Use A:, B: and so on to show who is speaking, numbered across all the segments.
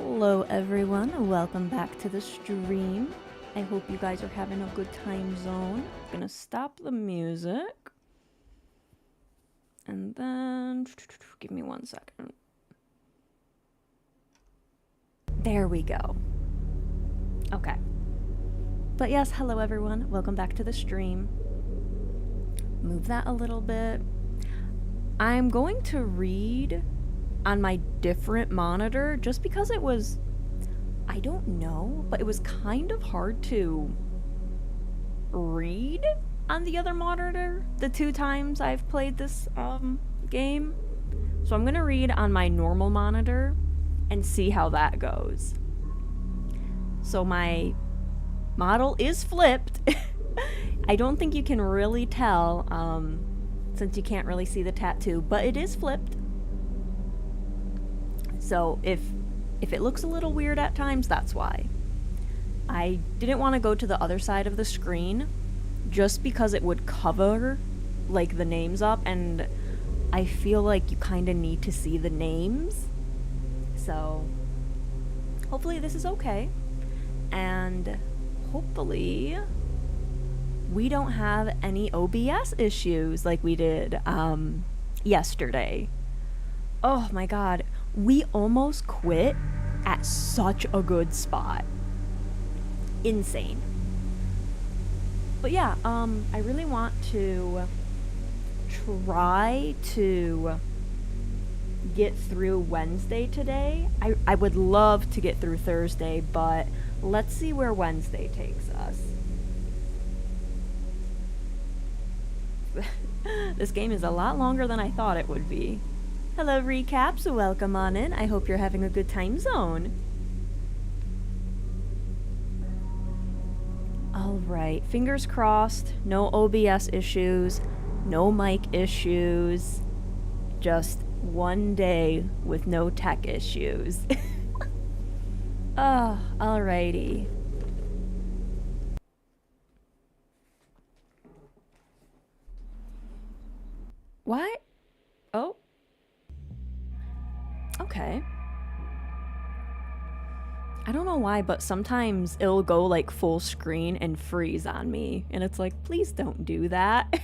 A: Hello everyone, welcome back to the stream. I hope you guys are having a good time zone. I'm gonna stop the music. And then, give me 1 second. There we go. Okay. But yes, hello everyone, welcome back to the stream. Move that a little bit. I'm going to read on my different monitor just because it was, I don't know, but it was kind of hard to read on the other monitor the 2 times I've played this game. So I'm gonna read on my normal monitor and see how that goes. So my model is flipped. I don't think you can really tell since you can't really see the tattoo, but it is flipped. So if it looks a little weird at times, that's why. I didn't want to go to the other side of the screen just because it would cover like the names up, and I feel like you kind of need to see the names. So hopefully this is okay, and hopefully we don't have any OBS issues like we did yesterday. Oh my god, we almost quit at such a good spot. Insane. But yeah, I really want to try to get through Wednesday today. I would love to get through Thursday, but let's see where Wednesday takes us. This game is a lot longer than I thought it would be. Hello Recaps, welcome on in. I hope you're having a good time zone. Alright, fingers crossed, no OBS issues, no mic issues, just one day with no tech issues. Oh, alrighty. What? Oh. Okay. I don't know why, but sometimes it'll go like full screen and freeze on me. And it's like, please don't do that.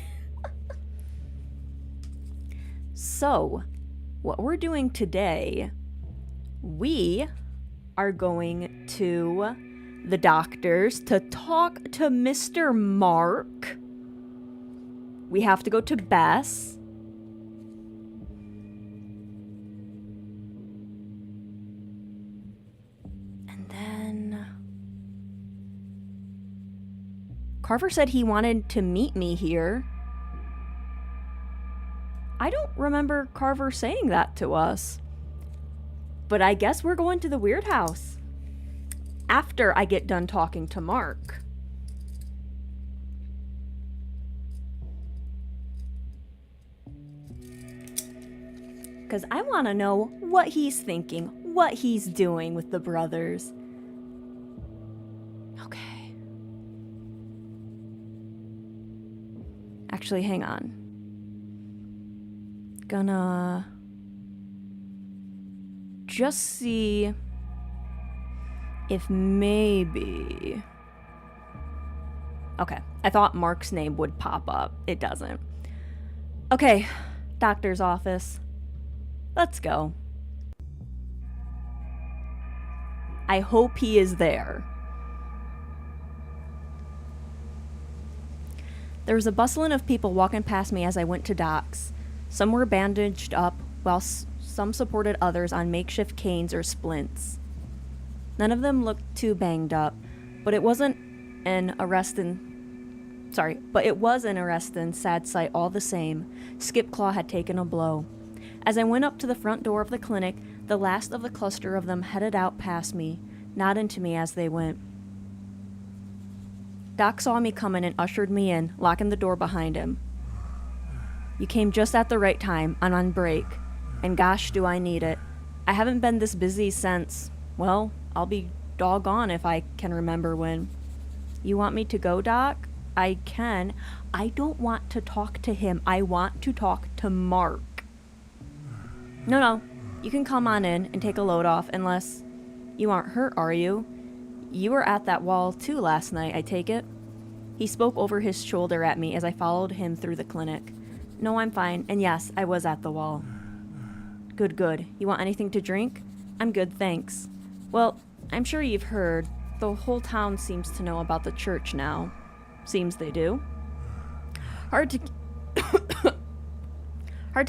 A: So, what we're doing today, we are going to the doctor's to talk to Mr. Mark. We have to go to Bess. Carver said he wanted to meet me here. I don't remember Carver saying that to us. But I guess we're going to the Weird House after I get done talking to Mark. Because I want to know what he's thinking, what he's doing with the brothers. Okay. Actually, hang on. Gonna just see if maybe... Okay, I thought Mark's name would pop up. It doesn't. Okay, doctor's office. Let's go. I hope he is there. There was a bustling of people walking past me as I went to docks. Some were bandaged up, while some supported others on makeshift canes or splints. None of them looked too banged up, but it was an arresting, sad sight all the same. Skipclaw had taken a blow. As I went up to the front door of the clinic, the last of the cluster of them headed out past me, nodding to me as they went. Doc saw me coming and ushered me in, locking the door behind him. You came just at the right time. I'm on break. And gosh, do I need it. I haven't been this busy since, well, I'll be doggone if I can remember when. You want me to go, Doc? I can. I don't want to talk to him. I want to talk to Mark. No, you can come on in and take a load off unless You aren't hurt, are you? You were at that wall too last night, I take it? He spoke over his shoulder at me as I followed him through the clinic. No, I'm fine, and yes, I was at the wall. Good, good. You want anything to drink? I'm good, thanks. Well, I'm sure you've heard. The whole town seems to know about the church now. Seems they do. Hard to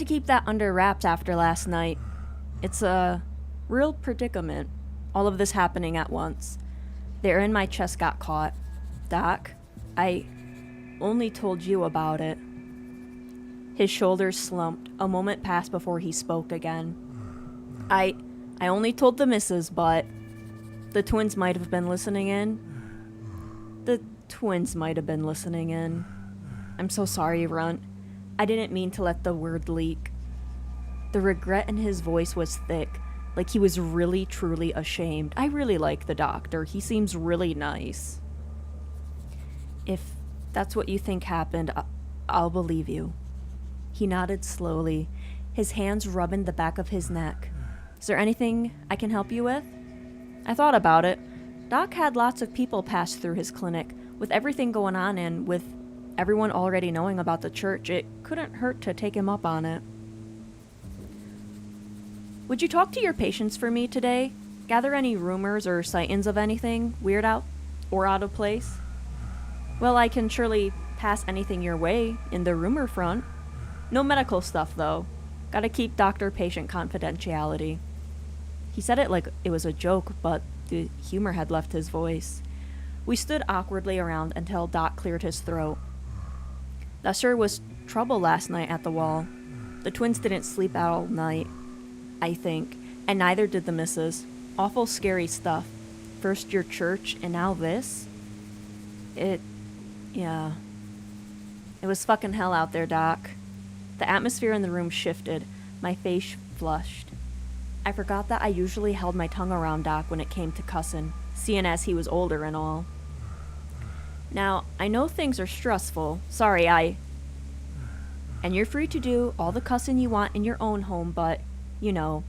A: keep that under wraps after last night. It's a real predicament, all of this happening at once. The air in my chest got caught. Doc, I only told you about it. His shoulders slumped. A moment passed before he spoke again. I only told the missus, but the twins might have been listening in. I'm so sorry, Runt. I didn't mean to let the word leak. The regret in his voice was thick, like he was really, truly ashamed. I really like the doctor. He seems really nice. If that's what you think happened, I'll believe you. He nodded slowly, his hands rubbing the back of his neck. Is there anything I can help you with? I thought about it. Doc had lots of people pass through his clinic. With everything going on and with everyone already knowing about the church, it couldn't hurt to take him up on it. Would you talk to your patients for me today? Gather any rumors or sightings of anything weird out or out of place? Well, I can surely pass anything your way in the rumor front. No medical stuff, though. Gotta keep doctor-patient confidentiality. He said it like it was a joke, but the humor had left his voice. We stood awkwardly around until Doc cleared his throat. There sure was trouble last night at the wall. The twins didn't sleep out all night, I think, and neither did the missus. Awful scary stuff. First your church, and now this? Yeah. It was fucking hell out there, Doc. The atmosphere in the room shifted. My face flushed. I forgot that I usually held my tongue around Doc when it came to cussin', seeing as he was older and all. Now, I know things are stressful. Sorry, And you're free to do all the cussin' you want in your own home, but, you know,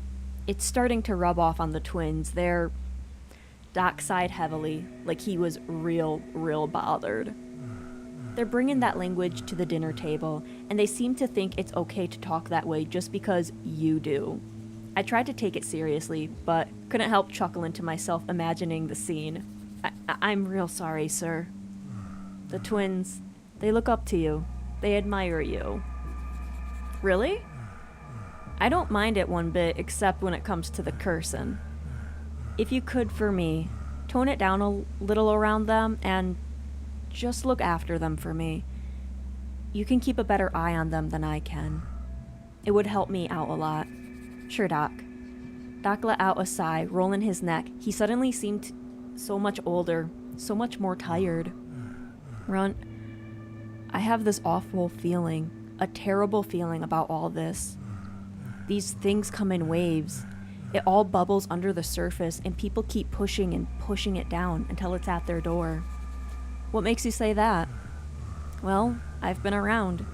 A: it's starting to rub off on the twins. Doc sighed heavily, like he was real bothered. They're bringing that language to the dinner table, and they seem to think it's okay to talk that way just because you do. I tried to take it seriously, but couldn't help chuckling to myself imagining the scene. I'm real sorry, sir. The twins, they look up to you. They admire you. Really? I don't mind it one bit, except when it comes to the cursin'. If you could, for me, tone it down a little around them and just look after them for me. You can keep a better eye on them than I can. It would help me out a lot. Sure, Doc. Doc let out a sigh, rolling his neck. He suddenly seemed so much older, so much more tired. Runt, I have this awful feeling, a terrible feeling about all this. These things come in waves. It all bubbles under the surface, and people keep pushing and pushing it down until it's at their door. What makes you say that? Well, I've been around.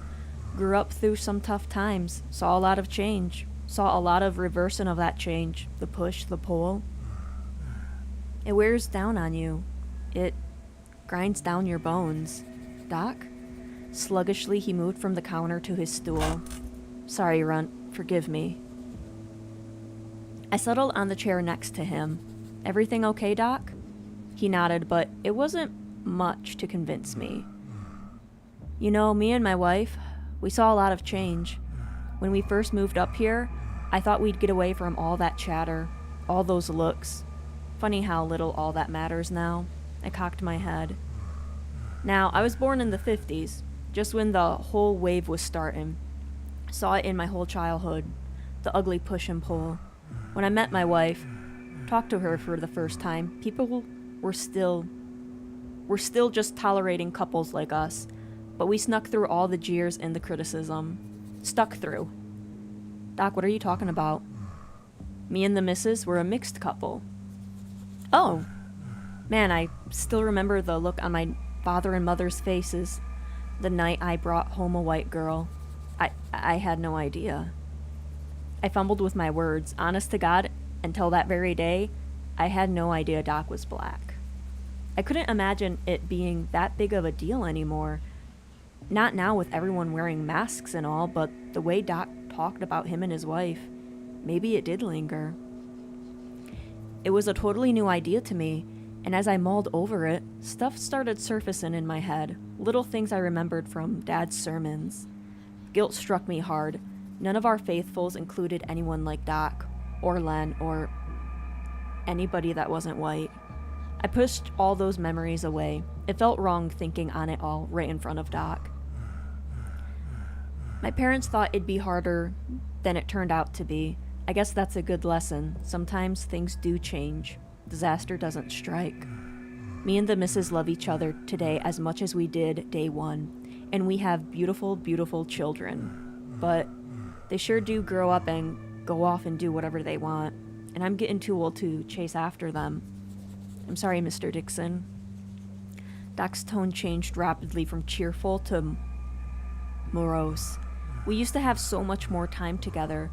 A: Grew up through some tough times. Saw a lot of change. Saw a lot of reversing of that change. The push, the pull. It wears down on you. It grinds down your bones. Doc? Sluggishly, he moved from the counter to his stool. Sorry, Runt. Forgive me. I settled on the chair next to him. Everything okay, Doc? He nodded, but it wasn't much to convince me. You know, me and my wife, we saw a lot of change. When we first moved up here, I thought we'd get away from all that chatter, all those looks. Funny how little all that matters now. I cocked my head. Now, I was born in the 50s, just when the whole wave was starting. Saw it in my whole childhood, the ugly push and pull. When I met my wife, talked to her for the first time, people were still just tolerating couples like us, but we snuck through all the jeers and the criticism. Stuck through. Doc, what are you talking about? Me and the missus were a mixed couple. Oh. Man, I still remember the look on my father and mother's faces the night I brought home a white girl. I had no idea. I fumbled with my words. Honest to God, until that very day, I had no idea Doc was black. I couldn't imagine it being that big of a deal anymore. Not now with everyone wearing masks and all, but the way Doc talked about him and his wife, maybe it did linger. It was a totally new idea to me, and as I mulled over it, stuff started surfacing in my head, little things I remembered from Dad's sermons. Guilt struck me hard. None of our faithfuls included anyone like Doc, or Len, or anybody that wasn't white. I pushed all those memories away. It felt wrong thinking on it all right in front of Doc. My parents thought it'd be harder than it turned out to be. I guess that's a good lesson. Sometimes things do change. Disaster doesn't strike. Me and the missus love each other today as much as we did day one, and we have beautiful, beautiful children. But they sure do grow up and go off and do whatever they want, and I'm getting too old to chase after them. I'm sorry, Mr. Dixon. Doc's tone changed rapidly from cheerful to morose. We used to have so much more time together,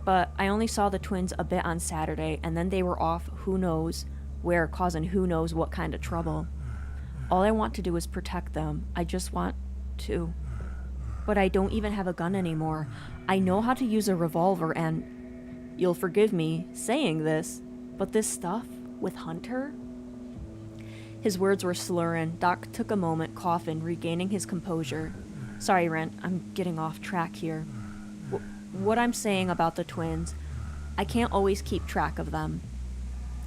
A: but I only saw the twins a bit on Saturday, and then they were off who knows where, causing who knows what kind of trouble. All I want to do is protect them. I just want to. But I don't even have a gun anymore. I know how to use a revolver, and you'll forgive me saying this, but this stuff with Hunter? His words were slurring. Doc took a moment, coughing, regaining his composure. Sorry, Runt, I'm getting off track here. What I'm saying about the twins, I can't always keep track of them,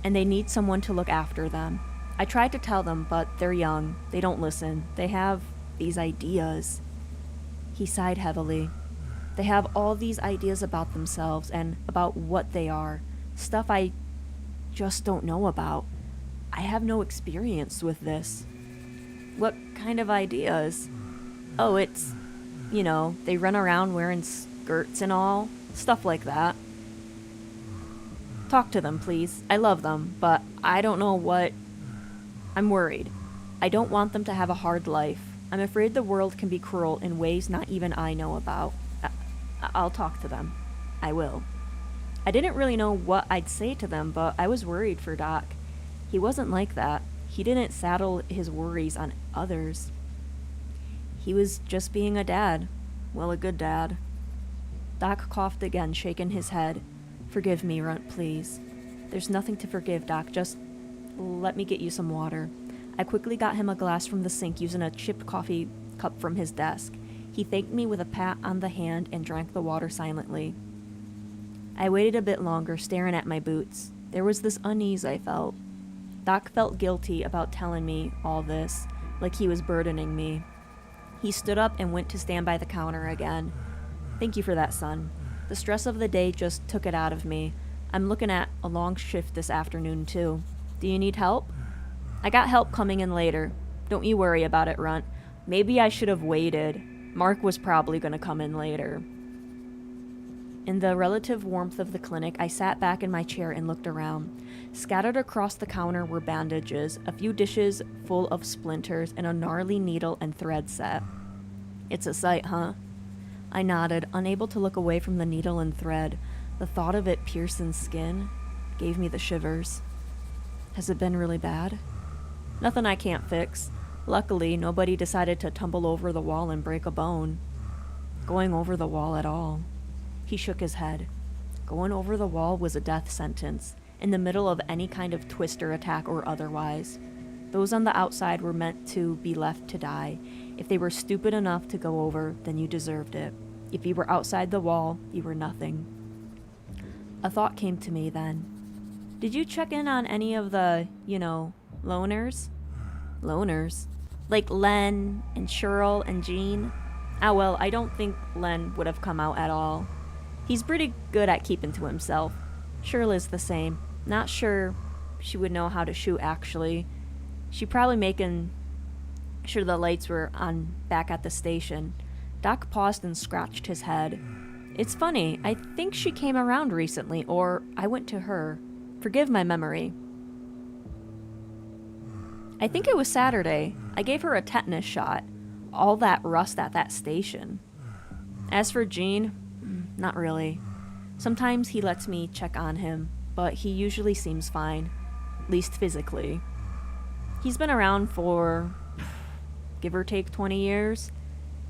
A: and they need someone to look after them. I tried to tell them, but they're young. They don't listen. They have these ideas. He sighed heavily. They have all these ideas about themselves and about what they are, stuff I just don't know about. I have no experience with this. What kind of ideas? Oh, it's, they run around wearing skirts and all, stuff like that. Talk to them, please. I love them, but I don't know what... I'm worried. I don't want them to have a hard life. I'm afraid the world can be cruel in ways not even I know about. I'll talk to them. I will. I didn't really know what I'd say to them, but I was worried for Doc. He wasn't like that. He didn't saddle his worries on others. He was just being a dad. Well, a good dad. Doc coughed again, shaking his head. Forgive me, Runt, please. There's nothing to forgive, Doc. Just let me get you some water. I quickly got him a glass from the sink using a chipped coffee cup from his desk. He thanked me with a pat on the hand and drank the water silently. I waited a bit longer, staring at my boots. There was this unease I felt. Doc felt guilty about telling me all this, like he was burdening me. He stood up and went to stand by the counter again. Thank you for that, son. The stress of the day just took it out of me. I'm looking at a long shift this afternoon, too. Do you need help? I got help coming in later. Don't you worry about it, Runt. Maybe I should have waited. Mark was probably going to come in later. In the relative warmth of the clinic, I sat back in my chair and looked around. Scattered across the counter were bandages, a few dishes full of splinters, and a gnarly needle and thread set. It's a sight, huh? I nodded, unable to look away from the needle and thread. The thought of it piercing skin gave me the shivers. Has it been really bad? Nothing I can't fix. Luckily, nobody decided to tumble over the wall and break a bone. Going over the wall at all. He shook his head. Going over the wall was a death sentence, in the middle of any kind of twister attack or otherwise. Those on the outside were meant to be left to die. If they were stupid enough to go over, then you deserved it. If you were outside the wall, you were nothing. A thought came to me then. Did you check in on any of the, loners? Loners? Like Len and Cheryl and Jean? Ah, well, I don't think Len would have come out at all. He's pretty good at keeping to himself. Cheryl is the same. Not sure she would know how to shoot, actually. She probably making sure the lights were on back at the station. Doc paused and scratched his head. It's funny, I think she came around recently, or I went to her. Forgive my memory. I think it was Saturday. I gave her a tetanus shot. All that rust at that station. As for Gene, not really. Sometimes he lets me check on him, but he usually seems fine. at least physically. He's been around for, give or take, 20 years.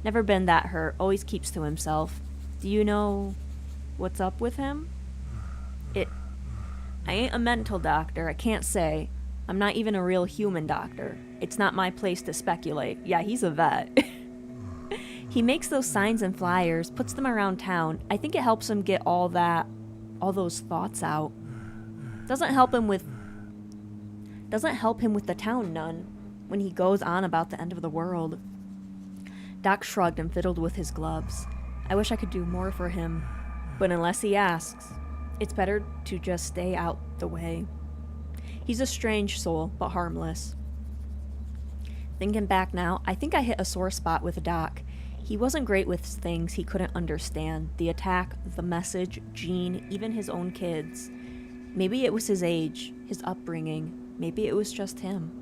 A: Never been that hurt, always keeps to himself. Do you know what's up with him? I ain't a mental doctor, I can't say. I'm not even a real human doctor. It's not my place to speculate. Yeah, he's a vet. He makes those signs and flyers, puts them around town. I think it helps him get all those thoughts out. Doesn't help him with the town none when he goes on about the end of the world. Doc shrugged and fiddled with his gloves. I wish I could do more for him, but unless he asks, it's better to just stay out the way. He's a strange soul, but harmless. Thinking back now, I think I hit a sore spot with Doc. He wasn't great with things he couldn't understand. The attack, the message, Jean, even his own kids. Maybe it was his age, his upbringing. Maybe it was just him.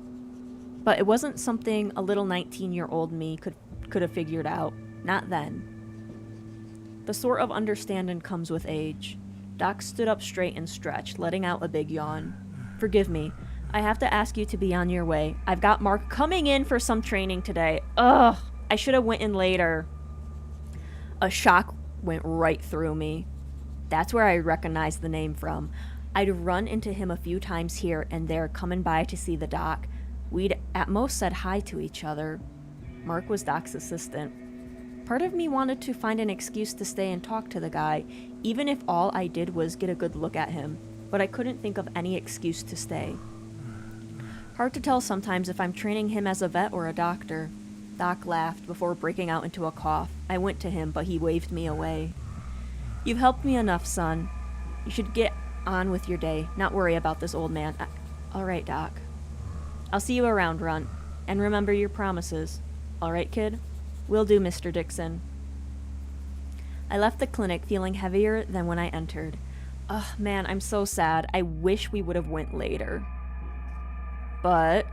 A: But it wasn't something a little 19-year-old me could have figured out. Not then. The sort of understanding comes with age. Doc stood up straight and stretched, letting out a big yawn. Forgive me. I have to ask you to be on your way. I've got Mark coming in for some training today. Ugh, I should have went in later. A shock went right through me. That's where I recognized the name from. I'd run into him a few times here and there coming by to see the doc. We'd at most said hi to each other. Mark was Doc's assistant. Part of me wanted to find an excuse to stay and talk to the guy, even if all I did was get a good look at him, but I couldn't think of any excuse to stay. Hard to tell sometimes if I'm training him as a vet or a doctor. Doc laughed before breaking out into a cough. I went to him, but he waved me away. You've helped me enough, son. You should get on with your day, not worry about this old man. All right, Doc. I'll see you around, Runt. And remember your promises. All right, kid? Will do, Mr. Dixon. I left the clinic feeling heavier than when I entered. Ugh, man, I'm so sad. I wish we would have went later. But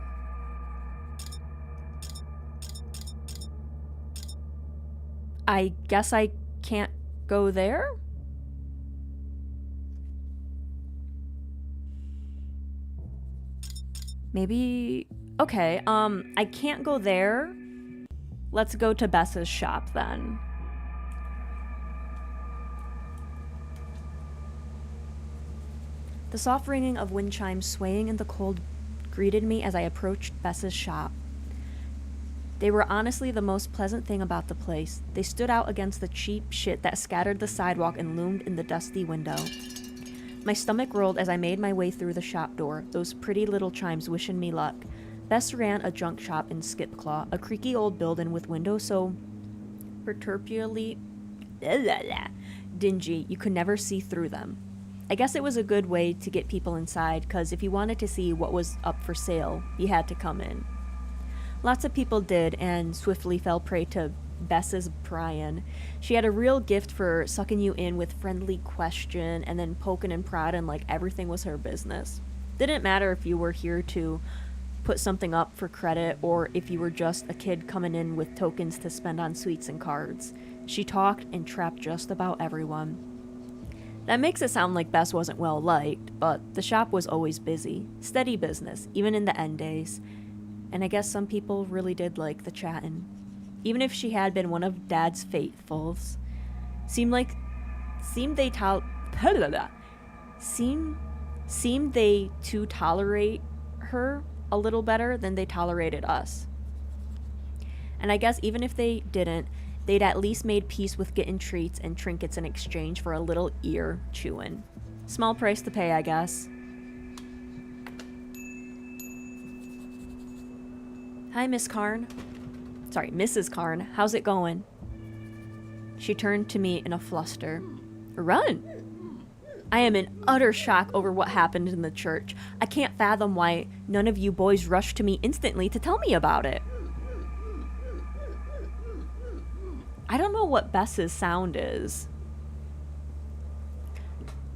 A: I guess I can't go there? Maybe... Okay, I can't go there. Let's go to Bess's shop, then. The soft ringing of wind chimes swaying in the cold greeted me as I approached Bess's shop. They were honestly the most pleasant thing about the place. They stood out against the cheap shit that scattered the sidewalk and loomed in the dusty window. My stomach rolled as I made my way through the shop door, those pretty little chimes wishing me luck. Bess ran a junk shop in Skipclaw, a creaky old building with windows so perpetually dingy you could never see through them. I guess it was a good way to get people inside, because if you wanted to see what was up for sale, you had to come in. Lots of people did, and swiftly fell prey to Bess's prying. She had a real gift for sucking you in with friendly question and then poking and prodding like everything was her business. Didn't matter if you were here to put something up for credit or if you were just a kid coming in with tokens to spend on sweets and cards. She talked and trapped just about everyone. That makes it sound like Bess wasn't well liked, but the shop was always busy. Steady business, even in the end days. And I guess some people really did like the chatting. Even if she had been one of Dad's faithfuls. Seemed they to tolerate her a little better than they tolerated us. And I guess even if they didn't, they'd at least made peace with getting treats and trinkets in exchange for a little ear chewing. Small price to pay, I guess. Hi, Mrs. Karn. How's it going? She turned to me in a fluster. Run! I am in utter shock over what happened in the church. I can't fathom why none of you boys rushed to me instantly to tell me about it. I don't know what Bess's sound is.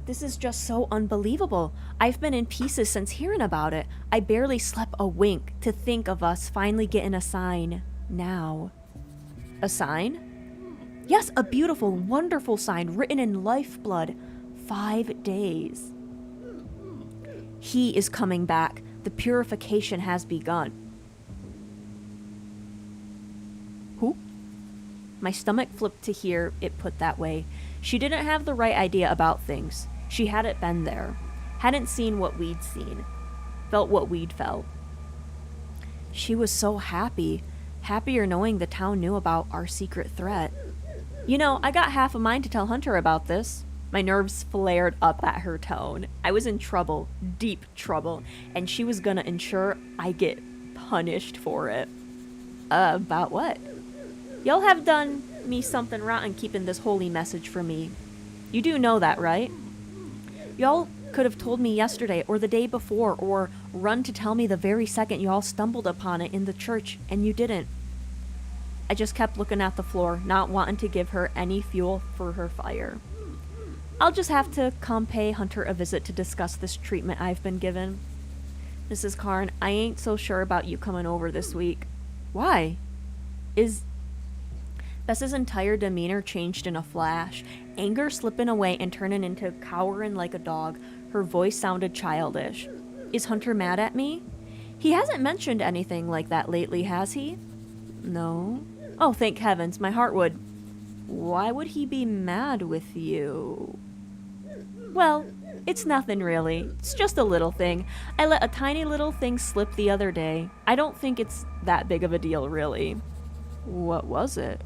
A: This is just so unbelievable. I've been in pieces since hearing about it. I barely slept a wink to think of us finally getting a sign now. A sign? Yes, a beautiful, wonderful sign written in lifeblood. 5 days. He is coming back. The purification has begun. Who? My stomach flipped to hear it put that way. She didn't have the right idea about things. She hadn't been there. Hadn't seen what we'd seen. Felt what we'd felt. She was so happy. Happier knowing the town knew about our secret threat. You know, I got half a mind to tell Hunter about this. My nerves flared up at her tone. I was in trouble, deep trouble, and she was gonna ensure I get punished for it. About what? Y'all have done me something rotten keeping this holy message from me. You do know that, right? Y'all could have told me yesterday or the day before or run to tell me the very second y'all stumbled upon it in the church, and you didn't. I just kept looking at the floor, not wanting to give her any fuel for her fire. I'll just have to come pay Hunter a visit to discuss this treatment I've been given. Mrs. Karn, I ain't so sure about you coming over this week. Why? Bess's entire demeanor changed in a flash, anger slipping away and turning into cowering like a dog. Her voice sounded childish. Is Hunter mad at me? He hasn't mentioned anything like that lately, has he? No. Oh, thank heavens, my heart would. Why would he be mad with you? Well, it's nothing really. It's just a little thing. I let a tiny little thing slip the other day. I don't think it's that big of a deal, really. What was it?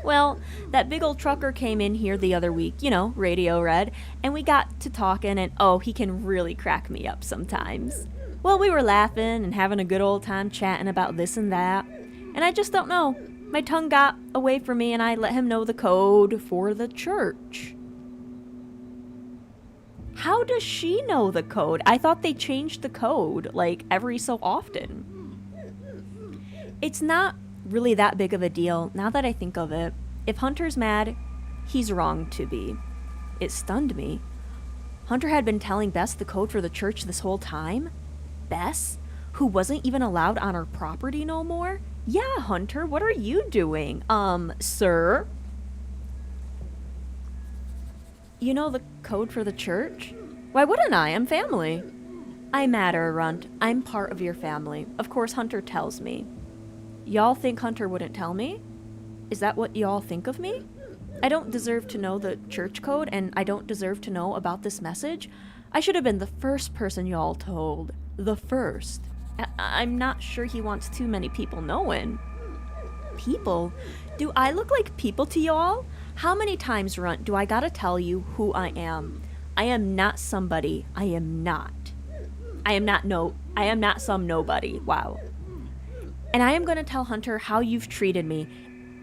A: Well, that big old trucker came in here the other week, you know, Radio Red, and we got to talking, and oh, he can really crack me up sometimes. Well, we were laughing and having a good old time chatting about this and that, and I just don't know. My tongue got away from me, and I let him know the code for the church. How does she know the code? I thought they changed the code, like, every so often. It's not really that big of a deal, now that I think of it. If Hunter's mad, he's wrong to be. It stunned me. Hunter had been telling Bess the code for the church this whole time? Bess? Who wasn't even allowed on her property no more? Yeah, Hunter, what are you doing? Sir? You know the code for the church? Why wouldn't I? I'm family. I matter, Runt. I'm part of your family. Of course, Hunter tells me. Y'all think Hunter wouldn't tell me? Is that what y'all think of me? I don't deserve to know the church code, and I don't deserve to know about this message. I should have been the first person y'all told. The first. I'm not sure he wants too many people knowing. People? Do I look like people to y'all? How many times, Runt, do I gotta tell you who I am? I am not somebody. I am not. I am not some nobody. Wow. And I am gonna tell Hunter how you've treated me.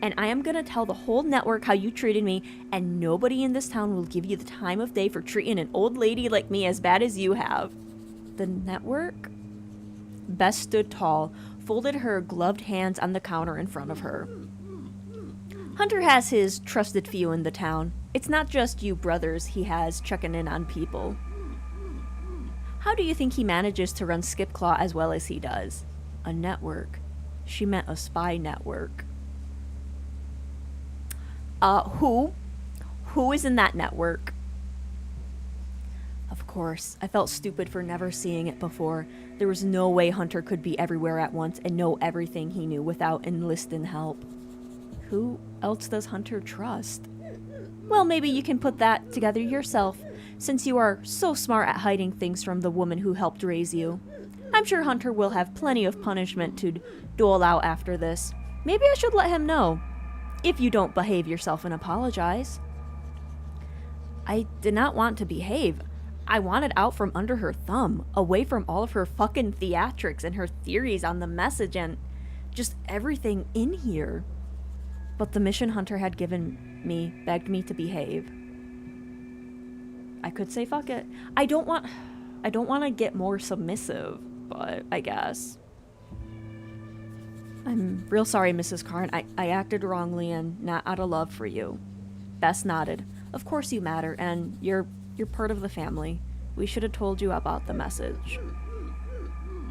A: And I am gonna tell the whole network how you treated me, and nobody in this town will give you the time of day for treating an old lady like me as bad as you have. The network? Bess stood tall, folded her gloved hands on the counter in front of her. Hunter has his trusted few in the town. It's not just you brothers he has checking in on people. How do you think he manages to run Skipclaw as well as he does? A network. She meant a spy network. Who? Who is in that network? Of course, I felt stupid for never seeing it before. There was no way Hunter could be everywhere at once and know everything he knew without enlisting help. Who else does Hunter trust? Well, maybe you can put that together yourself, since you are so smart at hiding things from the woman who helped raise you. I'm sure Hunter will have plenty of punishment to dole out after this. Maybe I should let him know, if you don't behave yourself and apologize. I did not want to behave. I wanted out from under her thumb, away from all of her fucking theatrics and her theories on the message and just everything in here. But the mission Hunter had given me begged me to behave. I could say fuck it. I don't want to get more submissive, but I guess. I'm real sorry, Mrs. Karn. I acted wrongly and not out of love for you. Bess nodded. Of course you matter, and you're part of the family. We should have told you about the message.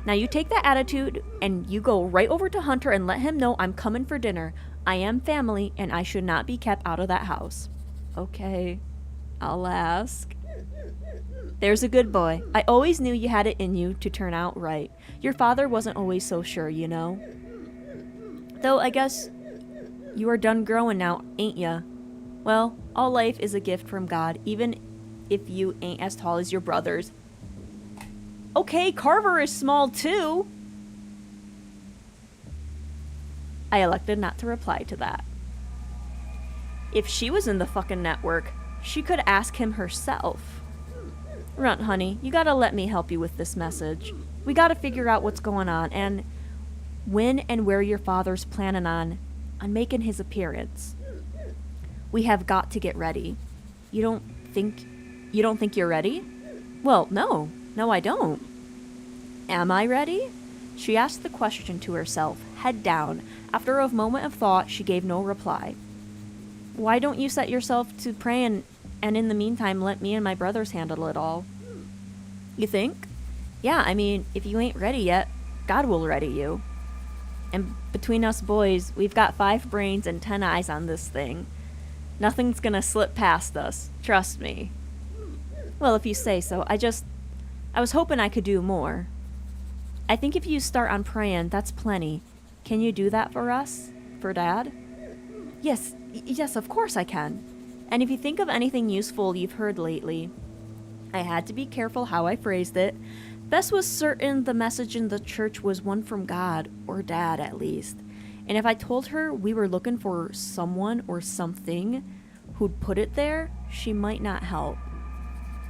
A: Now you take that attitude and you go right over to Hunter and let him know I'm coming for dinner. I am family and I should not be kept out of that house. Okay, I'll ask. There's a good boy. I always knew you had it in you to turn out right. Your father wasn't always so sure, you know. Though I guess you are done growing now, ain't ya? Well, all life is a gift from God, even if you ain't as tall as your brothers. Okay, Carver is small too. I elected not to reply to that. If she was in the fucking network, she could ask him herself. Runt, honey, you gotta let me help you with this message. We gotta figure out what's going on and when and where your father's planning on making his appearance. We have got to get ready. You don't think you're ready? Well, no, I don't. Am I ready? She asked the question to herself, head down. After a moment of thought, she gave no reply. Why don't you set yourself to pray and in the meantime let me and my brothers handle it all? You think? Yeah, I mean, if you ain't ready yet, God will ready you. And between us boys, we've got 5 brains and 10 eyes on this thing. Nothing's gonna slip past us, trust me. Well, if you say so. I was hoping I could do more. I think if you start on praying, that's plenty. Can you do that for us? For Dad? Yes, of course I can. And if you think of anything useful you've heard lately, I had to be careful how I phrased it. Bess was certain the message in the church was one from God, or Dad at least. And if I told her we were looking for someone or something who'd put it there, she might not help.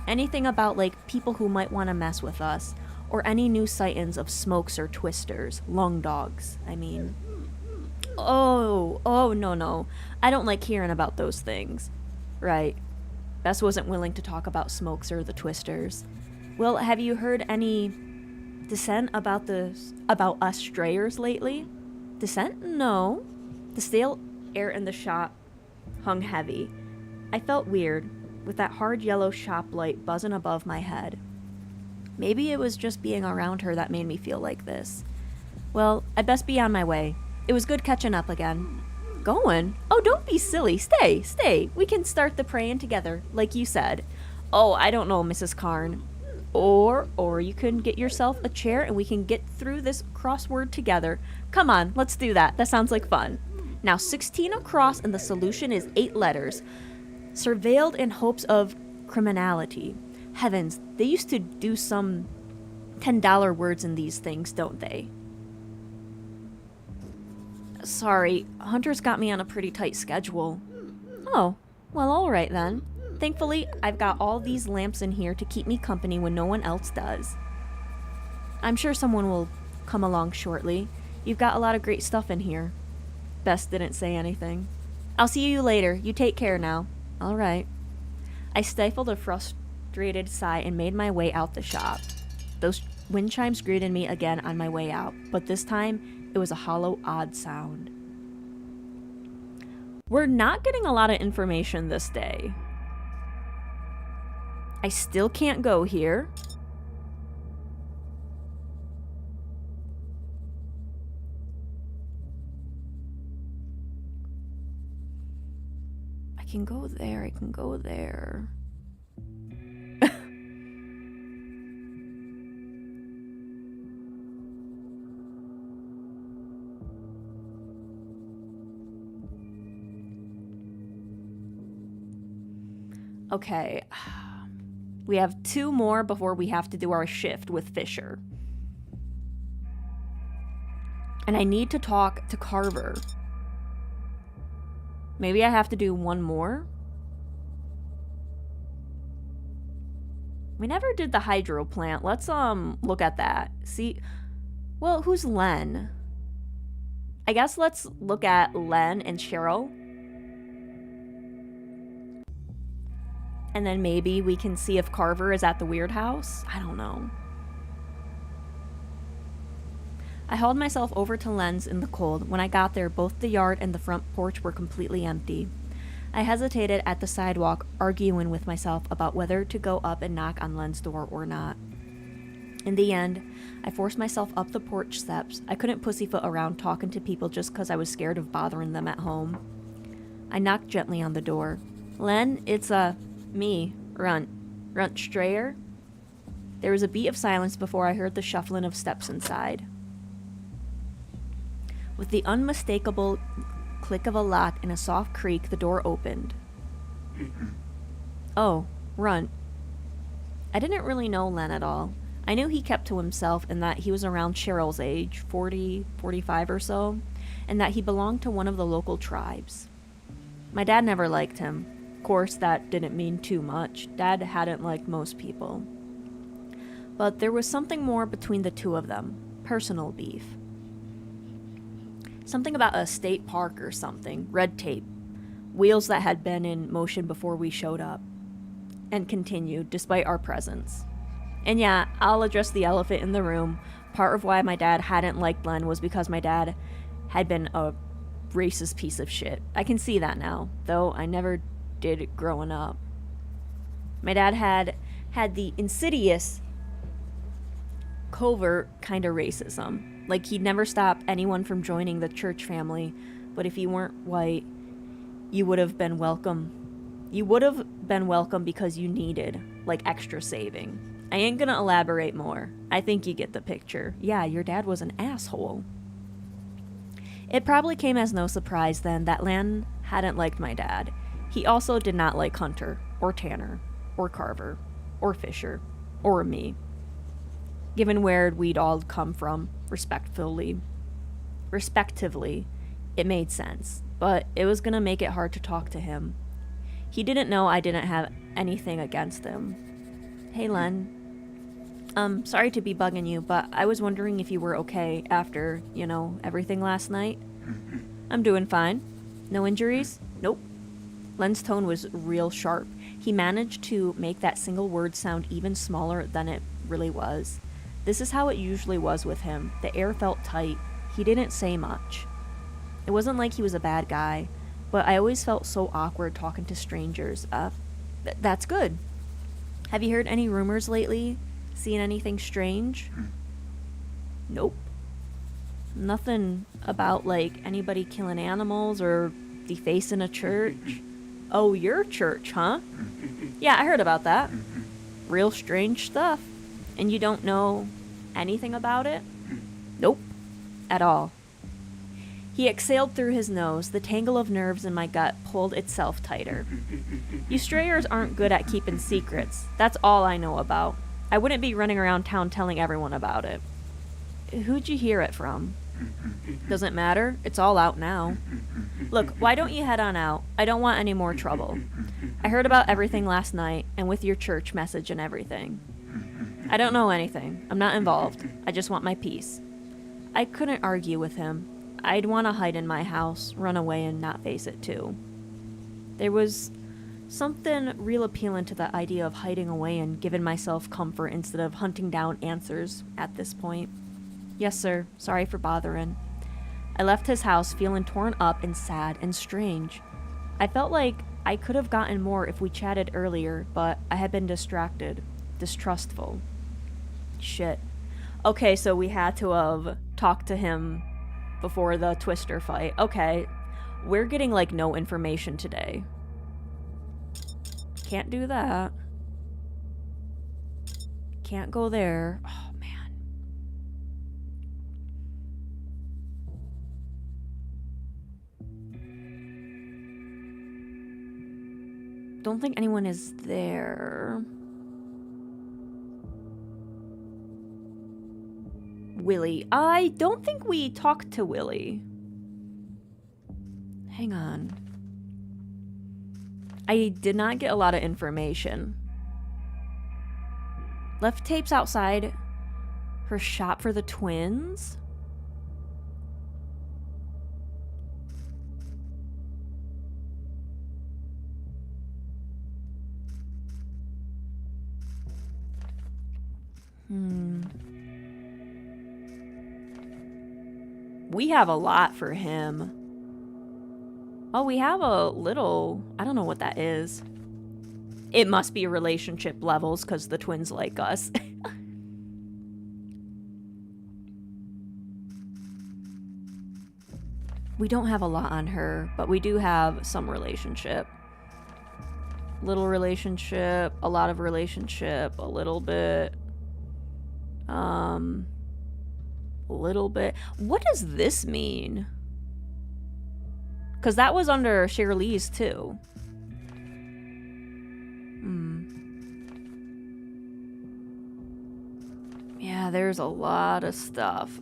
A: Anything about like people who might want to mess with us, or any new sightings of smokes or twisters, lung dogs, I mean. Oh, no. I don't like hearing about those things. Right. Bess wasn't willing to talk about smokes or the twisters. Well, have you heard any dissent about us strayers lately? Dissent? No. The stale air in the shop hung heavy. I felt weird, with that hard yellow shop light buzzing above my head. Maybe it was just being around her that made me feel like this. Well, I'd best be on my way. It was good catching up again. Going? Oh, don't be silly. Stay. We can start the praying together, like you said. Oh, I don't know, Mrs. Karn. Or you can get yourself a chair and we can get through this crossword together. Come on, let's do that. That sounds like fun. Now 16 across and the solution is 8 letters. Surveilled in hopes of criminality. Heavens, they used to do some $10 words in these things, don't they? Sorry, Hunter's got me on a pretty tight schedule. Oh, well, alright then. Thankfully, I've got all these lamps in here to keep me company when no one else does. I'm sure someone will come along shortly. You've got a lot of great stuff in here. Bess didn't say anything. I'll see you later. You take care now. Alright. I stifled a frustrated sigh and made my way out the shop. Those wind chimes greeted me again on my way out, but this time it was a hollow, odd sound. We're not getting a lot of information this day. I still can't go here. I can go there. Okay. We have 2 more before we have to do our shift with Fisher. And I need to talk to Carver. Maybe I have to do 1 more? We never did the hydro plant. Let's look at that. See, well, who's Len? I guess let's look at Len and Cheryl. And then maybe we can see if Carver is at the weird house. I don't know. I hauled myself over to Len's in the cold. When I got there, both the yard and the front porch were completely empty. I hesitated at the sidewalk, arguing with myself about whether to go up and knock on Len's door or not. In the end, I forced myself up the porch steps. I couldn't pussyfoot around talking to people just because I was scared of bothering them at home. I knocked gently on the door. Len, it's me, Runt. Runt Strayer? There was a beat of silence before I heard the shuffling of steps inside. With the unmistakable click of a lock and a soft creak, the door opened. Oh, Runt. I didn't really know Len at all. I knew he kept to himself and that he was around Cheryl's age, 40, 45 or so, and that he belonged to one of the local tribes. My dad never liked him. Of course, that didn't mean too much. Dad hadn't liked most people. But there was something more between the two of them. Personal beef. Something about a state park or something. Red tape. Wheels that had been in motion before we showed up. And continued, despite our presence. And yeah, I'll address the elephant in the room. Part of why my dad hadn't liked Len was because my dad had been a racist piece of shit. I can see that now, though I never did it growing up. My dad had the insidious, covert kind of racism. Like, he'd never stop anyone from joining the church family, but if you weren't white, you would have been welcome. You would have been welcome because you needed, like, extra saving. I ain't gonna elaborate more. I think you get the picture. Yeah, your dad was an asshole. It probably came as no surprise then that Len hadn't liked my dad. He also did not like Hunter, or Tanner, or Carver, or Fisher, or me. Given where we'd all come from, respectively, it made sense. But it was gonna make it hard to talk to him. He didn't know I didn't have anything against him. Hey, Len. Sorry to be bugging you, but I was wondering if you were okay after, everything last night. I'm doing fine. No injuries? Nope. Len's tone was real sharp. He managed to make that single word sound even smaller than it really was. This is how it usually was with him. The air felt tight. He didn't say much. It wasn't like he was a bad guy, but I always felt so awkward talking to strangers. That's good. Have you heard any rumors lately? Seen anything strange? Nope. Nothing about, anybody killing animals or defacing a church. Oh, your church, huh? Yeah, I heard about that. Real strange stuff. And you don't know anything about it? Nope. At all. He exhaled through his nose. The tangle of nerves in my gut pulled itself tighter. You strayers aren't good at keeping secrets. That's all I know about. I wouldn't be running around town telling everyone about it. Who'd you hear it from? Doesn't matter. It's all out now. Look, why don't you head on out? I don't want any more trouble. I heard about everything last night, and with your church message and everything. I don't know anything. I'm not involved. I just want my peace. I couldn't argue with him. I'd want to hide in my house, run away, and not face it too. There was something real appealing to the idea of hiding away and giving myself comfort instead of hunting down answers at this point. Yes, sir. Sorry for bothering. I left his house feeling torn up and sad and strange. I felt like I could have gotten more if we chatted earlier, but I had been distracted, distrustful. Shit. Okay, so we had to have talked to him before the Twister fight. Okay, we're getting no information today. Can't do that. Can't go there. Oh, man. Don't think anyone is there. Willie. I don't think we talked to Willie. Hang on. I did not get a lot of information. Left tapes outside her shop for the twins? We have a lot for him. Oh, we have a little... I don't know what that is. It must be relationship levels because the twins like us. We don't have a lot on her, but we do have some relationship. Little relationship, a lot of relationship, a little bit. A little bit. What does this mean? Because that was under Shirley's too. Yeah, there's a lot of stuff.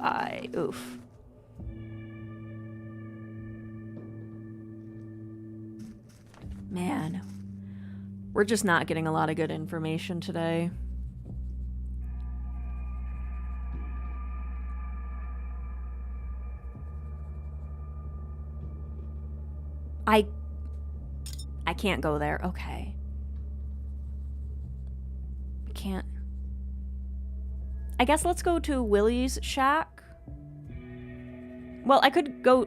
A: Oof. Man, we're just not getting a lot of good information today. I can't go there. Okay. I can't. I guess let's go to Willie's shack. Well, I could go...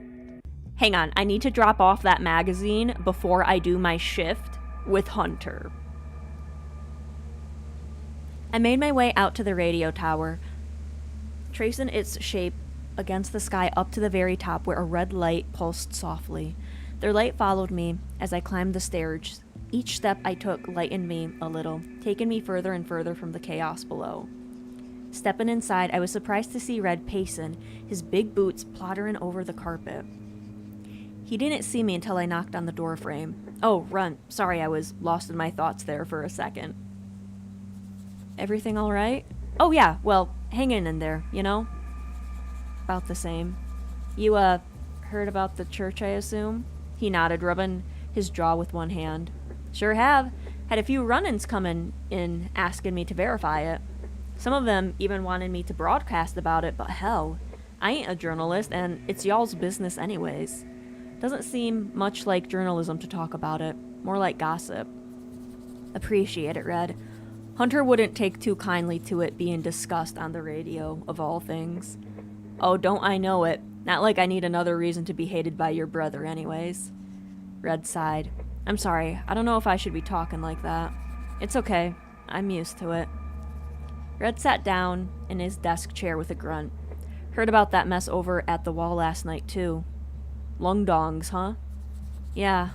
A: Hang on, I need to drop off that magazine before I do my shift with Hunter. I made my way out to the radio tower, tracing its shape against the sky up to the very top where a red light pulsed softly. Their light followed me as I climbed the stairs. Each step I took lightened me a little, taking me further and further from the chaos below. Stepping inside, I was surprised to see Red pacing, his big boots plottering over the carpet. He didn't see me until I knocked on the door frame. Oh, Runt. Sorry, I was lost in my thoughts there for a second. Everything all right? Oh, yeah. Well, hanging in there, you know? About the same. You, heard about the church, I assume? He nodded, rubbing his jaw with one hand. Sure have. Had a few run-ins coming in asking me to verify it. Some of them even wanted me to broadcast about it, but hell, I ain't a journalist, and it's y'all's business anyways. Doesn't seem much like journalism to talk about it. More like gossip. Appreciate it, Red. Hunter wouldn't take too kindly to it being discussed on the radio, of all things. Oh, don't I know it. Not like I need another reason to be hated by your brother anyways. Red sighed. I'm sorry, I don't know if I should be talking like that. It's okay, I'm used to it. Red sat down in his desk chair with a grunt. Heard about that mess over at the wall last night too. Lung dongs, huh? Yeah.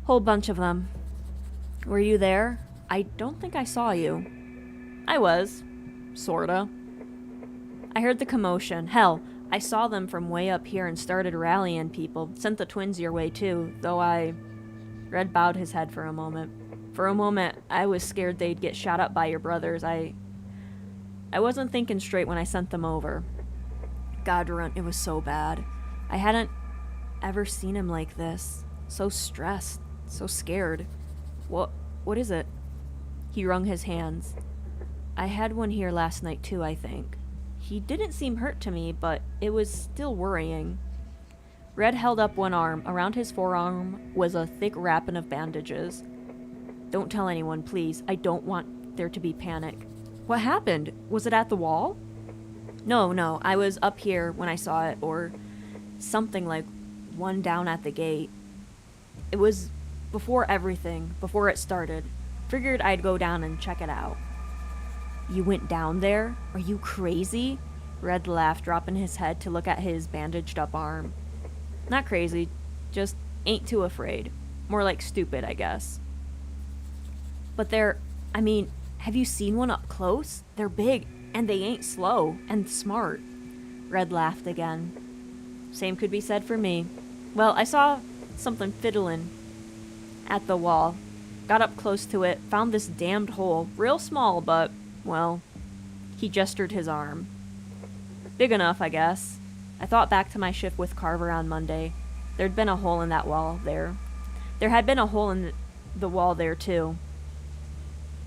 A: Whole bunch of them. Were you there? I don't think I saw you. I was. Sorta. I heard the commotion. Hell, I saw them from way up here and started rallying people. Sent the twins your way too, though Red bowed his head for a moment. For a moment, I was scared they'd get shot up by your brothers. I wasn't thinking straight when I sent them over. God, Runt, it was so bad. I hadn't ever seen him like this. So stressed. So scared. What is it? He wrung his hands. I had one here last night too, I think. He didn't seem hurt to me, but it was still worrying. Red held up one arm. Around his forearm was a thick wrapping of bandages. Don't tell anyone, please. I don't want there to be panic. What happened? Was it at the wall? No. I was up here when I saw it, or something like one down at the gate. It was before everything, before it started. Figured I'd go down and check it out. You went down there? Are you crazy? Red laughed, dropping his head to look at his bandaged up arm. Not crazy, just ain't too afraid. More like stupid, I guess. But have you seen one up close? They're big, and they ain't slow, and smart. Red laughed again. Same could be said for me. Well, I saw something fiddling at the wall. Got up close to it, found this damned hole. Real small, but, well, he gestured his arm. Big enough, I guess. I thought back to my shift with Carver on Monday. There'd been a hole in that wall there. There had been a hole in the wall there, too.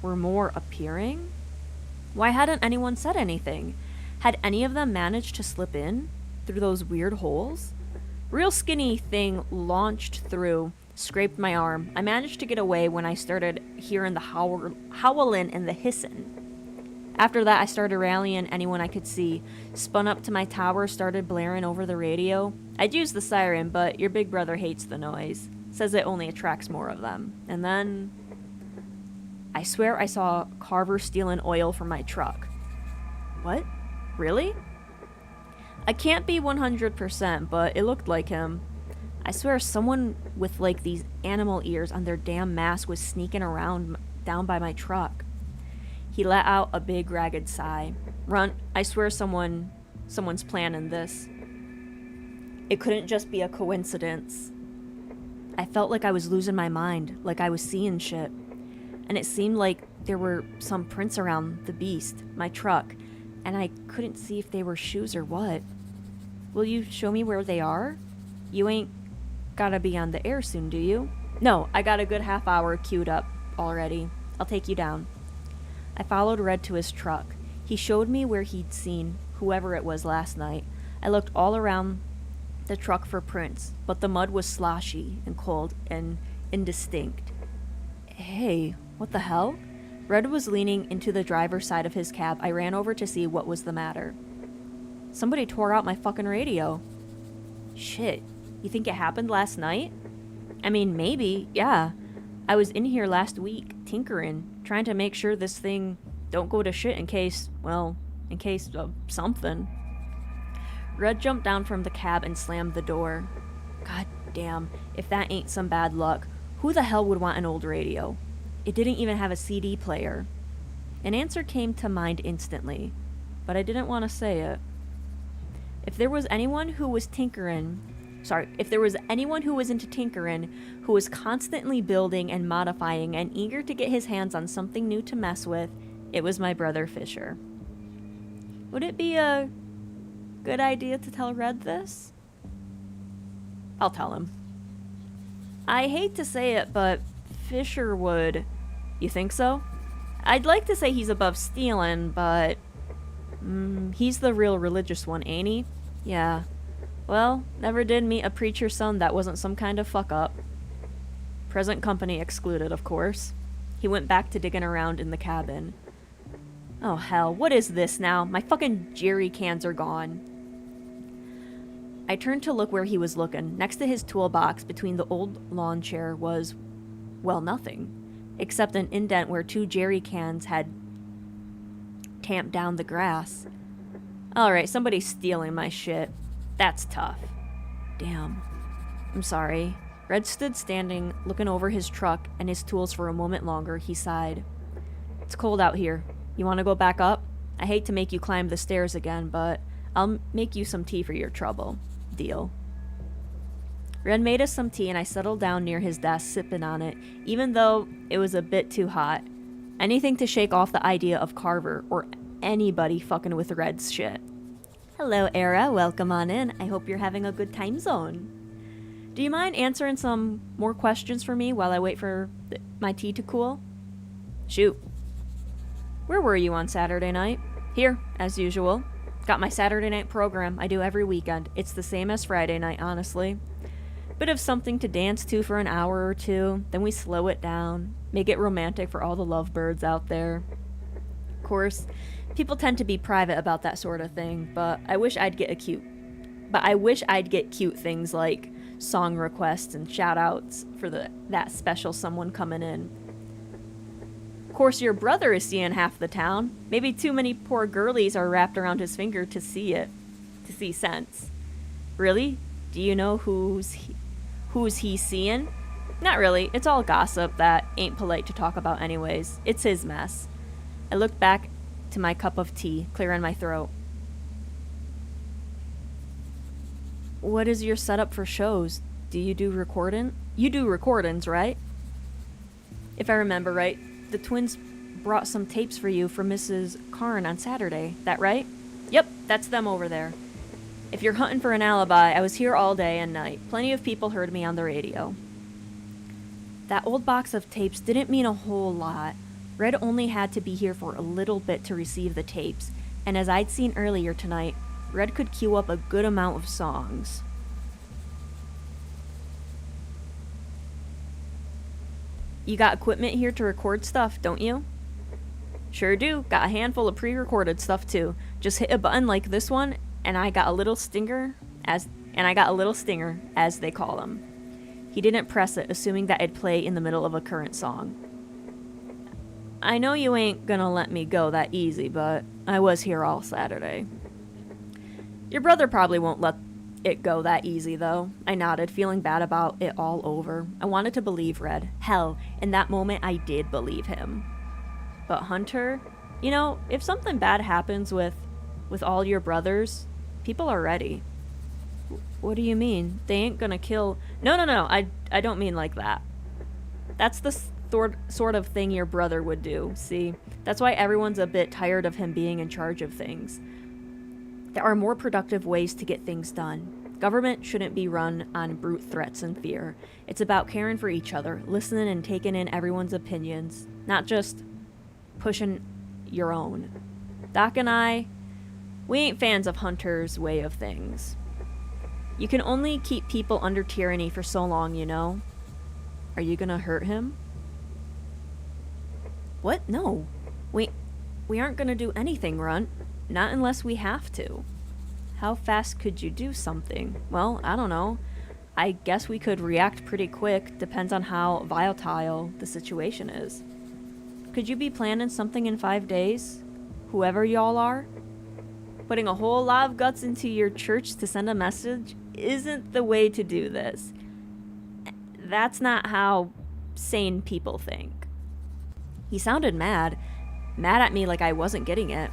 A: Were more appearing? Why hadn't anyone said anything? Had any of them managed to slip in through those weird holes? Real skinny thing launched through, scraped my arm. I managed to get away when I started hearing the howling and the hissing. After that, I started rallying anyone I could see. Spun up to my tower, started blaring over the radio. I'd use the siren, but your big brother hates the noise. Says it only attracts more of them. And then I swear I saw Carver stealing oil from my truck. What? Really? I can't be 100%, but it looked like him. I swear someone with like these animal ears on their damn mask was sneaking around down by my truck. He let out a big ragged sigh. Runt, I swear someone's planning this. It couldn't just be a coincidence. I felt like I was losing my mind, like I was seeing shit. And it seemed like there were some prints around the beast, my truck, and I couldn't see if they were shoes or what. Will you show me where they are? You ain't gotta be on the air soon, do you? No, I got a good half hour queued up already. I'll take you down. I followed Red to his truck. He showed me where he'd seen whoever it was last night. I looked all around the truck for prints, but the mud was sloshy and cold and indistinct. Hey, what the hell? Red was leaning into the driver's side of his cab. I ran over to see what was the matter. Somebody tore out my fucking radio. Shit, you think it happened last night? I mean, maybe, yeah. I was in here last week, tinkering, trying to make sure this thing don't go to shit in case of something. Red jumped down from the cab and slammed the door. God damn, if that ain't some bad luck, who the hell would want an old radio? It didn't even have a CD player. An answer came to mind instantly, but I didn't want to say it. If there was anyone who was into tinkering, who was constantly building and modifying and eager to get his hands on something new to mess with, it was my brother Fisher. Would it be a good idea to tell Red this? I'll tell him. I hate to say it, but Fisher would. You think so? I'd like to say he's above stealing, but he's the real religious one, ain't he? Yeah. Well, never did meet a preacher's son that wasn't some kind of fuck up. Present company excluded, of course. He went back to digging around in the cabin. Oh hell, what is this now? My fucking jerry cans are gone. I turned to look where he was looking. Next to his toolbox, between the old lawn chair, was, well, nothing. Except an indent where 2 jerry cans had tamped down the grass. Alright, somebody's stealing my shit. That's tough. Damn. I'm sorry. Red stood standing, looking over his truck and his tools for a moment longer. He sighed. It's cold out here. You want to go back up? I hate to make you climb the stairs again, but I'll make you some tea for your trouble. Deal. Red made us some tea and I settled down near his desk, sipping on it, even though it was a bit too hot. Anything to shake off the idea of Carver or anybody fucking with Red's shit. Hello, Era. Welcome on in. I hope you're having a good time zone. Do you mind answering some more questions for me while I wait for my tea to cool? Shoot. Where were you on Saturday night? Here, as usual. Got my Saturday night program I do every weekend. It's the same as Friday night, honestly. Bit of something to dance to for an hour or two, then we slow it down, make it romantic for all the lovebirds out there. Of course, people tend to be private about that sort of thing, but I wish I'd get cute things like song requests and shout-outs for that special someone coming in. Of course, your brother is seeing half the town. Maybe too many poor girlies are wrapped around his finger to see sense. Really? Do you know who's he seeing? Not really. It's all gossip that ain't polite to talk about anyways. It's his mess. I looked back to my cup of tea, clearing my throat. What is your setup for shows? Do you do recording? You do recordings, right? If I remember right, the twins brought some tapes for you from Mrs. Karn on Saturday. That right? Yep, that's them over there. If you're hunting for an alibi, I was here all day and night. Plenty of people heard me on the radio. That old box of tapes didn't mean a whole lot. Red only had to be here for a little bit to receive the tapes, and as I'd seen earlier tonight, Red could queue up a good amount of songs. You got equipment here to record stuff, don't you? Sure do. Got a handful of pre-recorded stuff too. Just hit a button like this one, and I got a little stinger, as they call them. He didn't press it, assuming that it'd play in the middle of a current song. I know you ain't gonna let me go that easy, but I was here all Saturday. Your brother probably won't let it go that easy, though. I nodded, feeling bad about it all over. I wanted to believe Red. Hell, in that moment, I did believe him. But Hunter, if something bad happens with all your brothers, people are ready. What do you mean? They ain't gonna kill... No, I don't mean like that. That's the sort of thing your brother would do, see? That's why everyone's a bit tired of him being in charge of things. There are more productive ways to get things done. Government shouldn't be run on brute threats and fear. It's about caring for each other, listening and taking in everyone's opinions, not just pushing your own. Doc and I, we ain't fans of Hunter's way of things. You can only keep people under tyranny for so long, Are you gonna hurt him? What? No. We aren't gonna do anything, Runt. Not unless we have to. How fast could you do something? Well, I don't know. I guess we could react pretty quick. Depends on how volatile the situation is. Could you be planning something in 5 days? Whoever y'all are? Putting a whole lot of guts into your church to send a message isn't the way to do this. That's not how sane people think. He sounded mad at me like I wasn't getting it.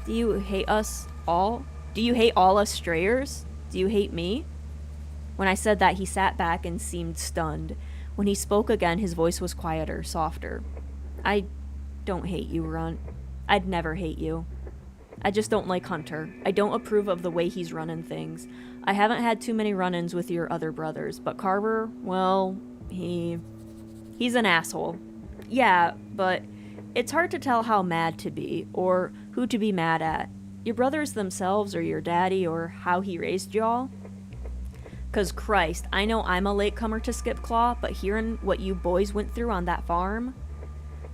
A: Do you hate us all? Do you hate all us strayers? Do you hate me? When I said that, he sat back and seemed stunned. When he spoke again, his voice was quieter, softer. I don't hate you, Runt. I'd never hate you. I just don't like Hunter. I don't approve of the way he's running things. I haven't had too many run-ins with your other brothers, but Carver, well, he's an asshole. Yeah, but it's hard to tell how mad to be, or who to be mad at. Your brothers themselves, or your daddy, or how he raised y'all. 'Cause Christ, I know I'm a latecomer to Skip Claw, but hearing what you boys went through on that farm,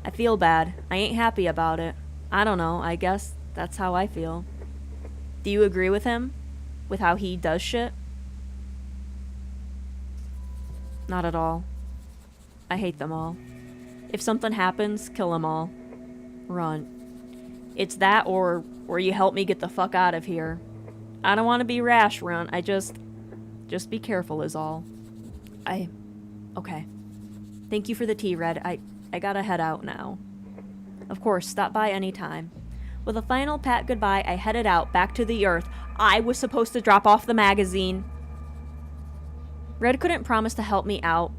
A: I feel bad. I ain't happy about it. I don't know, I guess that's how I feel. Do you agree with him? With how he does shit? Not at all. I hate them all. If something happens, kill them all. Run. It's that or you help me get the fuck out of here. I don't want to be rash, Runt. I just be careful is all. Okay. Thank you for the tea, Red. I gotta head out now. Of course, stop by any time. With a final pat goodbye, I headed out, back to the earth. I was supposed to drop off the magazine. Red couldn't promise to help me out.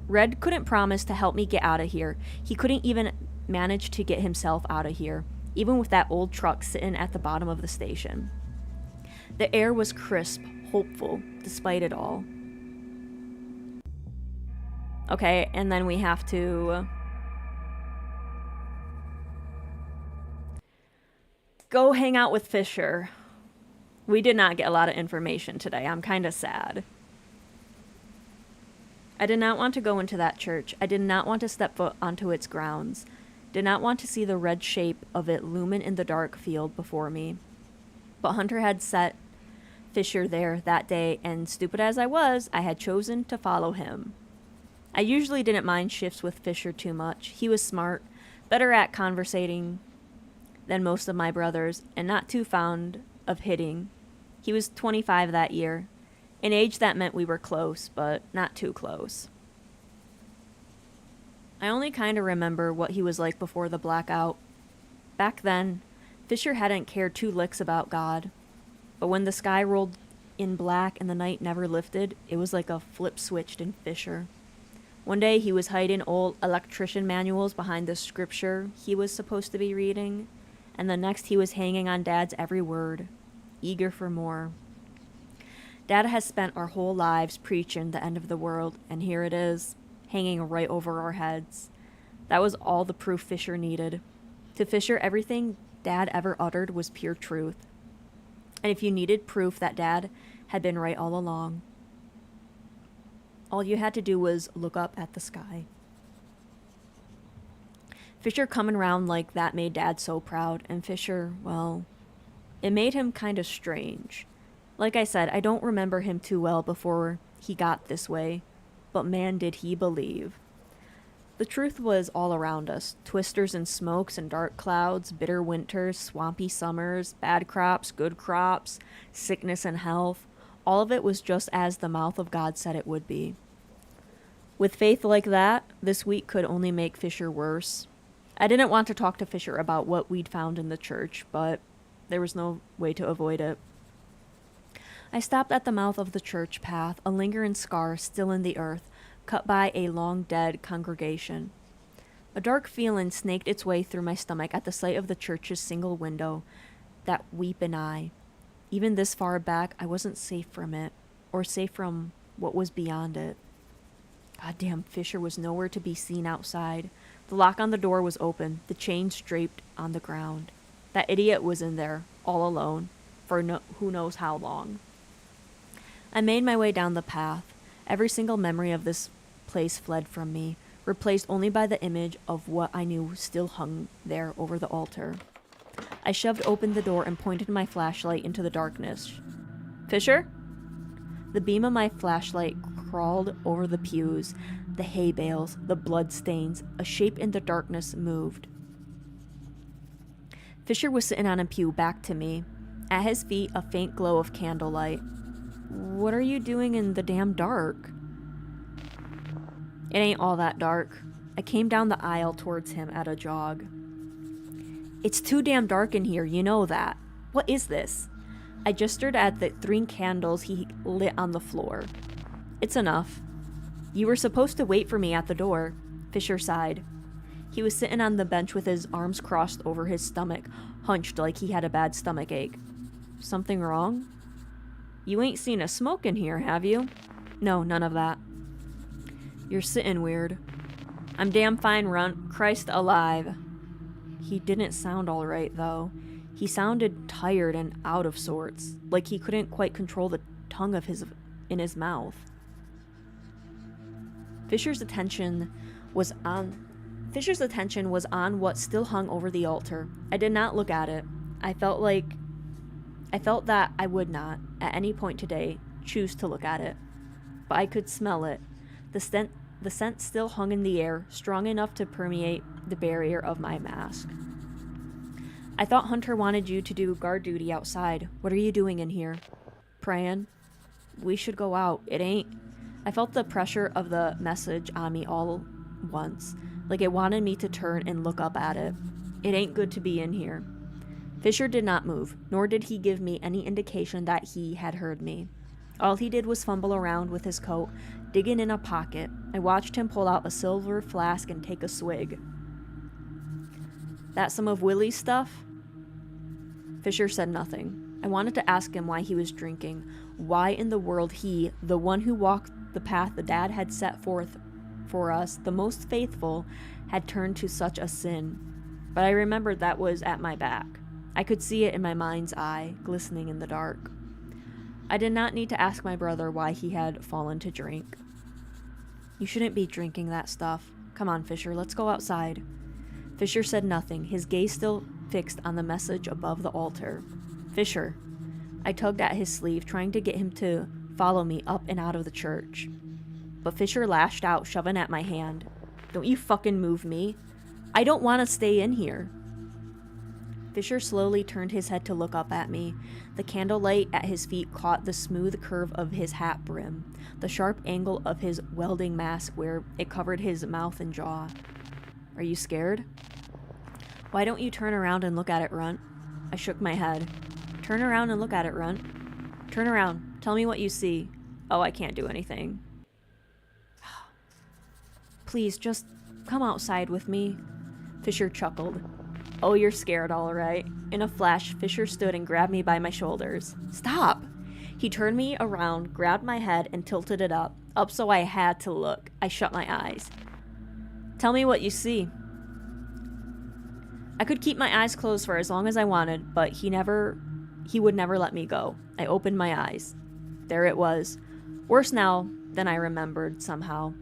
A: Red couldn't promise to help me get out of here. He couldn't even manage to get himself out of here, even with that old truck sitting at the bottom of the station. The air was crisp, hopeful, despite it all. Okay, and then we have to go hang out with Fisher. We did not get a lot of information today. I'm kind of sad. I did not want to go into that church. I did not want to step foot onto its grounds. Did not want to see the red shape of it looming in the dark field before me. But Hunter had set Fisher there that day, and stupid as I was, I had chosen to follow him. I usually didn't mind shifts with Fisher too much. He was smart, better at conversating than most of my brothers, and not too fond of hitting. He was 25 that year, an age that meant we were close, but not too close. I only kind of remember what he was like before the blackout. Back then, Fisher hadn't cared two licks about God, but when the sky rolled in black and the night never lifted, it was like a flip switched in Fisher. One day he was hiding old electrician manuals behind the scripture he was supposed to be reading, and the next he was hanging on Dad's every word, eager for more. Dad has spent our whole lives preaching the end of the world, and here it is, hanging right over our heads. That was all the proof Fisher needed. To Fisher, everything Dad ever uttered was pure truth. And if you needed proof that Dad had been right all along, all you had to do was look up at the sky. Fisher coming round like that made Dad so proud, and Fisher, well, it made him kind of strange. Like I said, I don't remember him too well before he got this way, but man did he believe. The truth was all around us, twisters and smokes and dark clouds, bitter winters, swampy summers, bad crops, good crops, sickness and health, All of it was just as the mouth of God said it would be. With faith like that, this week could only make Fisher worse. I didn't want to talk to Fisher about what we'd found in the church, but there was no way to avoid it. I stopped at the mouth of the church path, a lingering scar still in the earth, cut by a long-dead congregation. A dark feeling snaked its way through my stomach at the sight of the church's single window, that weeping eye. Even this far back, I wasn't safe from it, or safe from what was beyond it. Goddamn, Fisher was nowhere to be seen outside. The lock on the door was open, the chains draped on the ground. That idiot was in there, all alone, for who knows how long. I made my way down the path. Every single memory of this place fled from me, replaced only by the image of what I knew still hung there over the altar. I shoved open the door and pointed my flashlight into the darkness. Fisher? The beam of my flashlight crawled over the pews, the hay bales, the blood stains. A shape in the darkness moved. Fisher was sitting on a pew back to me. At his feet, a faint glow of candlelight. What are you doing in the damn dark? It ain't all that dark. I came down the aisle towards him at a jog. It's too damn dark in here, you know that. What is this? I gestured at the 3 candles he lit on the floor. It's enough. You were supposed to wait for me at the door. Fisher sighed. He was sitting on the bench with his arms crossed over his stomach, hunched like he had a bad stomach ache. Something wrong? You ain't seen a smoke in here, have you? No, none of that. You're sitting weird. I'm damn fine, Runt. Christ alive. He didn't sound all right, though. He sounded tired and out of sorts, like he couldn't quite control the tongue of in his mouth. Fisher's attention was on what still hung over the altar. I did not look at it. I felt that I would not, at any point today, choose to look at it. But I could smell it. The scent still hung in the air, strong enough to permeate the barrier of my mask. I thought Hunter wanted you to do guard duty outside. What are you doing in here? Praying. We should go out. It ain't. I felt the pressure of the message on me all once, like it wanted me to turn and look up at it. It ain't good to be in here. Fisher did not move, nor did he give me any indication that he had heard me. All he did was fumble around with his coat, digging in a pocket. I watched him pull out a silver flask and take a swig. That some of Willie's stuff? Fisher said nothing. I wanted to ask him why he was drinking. Why in the world he, the one who walked the path the dad had set forth for us, the most faithful, had turned to such a sin. But I remembered that was at my back. I could see it in my mind's eye, glistening in the dark. I did not need to ask my brother why he had fallen to drink. You shouldn't be drinking that stuff. Come on, Fisher, let's go outside. Fisher said nothing, his gaze still fixed on the message above the altar. Fisher. I tugged at his sleeve, trying to get him to follow me up and out of the church. But Fisher lashed out, shoving at my hand. Don't you fucking move me. I don't want to stay in here. Fisher slowly turned his head to look up at me. The candlelight at his feet caught the smooth curve of his hat brim, the sharp angle of his welding mask where it covered his mouth and jaw. Are you scared? Why don't you turn around and look at it, Runt? I shook my head. Turn around and look at it, Runt. Turn around. Tell me what you see. Oh, I can't do anything. Please, just come outside with me. Fisher chuckled. Oh, you're scared, all right. In a flash, Fisher stood and grabbed me by my shoulders. Stop! He turned me around, grabbed my head, and tilted it up so I had to look. I shut my eyes. Tell me what you see. I could keep my eyes closed for as long as I wanted, but he would never let me go. I opened my eyes. There it was. Worse now than I remembered, somehow.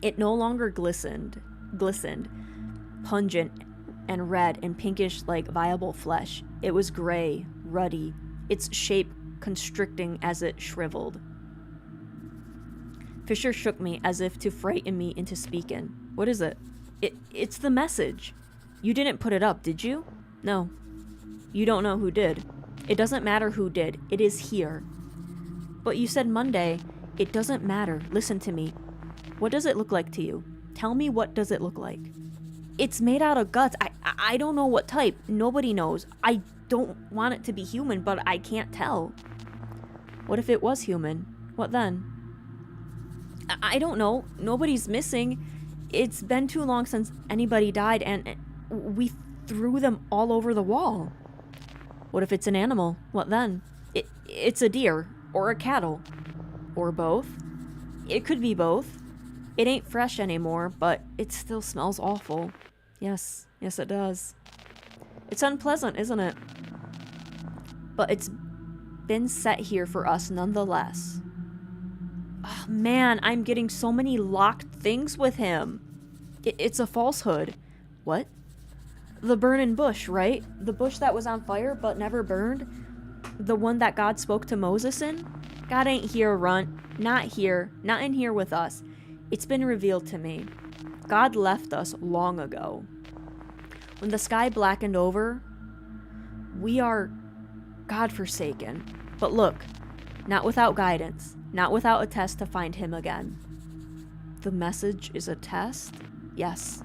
A: It no longer glistened, pungent and red and pinkish like viable flesh. It was gray, ruddy, its shape constricting as it shriveled. Fisher shook me as if to frighten me into speaking. What is it? It's the message. You didn't put it up, did you? No. You don't know who did. It doesn't matter who did. It is here. But you said Monday. It doesn't matter. Listen to me. What does it look like to you? Tell me, what does it look like? It's made out of guts. I don't know what type. Nobody knows. I don't want it to be human, but I can't tell. What if it was human? What then? I don't know. Nobody's missing. It's been too long since anybody died, and we threw them all over the wall. What if it's an animal? What then? It's a deer, or a cattle, or both. It could be both. It ain't fresh anymore, but it still smells awful. Yes, it does. It's unpleasant, isn't it? But it's been set here for us nonetheless. Oh man, I'm getting so many locked things with him. It's a falsehood. What? The burning bush, right? The bush that was on fire but never burned? The one that God spoke to Moses in? God ain't here, Runt. Not here. Not in here with us. It's been revealed to me. God left us long ago. When the sky blackened over, we are God-forsaken. But look, not without guidance, not without a test to find him again. The message is a test? Yes.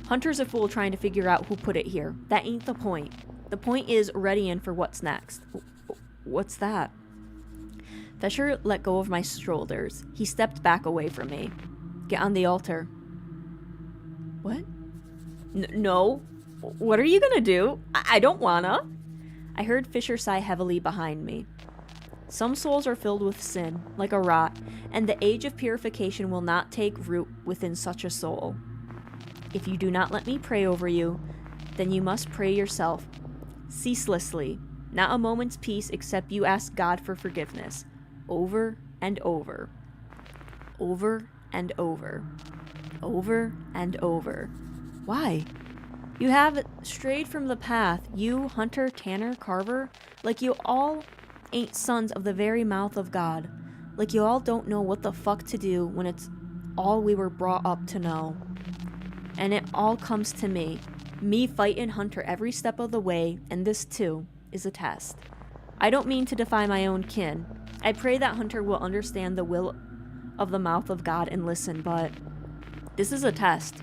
A: Hunter's a fool trying to figure out who put it here. That ain't the point. The point is readying for what's next. What's that? Fisher let go of my shoulders. He stepped back away from me. Get on the altar. What? No. What are you gonna do? I don't wanna. I heard Fisher sigh heavily behind me. Some souls are filled with sin, like a rot, and the age of purification will not take root within such a soul. If you do not let me pray over you, then you must pray yourself, ceaselessly, not a moment's peace except you ask God for forgiveness, over and over, over and over, over and over. Why? You have strayed from the path, you, Hunter, Tanner, Carver, like you all ain't sons of the very mouth of God, like you all don't know what the fuck to do when it's all we were brought up to know. And it all comes to me fighting Hunter every step of the way, and this too is a test. I don't mean to defy my own kin. I pray that Hunter will understand the will of the mouth of God and listen, but this is a test.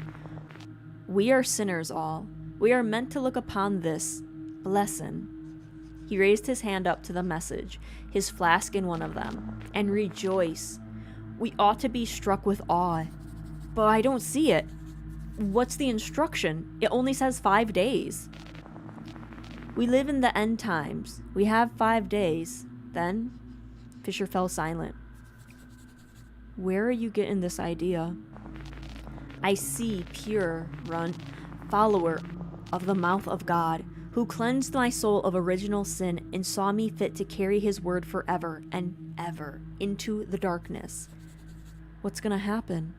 A: We are sinners all. We are meant to look upon this blessing. He raised his hand up to the message, his flask in one of them, and rejoice. We ought to be struck with awe, but I don't see it. What's the instruction? It only says 5 days. We live in the end times. We have 5 days. Then, Fisher fell silent. Where are you getting this idea? I see pure, Runt, follower of the mouth of God, who cleansed my soul of original sin and saw me fit to carry his word forever and ever into the darkness. What's gonna happen?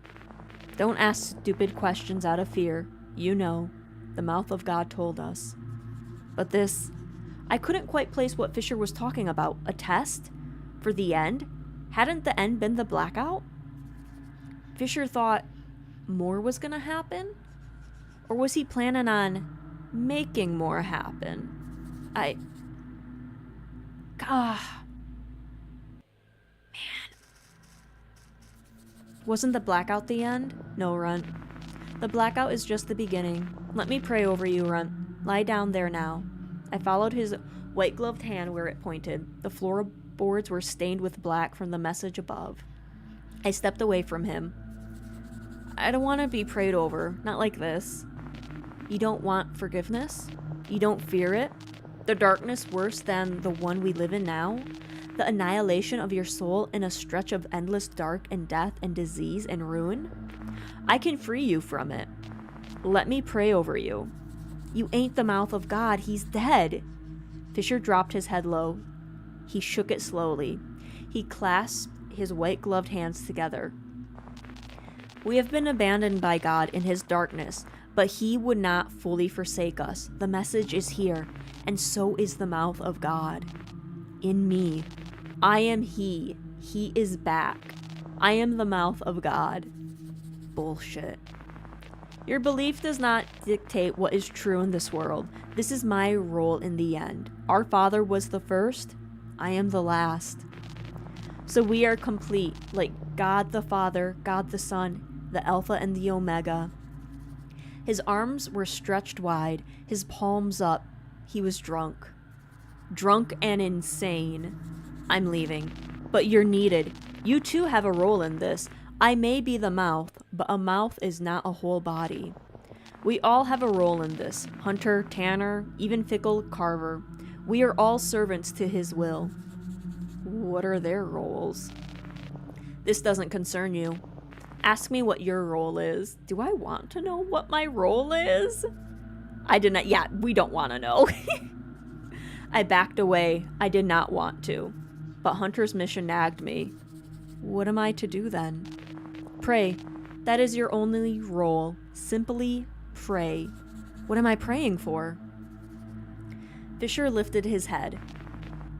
A: Don't ask stupid questions out of fear. You know, the mouth of God told us. But this, I couldn't quite place what Fisher was talking about. A test? For the end? Hadn't the end been the blackout? Fisher thought more was gonna happen? Or was he planning on making more happen? Wasn't the blackout the end? No, Runt. The blackout is just the beginning. Let me pray over you, Runt. Lie down there now. I followed his white-gloved hand where it pointed. The floorboards were stained with black from the message above. I stepped away from him. I don't want to be prayed over. Not like this. You don't want forgiveness? You don't fear it? The darkness worse than the one we live in now? The annihilation of your soul in a stretch of endless dark and death and disease and ruin? I can free you from it. Let me pray over you. You ain't the mouth of God. He's dead. Fisher dropped his head low. He shook it slowly. He clasped his white-gloved hands together. We have been abandoned by God in his darkness, but he would not fully forsake us. The message is here, and so is the mouth of God. In me. I am he. He is back. I am the mouth of God. Bullshit. Your belief does not dictate what is true in this world. This is my role in the end. Our Father was the first. I am the last. So we are complete, like God the Father, God the Son, the Alpha and the Omega. His arms were stretched wide, his palms up. He was drunk. Drunk and insane. I'm leaving. But you're needed. You too have a role in this. I may be the mouth, but a mouth is not a whole body. We all have a role in this. Hunter, Tanner, even Fickle, Carver. We are all servants to his will. What are their roles? This doesn't concern you. Ask me what your role is. Do I want to know what my role is? I did not. Yeah, we don't want to know. I backed away. I did not want to. But Hunter's mission nagged me. What am I to do then? Pray. That is your only role. Simply pray. What am I praying for? Fisher lifted his head.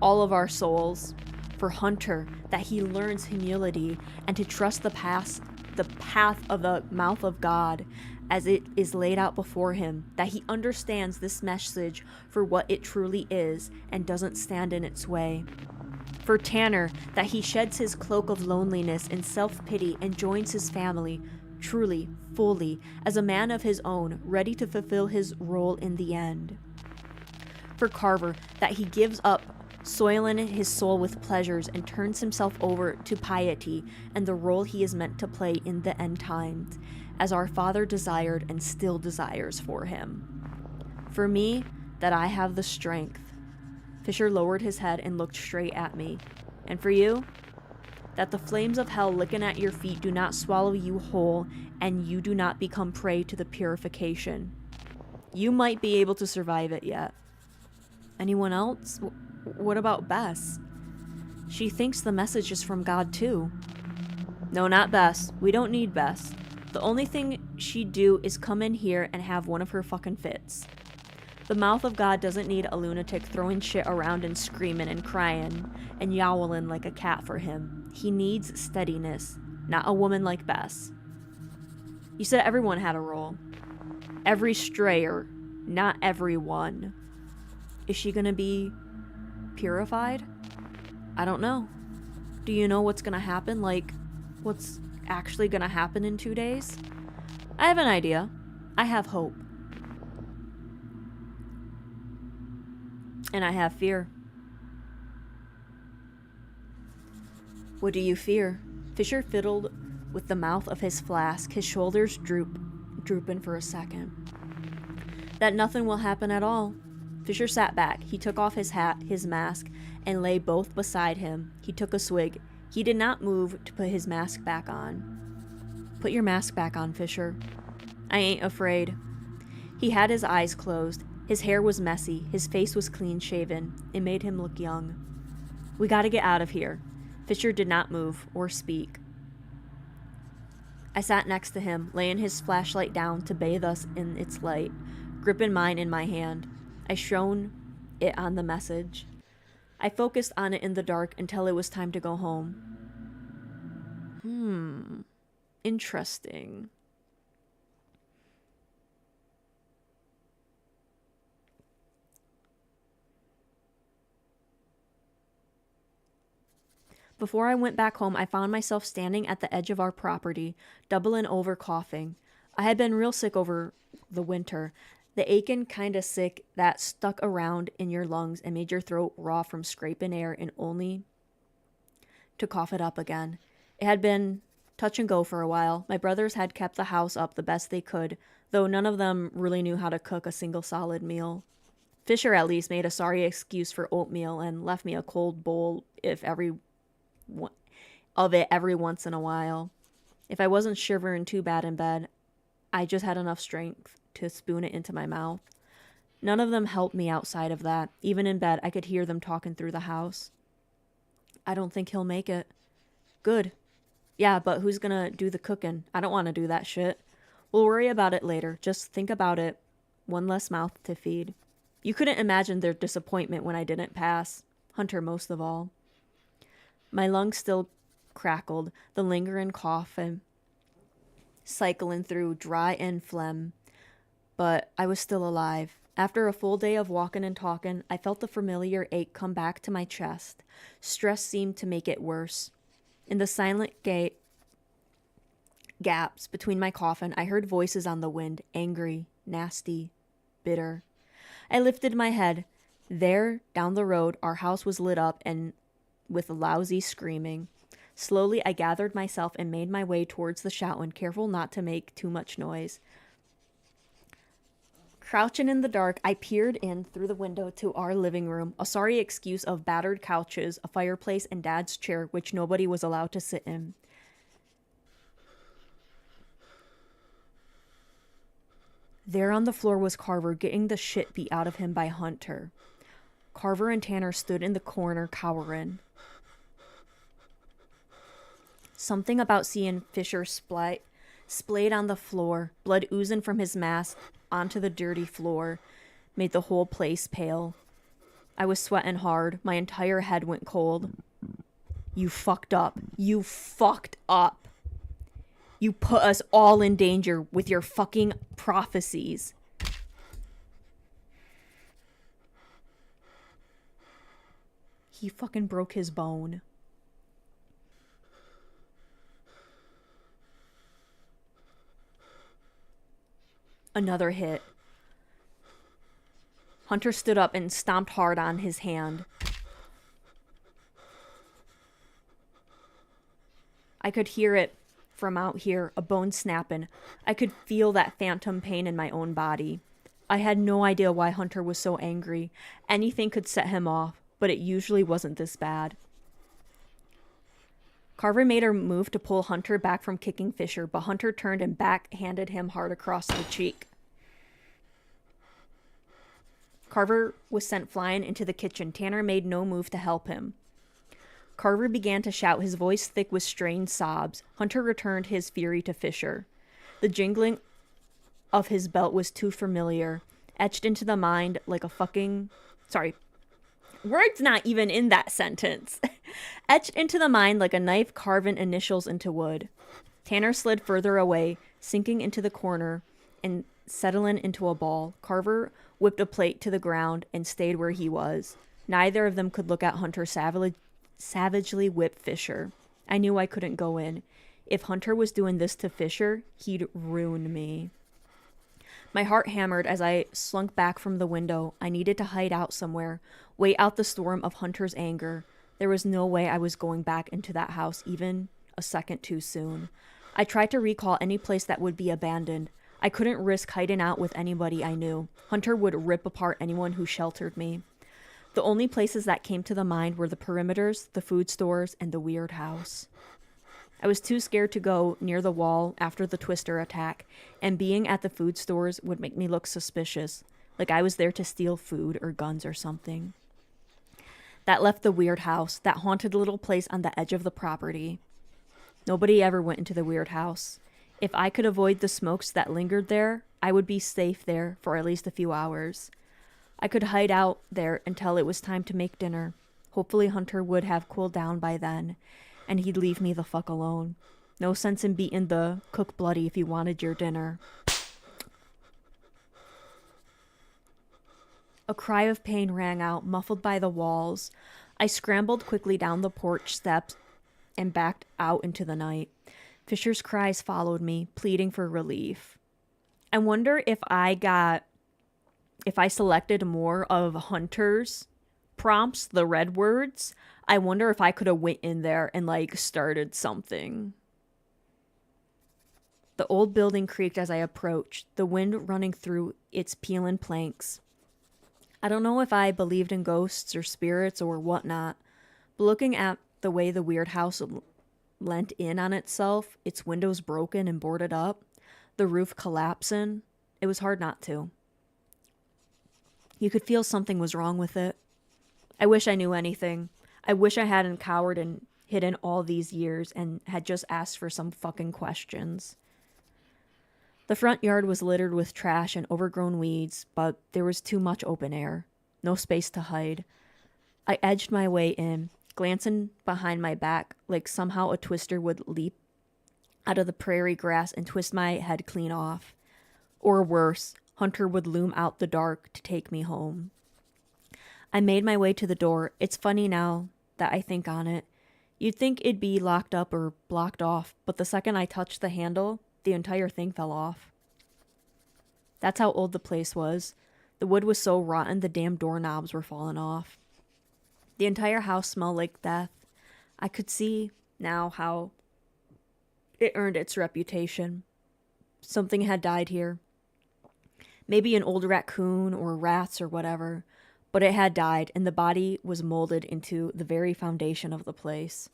A: All of our souls. For Hunter, that he learns humility and to trust the path of the mouth of God as it is laid out before him, that he understands this message for what it truly is and doesn't stand in its way. For Tanner, that he sheds his cloak of loneliness and self-pity and joins his family, truly, fully, as a man of his own, ready to fulfill his role in the end. For Carver, that he gives up soiling his soul with pleasures and turns himself over to piety and the role he is meant to play in the end times, as our Father desired and still desires for him. For me, that I have the strength. Fisher lowered his head and looked straight at me. And for you, that the flames of hell licking at your feet do not swallow you whole and you do not become prey to the purification. You might be able to survive it yet. Anyone else? What about Bess? She thinks the message is from God too. No, not Bess. We don't need Bess. The only thing she'd do is come in here and have one of her fucking fits. The mouth of God doesn't need a lunatic throwing shit around and screaming and crying and yowling like a cat for him. He needs steadiness, not a woman like Bess. You said everyone had a role. Every strayer, not everyone. Is she gonna be purified? I don't know. Do you know what's gonna happen? Like, what's actually gonna happen in 2 days? I have an idea. I have hope. And I have fear. What do you fear? Fisher fiddled with the mouth of his flask, his shoulders drooping for a second. That nothing will happen at all. Fisher sat back. He took off his hat, his mask, and lay both beside him. He took a swig. He did not move to put his mask back on. Put your mask back on, Fisher. I ain't afraid. He had his eyes closed. His hair was messy. His face was clean-shaven. It made him look young. We gotta get out of here. Fisher did not move or speak. I sat next to him, laying his flashlight down to bathe us in its light, gripping mine in my hand. I shone it on the message. I focused on it in the dark until it was time to go home. Interesting. Before I went back home, I found myself standing at the edge of our property, doubling over coughing. I had been real sick over the winter. The aching kind of sick that stuck around in your lungs and made your throat raw from scraping air and only to cough it up again. It had been touch and go for a while. My brothers had kept the house up the best they could, though none of them really knew how to cook a single solid meal. Fisher at least made a sorry excuse for oatmeal and left me a cold bowl every once in a while. If I wasn't shivering too bad in bed, I just had enough strength to spoon it into my mouth. None of them helped me outside of that. Even in bed, I could hear them talking through the house. I don't think he'll make it. Good. Yeah, but who's gonna do the cooking? I don't want to do that shit. We'll worry about it later. Just think about it. One less mouth to feed. You couldn't imagine their disappointment when I didn't pass. Hunter most of all. My lungs still crackled, the lingering cough and cycling through dry and phlegm. But I was still alive. After a full day of walking and talking, I felt the familiar ache come back to my chest. Stress seemed to make it worse. In the silent gaps between my coffin, I heard voices on the wind, angry, nasty, bitter. I lifted my head. There, down the road, our house was lit up and with lousy screaming. Slowly, I gathered myself and made my way towards the shouting, careful not to make too much noise. Crouching in the dark, I peered in through the window to our living room, a sorry excuse of battered couches, a fireplace, and Dad's chair, which nobody was allowed to sit in. There on the floor was Carver, getting the shit beat out of him by Hunter. Carver and Tanner stood in the corner, cowering. Something about seeing Fisher splayed on the floor, blood oozing from his mask onto the dirty floor, made the whole place pale. I was sweating hard. My entire head went cold. You fucked up. You fucked up. You put us all in danger with your fucking prophecies. He fucking broke his bone. Another hit. Hunter stood up and stomped hard on his hand. I could hear it from out here, a bone snapping. I could feel that phantom pain in my own body. I had no idea why Hunter was so angry. Anything could set him off, but it usually wasn't this bad. Carver made a move to pull Hunter back from kicking Fisher, but Hunter turned and backhanded him hard across the cheek. Carver was sent flying into the kitchen. Tanner made no move to help him. Carver began to shout, his voice thick with strained sobs. Hunter returned his fury to Fisher. The jingling of his belt was too familiar, etched into the mind like a fucking... Words not even in that sentence. Etched into the mind like a knife carving initials into wood. Tanner slid further away, sinking into the corner and settling into a ball. Carver whipped a plate to the ground and stayed where he was. Neither of them could look at Hunter savagely whip Fisher. I knew I couldn't go in. If Hunter was doing this to Fisher, he'd ruin me. My heart hammered as I slunk back from the window. I needed to hide out somewhere, wait out the storm of Hunter's anger. There was no way I was going back into that house even a second too soon. I tried to recall any place that would be abandoned. I couldn't risk hiding out with anybody I knew. Hunter would rip apart anyone who sheltered me. The only places that came to the mind were the perimeters, the food stores, and the weird house. I was too scared to go near the wall after the Twister attack, and being at the food stores would make me look suspicious, like I was there to steal food or guns or something. That left the weird house, that haunted little place on the edge of the property. Nobody ever went into the weird house. If I could avoid the smokes that lingered there, I would be safe there for at least a few hours. I could hide out there until it was time to make dinner. Hopefully Hunter would have cooled down by then, and he'd leave me the fuck alone. No sense in beating the cook bloody if you wanted your dinner. A cry of pain rang out, muffled by the walls. I scrambled quickly down the porch steps and backed out into the night. Fisher's cries followed me, pleading for relief. I wonder if I selected more of Hunter's prompts, the red words, I wonder if I could have went in there and started something. The old building creaked as I approached, the wind running through its peeling planks. I don't know if I believed in ghosts or spirits or whatnot, but looking at the way the weird house lent in on itself, its windows broken and boarded up, the roof collapsing, it was hard not to. You could feel something was wrong with it. I wish I knew anything. I wish I hadn't cowered and hidden all these years and had just asked for some fucking questions. The front yard was littered with trash and overgrown weeds, but there was too much open air. No space to hide. I edged my way in, glancing behind my back like somehow a twister would leap out of the prairie grass and twist my head clean off. Or worse, Hunter would loom out the dark to take me home. I made my way to the door. It's funny now that I think on it. You'd think it'd be locked up or blocked off, but the second I touched the handle, the entire thing fell off. That's how old the place was. The wood was so rotten the damn doorknobs were falling off. The entire house smelled like death. I could see now how it earned its reputation. Something had died here. Maybe an old raccoon or rats or whatever, but it had died, and the body was molded into the very foundation of the place.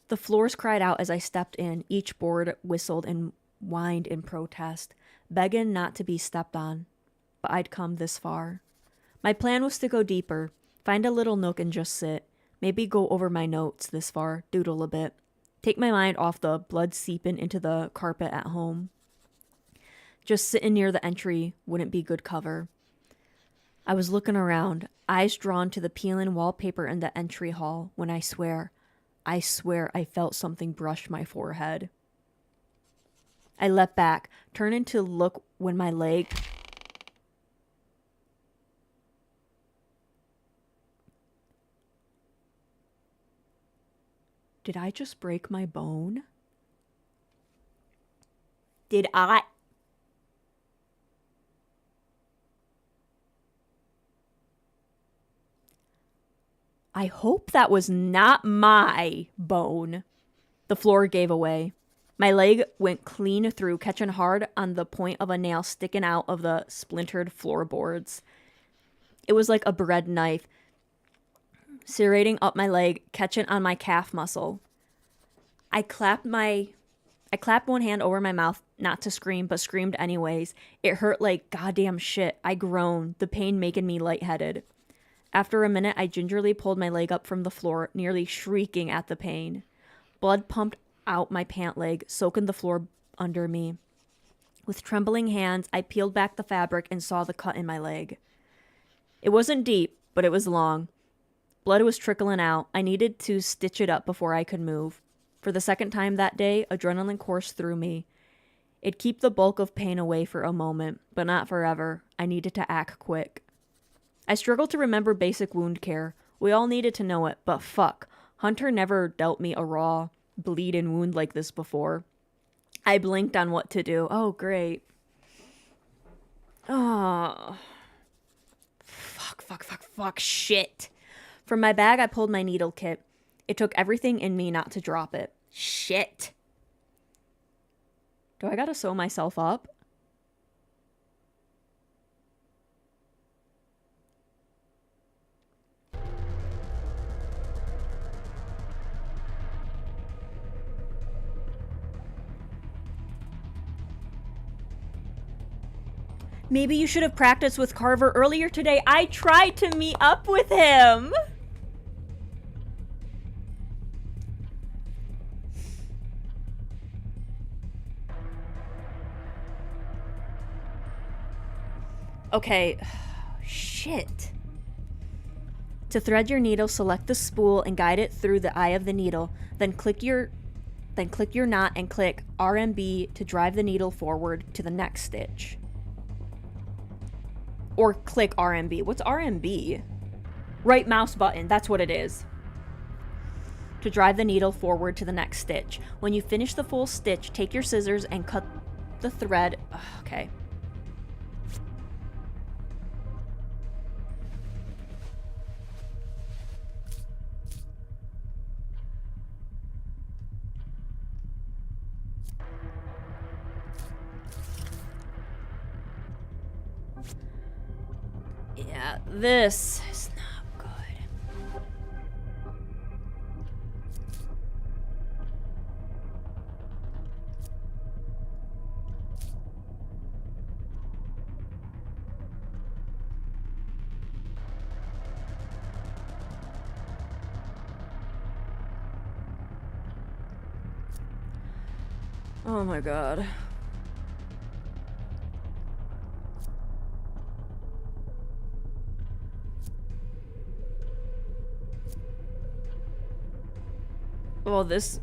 A: The floors cried out as I stepped in. Each board whistled and whined in protest, begging not to be stepped on. But I'd come this far. My plan was to go deeper, find a little nook and just sit. Maybe go over my notes this far, doodle a bit. Take my mind off the blood seeping into the carpet at home. Just sitting near the entry wouldn't be good cover. I was looking around, eyes drawn to the peeling wallpaper in the entry hall, when I swear I felt something brush my forehead. I leapt back, turning to look when my leg... Did I just break my bone? Did I... I hope that was not my bone. The floor gave away. My leg went clean through, catching hard on the point of a nail sticking out of the splintered floorboards. It was like a bread knife, serrating up my leg, catching on my calf muscle. I clapped one hand over my mouth, not to scream, but screamed anyways. It hurt like goddamn shit. I groaned, the pain making me lightheaded. After a minute, I gingerly pulled my leg up from the floor, nearly shrieking at the pain. Blood pumped out my pant leg, soaking the floor under me. With trembling hands, I peeled back the fabric and saw the cut in my leg. It wasn't deep, but it was long. Blood was trickling out. I needed to stitch it up before I could move. For the second time that day, adrenaline coursed through me. It'd keep the bulk of pain away for a moment, but not forever. I needed to act quick. I struggled to remember basic wound care. We all needed to know it, but fuck. Hunter never dealt me a raw, bleeding wound like this before. I blinked on what to do. Oh, great. Oh. Fuck, shit. From my bag, I pulled my needle kit. It took everything in me not to drop it. Shit. Do I gotta sew myself up? Maybe you should have practiced with Carver earlier today. I tried to meet up with him. Okay. Shit. To thread your needle, select the spool and guide it through the eye of the needle. Then click your knot and click RMB to drive the needle forward to the next stitch. Or click RMB. What's RMB? Right mouse button. That's what it is. To drive the needle forward to the next stitch. When you finish the full stitch, take your scissors and cut the thread. Okay. Yeah, this is not good. Oh my god. Well, this...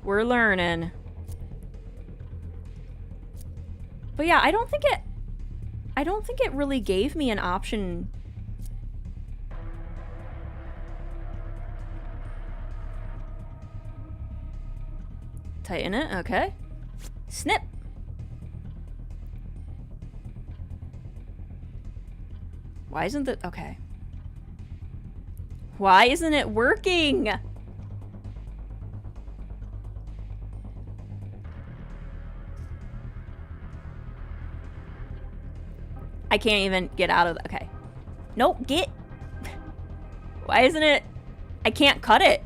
A: We're learning. But yeah, I don't think it really gave me an option. Tighten it, okay. Snip. Why isn't it? Okay. Why isn't it working? I can't even get out of the, okay. Nope, get. Why isn't it? I can't cut it.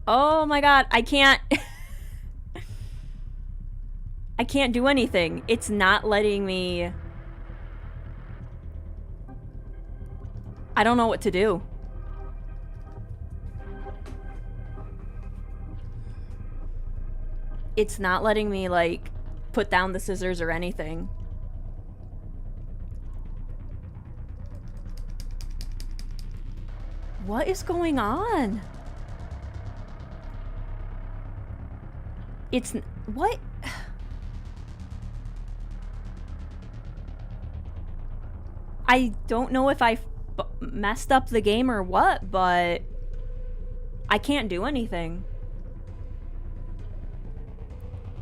A: Oh my god, I can't. I can't do anything. It's not letting me. I don't know what to do. It's not letting me, like, put down the scissors or anything. What is going on? It's... What? I don't know if I messed up the game or what, but I can't do anything.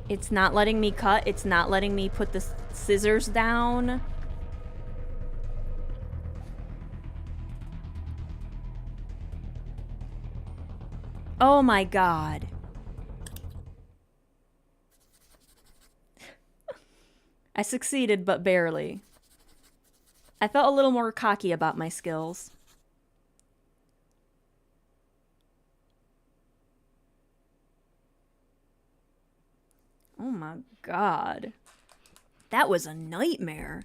A: It's not letting me cut. It's not letting me put the scissors down. Oh my god. I succeeded, but barely. I felt a little more cocky about my skills. Oh my god. That was a nightmare.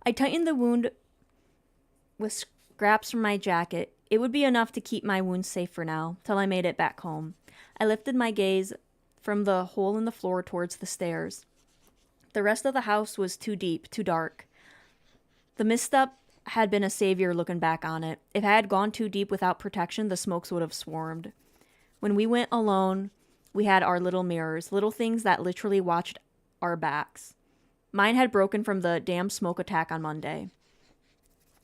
A: I tightened the wound with scraps from my jacket. It would be enough to keep my wound safe for now, till I made it back home. I lifted my gaze from the hole in the floor towards the stairs. The rest of the house was too deep, too dark. The misstep had been a savior looking back on it. If I had gone too deep without protection, the smokes would have swarmed. When we went alone, we had our little mirrors, little things that literally watched our backs. Mine had broken from the damn smoke attack on Monday.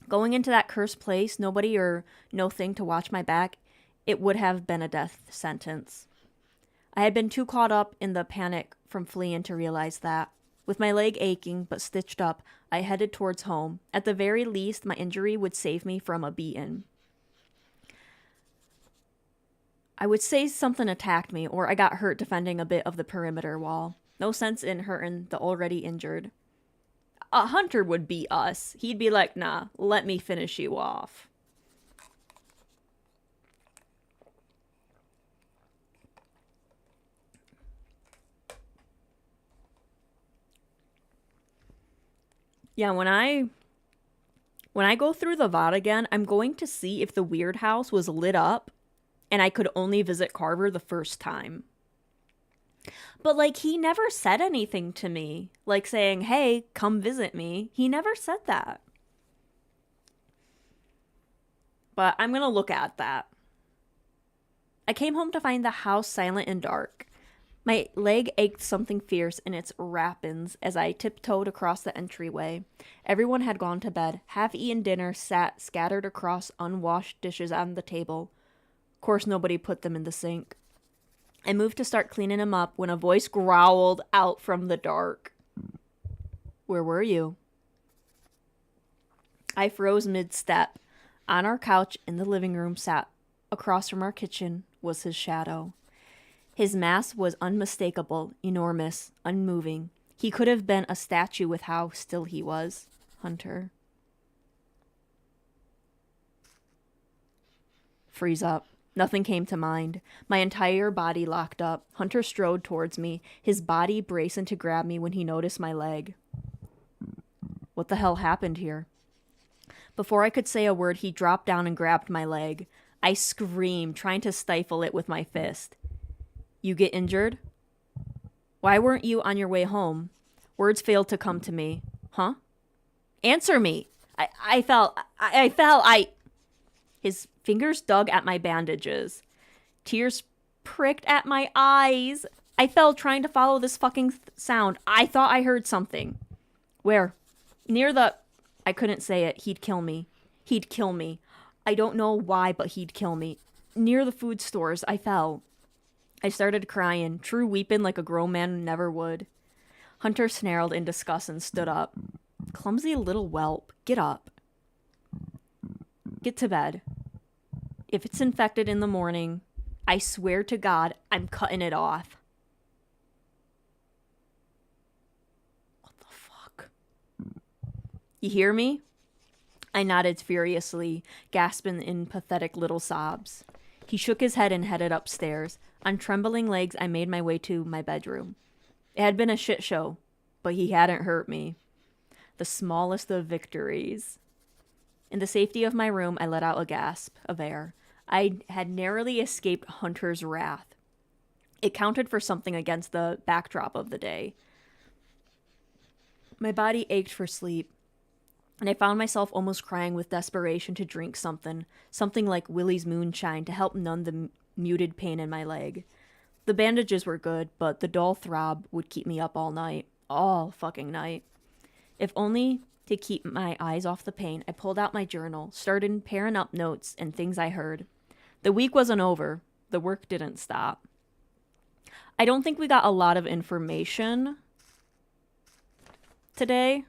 A: Going into that cursed place, nobody or no thing to watch my back, it would have been a death sentence. I had been too caught up in the panic from fleeing to realize that. With my leg aching but stitched up, I headed towards home. At the very least, my injury would save me from a beating. I would say something attacked me, or I got hurt defending a bit of the perimeter wall. No sense in hurting the already injured. A hunter would beat us. He'd be like, nah, let me finish you off. Yeah, when I go through the VOD again, I'm going to see if the weird house was lit up and I could only visit Carver the first time. But, like, he never said anything to me, like saying, hey, come visit me. He never said that. But I'm going to look at that. I came home to find the house silent and dark. My leg ached something fierce in its wrappings as I tiptoed across the entryway. Everyone had gone to bed. Half-eaten dinner sat scattered across unwashed dishes on the table. Of course, nobody put them in the sink. I moved to start cleaning them up when a voice growled out from the dark. Where were you? I froze mid-step. On our couch in the living room sat, across from our kitchen, was his shadow. His mass was unmistakable, enormous, unmoving. He could have been a statue with how still he was. Hunter. Freeze up. Nothing came to mind. My entire body locked up. Hunter strode towards me, his body bracing to grab me when he noticed my leg. What the hell happened here? Before I could say a word, he dropped down and grabbed my leg. I screamed, trying to stifle it with my fist. You get injured? Why weren't you on your way home? Words failed to come to me. Huh? Answer me! I fell. His fingers dug at my bandages. Tears pricked at my eyes. I fell trying to follow this fucking sound. I thought I heard something. Where? Near the... I couldn't say it. He'd kill me. He'd kill me. I don't know why, but he'd kill me. Near the food stores, I fell. I started crying, true weeping like a grown man never would. Hunter snarled in disgust and stood up. Clumsy little whelp, get up. Get to bed. If it's infected in the morning, I swear to God, I'm cutting it off. What the fuck? You hear me? I nodded furiously, gasping in pathetic little sobs. He shook his head and headed upstairs. On trembling legs, I made my way to my bedroom. It had been a shit show, but he hadn't hurt me. The smallest of victories. In the safety of my room, I let out a gasp of air. I had narrowly escaped Hunter's wrath. It counted for something against the backdrop of the day. My body ached for sleep, and I found myself almost crying with desperation to drink something like Willie's moonshine to help numb the muted pain in my leg. The bandages were good, but the dull throb would keep me up all night. All fucking night. If only to keep my eyes off the pain, I pulled out my journal, started pairing up notes and things I heard. The week wasn't over. The work didn't stop. I don't think we got a lot of information today.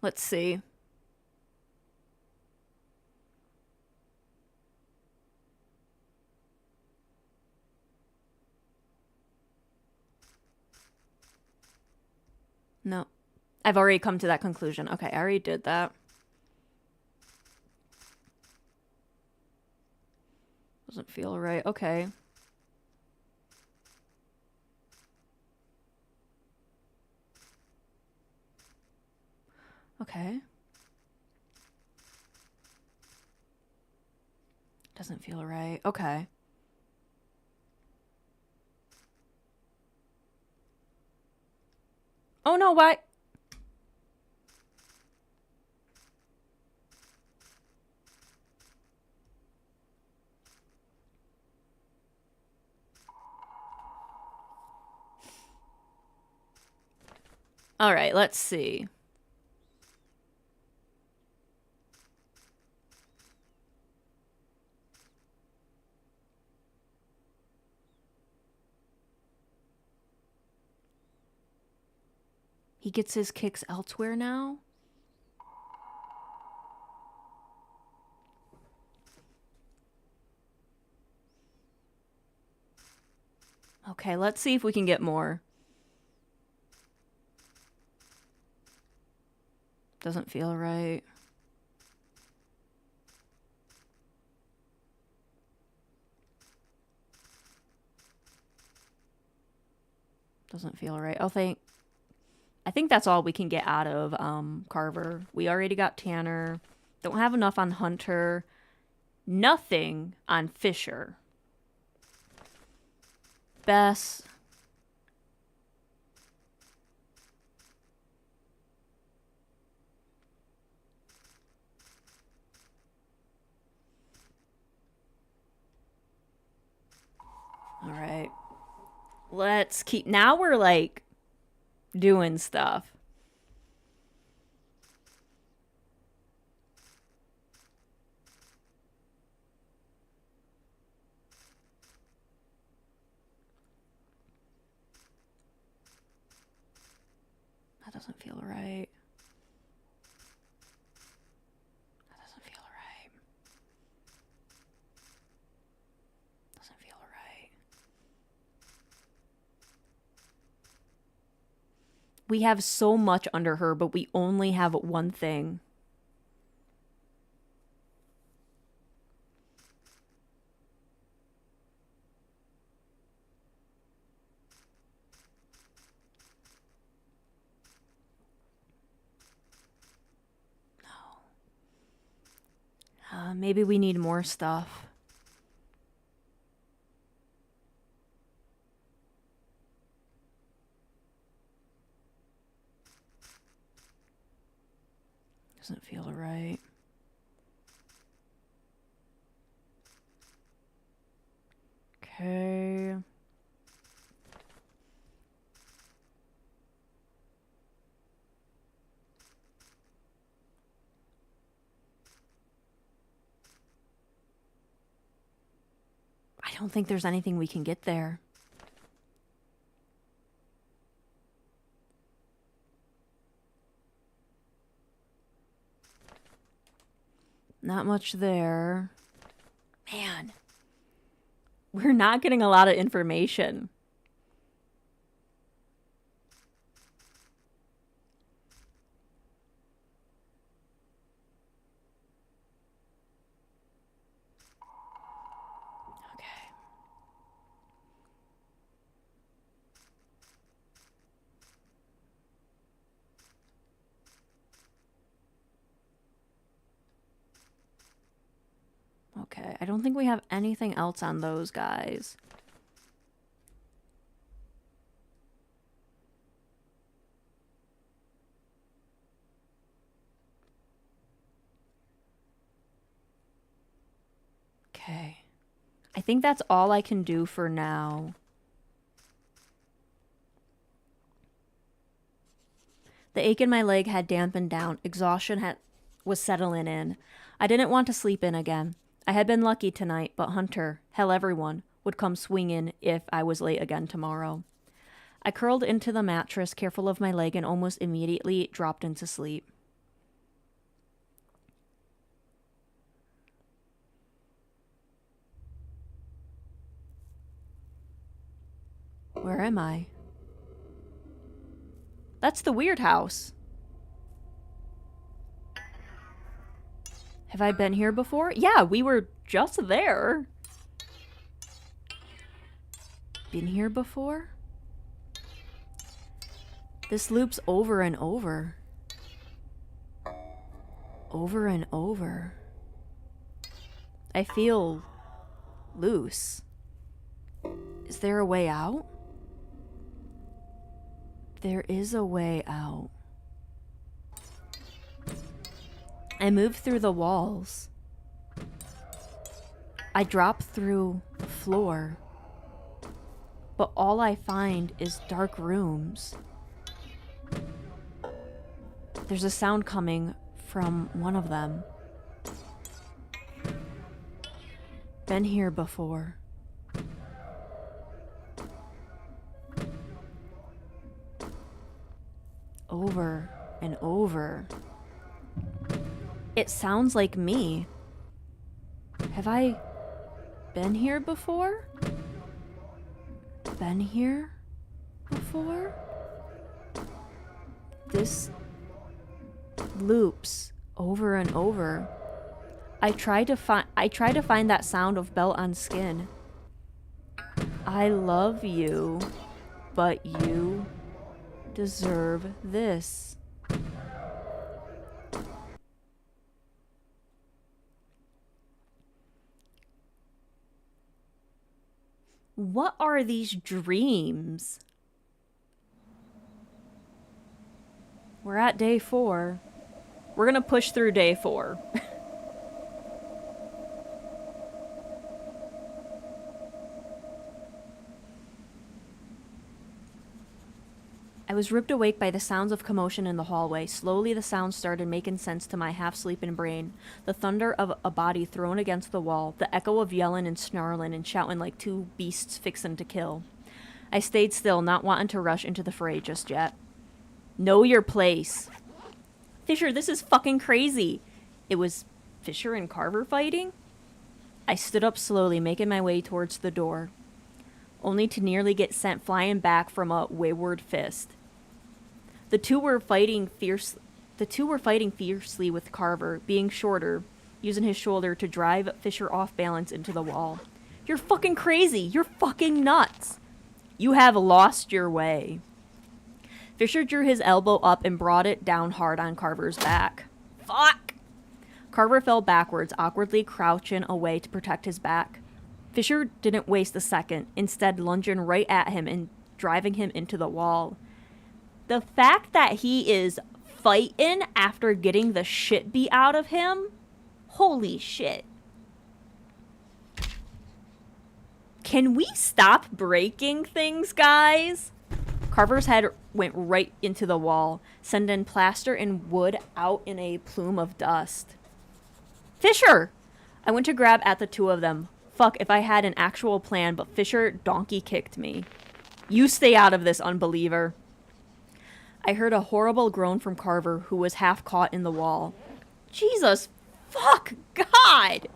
A: Let's see. No. I've already come to that conclusion. Okay, I already did that. Doesn't feel right. Okay. Okay. Doesn't feel right. Okay. Oh no, why? All right, let's see. He gets his kicks elsewhere now? Okay, let's see if we can get more. Doesn't feel right. Doesn't feel right. I think that's all we can get out of Carver. We already got Tanner. Don't have enough on Hunter. Nothing on Fisher. Bess. All right. Let's keep... Now we're, like, doing stuff. That doesn't feel right. That doesn't feel right. Doesn't feel right. We have so much under her, but we only have one thing. Maybe we need more stuff. Doesn't feel right. Okay. I don't think there's anything we can get there. Not much there. Man. We're not getting a lot of information. Okay, I don't think we have anything else on those guys. Okay. I think that's all I can do for now. The ache in my leg had dampened down. Exhaustion was settling in. I didn't want to sleep in again. I had been lucky tonight, but Hunter, hell everyone, would come swinging if I was late again tomorrow. I curled into the mattress, careful of my leg, and almost immediately dropped into sleep. Where am I? That's the weird house. Have I been here before? Yeah, we were just there. Been here before? This loops over and over. Over and over. I feel loose. Is there a way out? There is a way out. I move through the walls. I drop through the floor. But all I find is dark rooms. There's a sound coming from one of them. Been here before. Over and over. It sounds like me. Have I been here before? Been here before? This loops over and over. I try to find that sound of belt on skin. I love you, but you deserve this. What are these dreams? We're at day 4. We're gonna push through day 4. I was ripped awake by the sounds of commotion in the hallway. Slowly the sounds started making sense to my half-sleeping brain. The thunder of a body thrown against the wall, the echo of yelling and snarling and shouting like two beasts fixin' to kill. I stayed still, not wanting to rush into the fray just yet. Know your place. Fisher, this is fucking crazy. It was Fisher and Carver fighting? I stood up slowly, making my way towards the door, only to nearly get sent flying back from a wayward fist. The two were fighting fiercely with Carver, being shorter, using his shoulder to drive Fisher off balance into the wall. You're fucking crazy. You're fucking nuts. You have lost your way. Fisher drew his elbow up and brought it down hard on Carver's back. Fuck! Carver fell backwards, awkwardly crouching away to protect his back. Fisher didn't waste a second, instead lunging right at him and driving him into the wall. The fact that he is fighting after getting the shit beat out of him? Holy shit. Can we stop breaking things, guys? Carver's head went right into the wall, sending plaster and wood out in a plume of dust. Fisher! I went to grab at the two of them. Fuck if I had an actual plan, but Fisher donkey kicked me. You stay out of this, unbeliever. I heard a horrible groan from Carver, who was half caught in the wall. Jesus fuck God!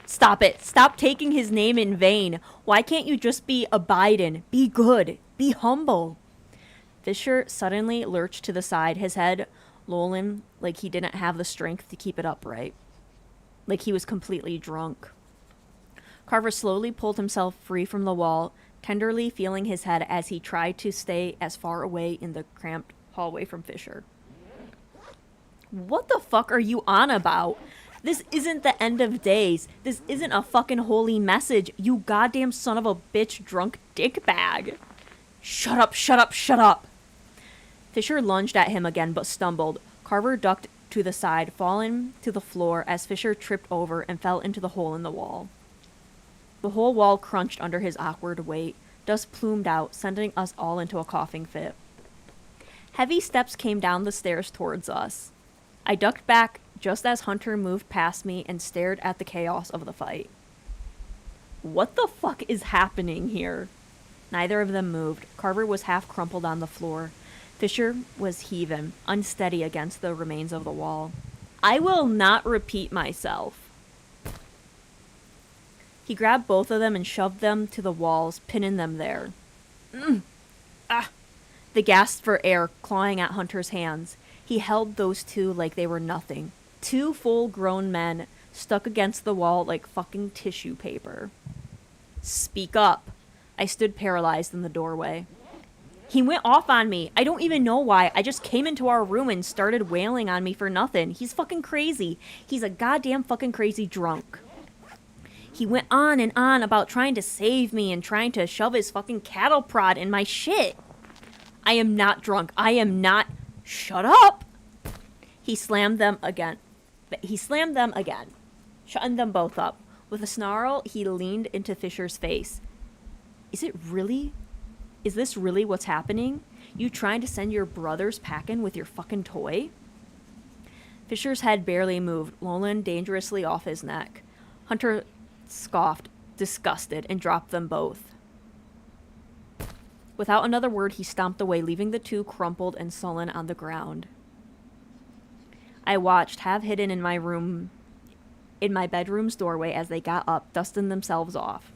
A: Stop it. Stop taking his name in vain. Why can't you just be a Biden? Be good. Be humble. Fisher suddenly lurched to the side, his head lolling like he didn't have the strength to keep it upright. Like he was completely drunk. Carver slowly pulled himself free from the wall, tenderly feeling his head as he tried to stay as far away in the cramped hallway from Fisher. What the fuck are you on about? This isn't the end of days. This isn't a fucking holy message, you goddamn son of a bitch drunk dickbag. Shut up, shut up, shut up. Fisher lunged at him again but stumbled. Carver ducked to the side, falling to the floor as Fisher tripped over and fell into the hole in the wall. The whole wall crunched under his awkward weight. Dust plumed out, sending us all into a coughing fit. Heavy steps came down the stairs towards us. I ducked back just as Hunter moved past me and stared at the chaos of the fight. What the fuck is happening here? Neither of them moved. Carver was half crumpled on the floor. Fisher was heaving, unsteady against the remains of the wall. I will not repeat myself. He grabbed both of them and shoved them to the walls, pinning them there. They gasped for air, clawing at Hunter's hands. He held those two like they were nothing. Two full-grown men stuck against the wall like fucking tissue paper. Speak up. I stood paralyzed in the doorway. He went off on me. I don't even know why. I just came into our room and started wailing on me for nothing. He's fucking crazy. He's a goddamn fucking crazy drunk. He went on and on about trying to save me and trying to shove his fucking cattle prod in my shit. I am not drunk. I am not... Shut up! He slammed them again, shutting them both up. With a snarl, he leaned into Fisher's face. Is this really what's happening? You trying to send your brothers packing with your fucking toy? Fisher's head barely moved, lolling dangerously off his neck. Hunter scoffed, disgusted, and dropped them both. Without another word, he stomped away, leaving the two crumpled and sullen on the ground. I watched, half hidden in my bedroom's doorway as they got up, dusting themselves off.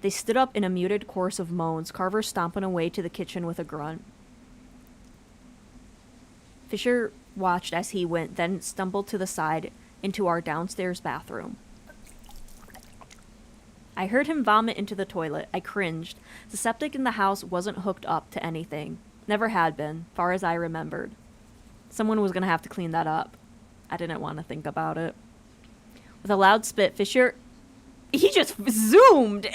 A: They stood up in a muted chorus of moans, Carver stomping away to the kitchen with a grunt. Fisher watched as he went, then stumbled to the side into our downstairs bathroom. I heard him vomit into the toilet. I cringed. The septic in the house wasn't hooked up to anything. Never had been, far as I remembered. Someone was going to have to clean that up. I didn't want to think about it. With a loud spit, Fisher... He just zoomed!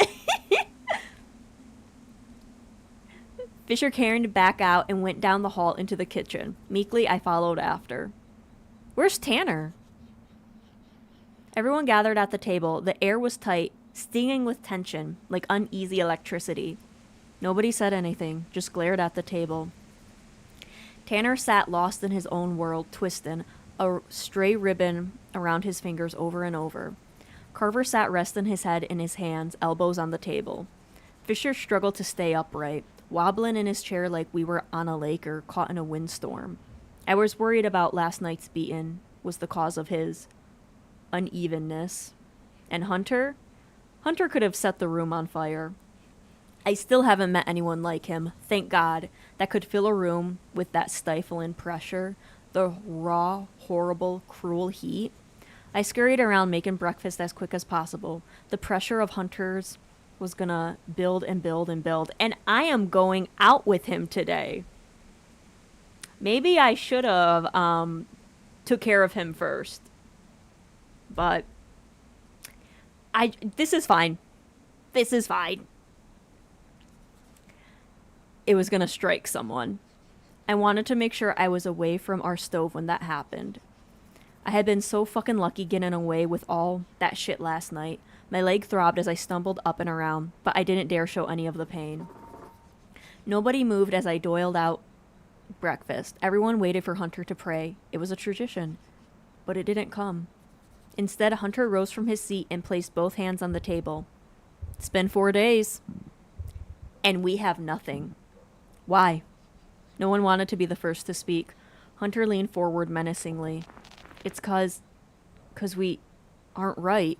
A: Fisher carried back out and went down the hall into the kitchen. Meekly, I followed after. Where's Tanner? Everyone gathered at the table. The air was tight, stinging with tension, like uneasy electricity. Nobody said anything, just glared at the table. Tanner sat lost in his own world, twisting a stray ribbon around his fingers over and over. Carver sat resting his head in his hands, elbows on the table. Fisher struggled to stay upright, wobbling in his chair like we were on a lake or caught in a windstorm. I was worried about last night's beating was the cause of his unevenness. And Hunter? Hunter could have set the room on fire. I still haven't met anyone like him, thank God, that could fill a room with that stifling pressure, the raw, horrible, cruel heat. I scurried around making breakfast as quick as possible. The pressure of Hunter's was gonna build and build and build, and I am going out with him today. Maybe I should have took care of him first. But this is fine. This is fine. It was gonna strike someone. I wanted to make sure I was away from our stove when that happened. I had been so fucking lucky getting away with all that shit last night. My leg throbbed as I stumbled up and around, but I didn't dare show any of the pain. Nobody moved as I doiled out breakfast. Everyone waited for Hunter to pray. It was a tradition, but it didn't come. Instead, Hunter rose from his seat and placed both hands on the table. It's been 4 days, and we have nothing. Why? No one wanted to be the first to speak. Hunter leaned forward menacingly. It's 'cause we aren't right.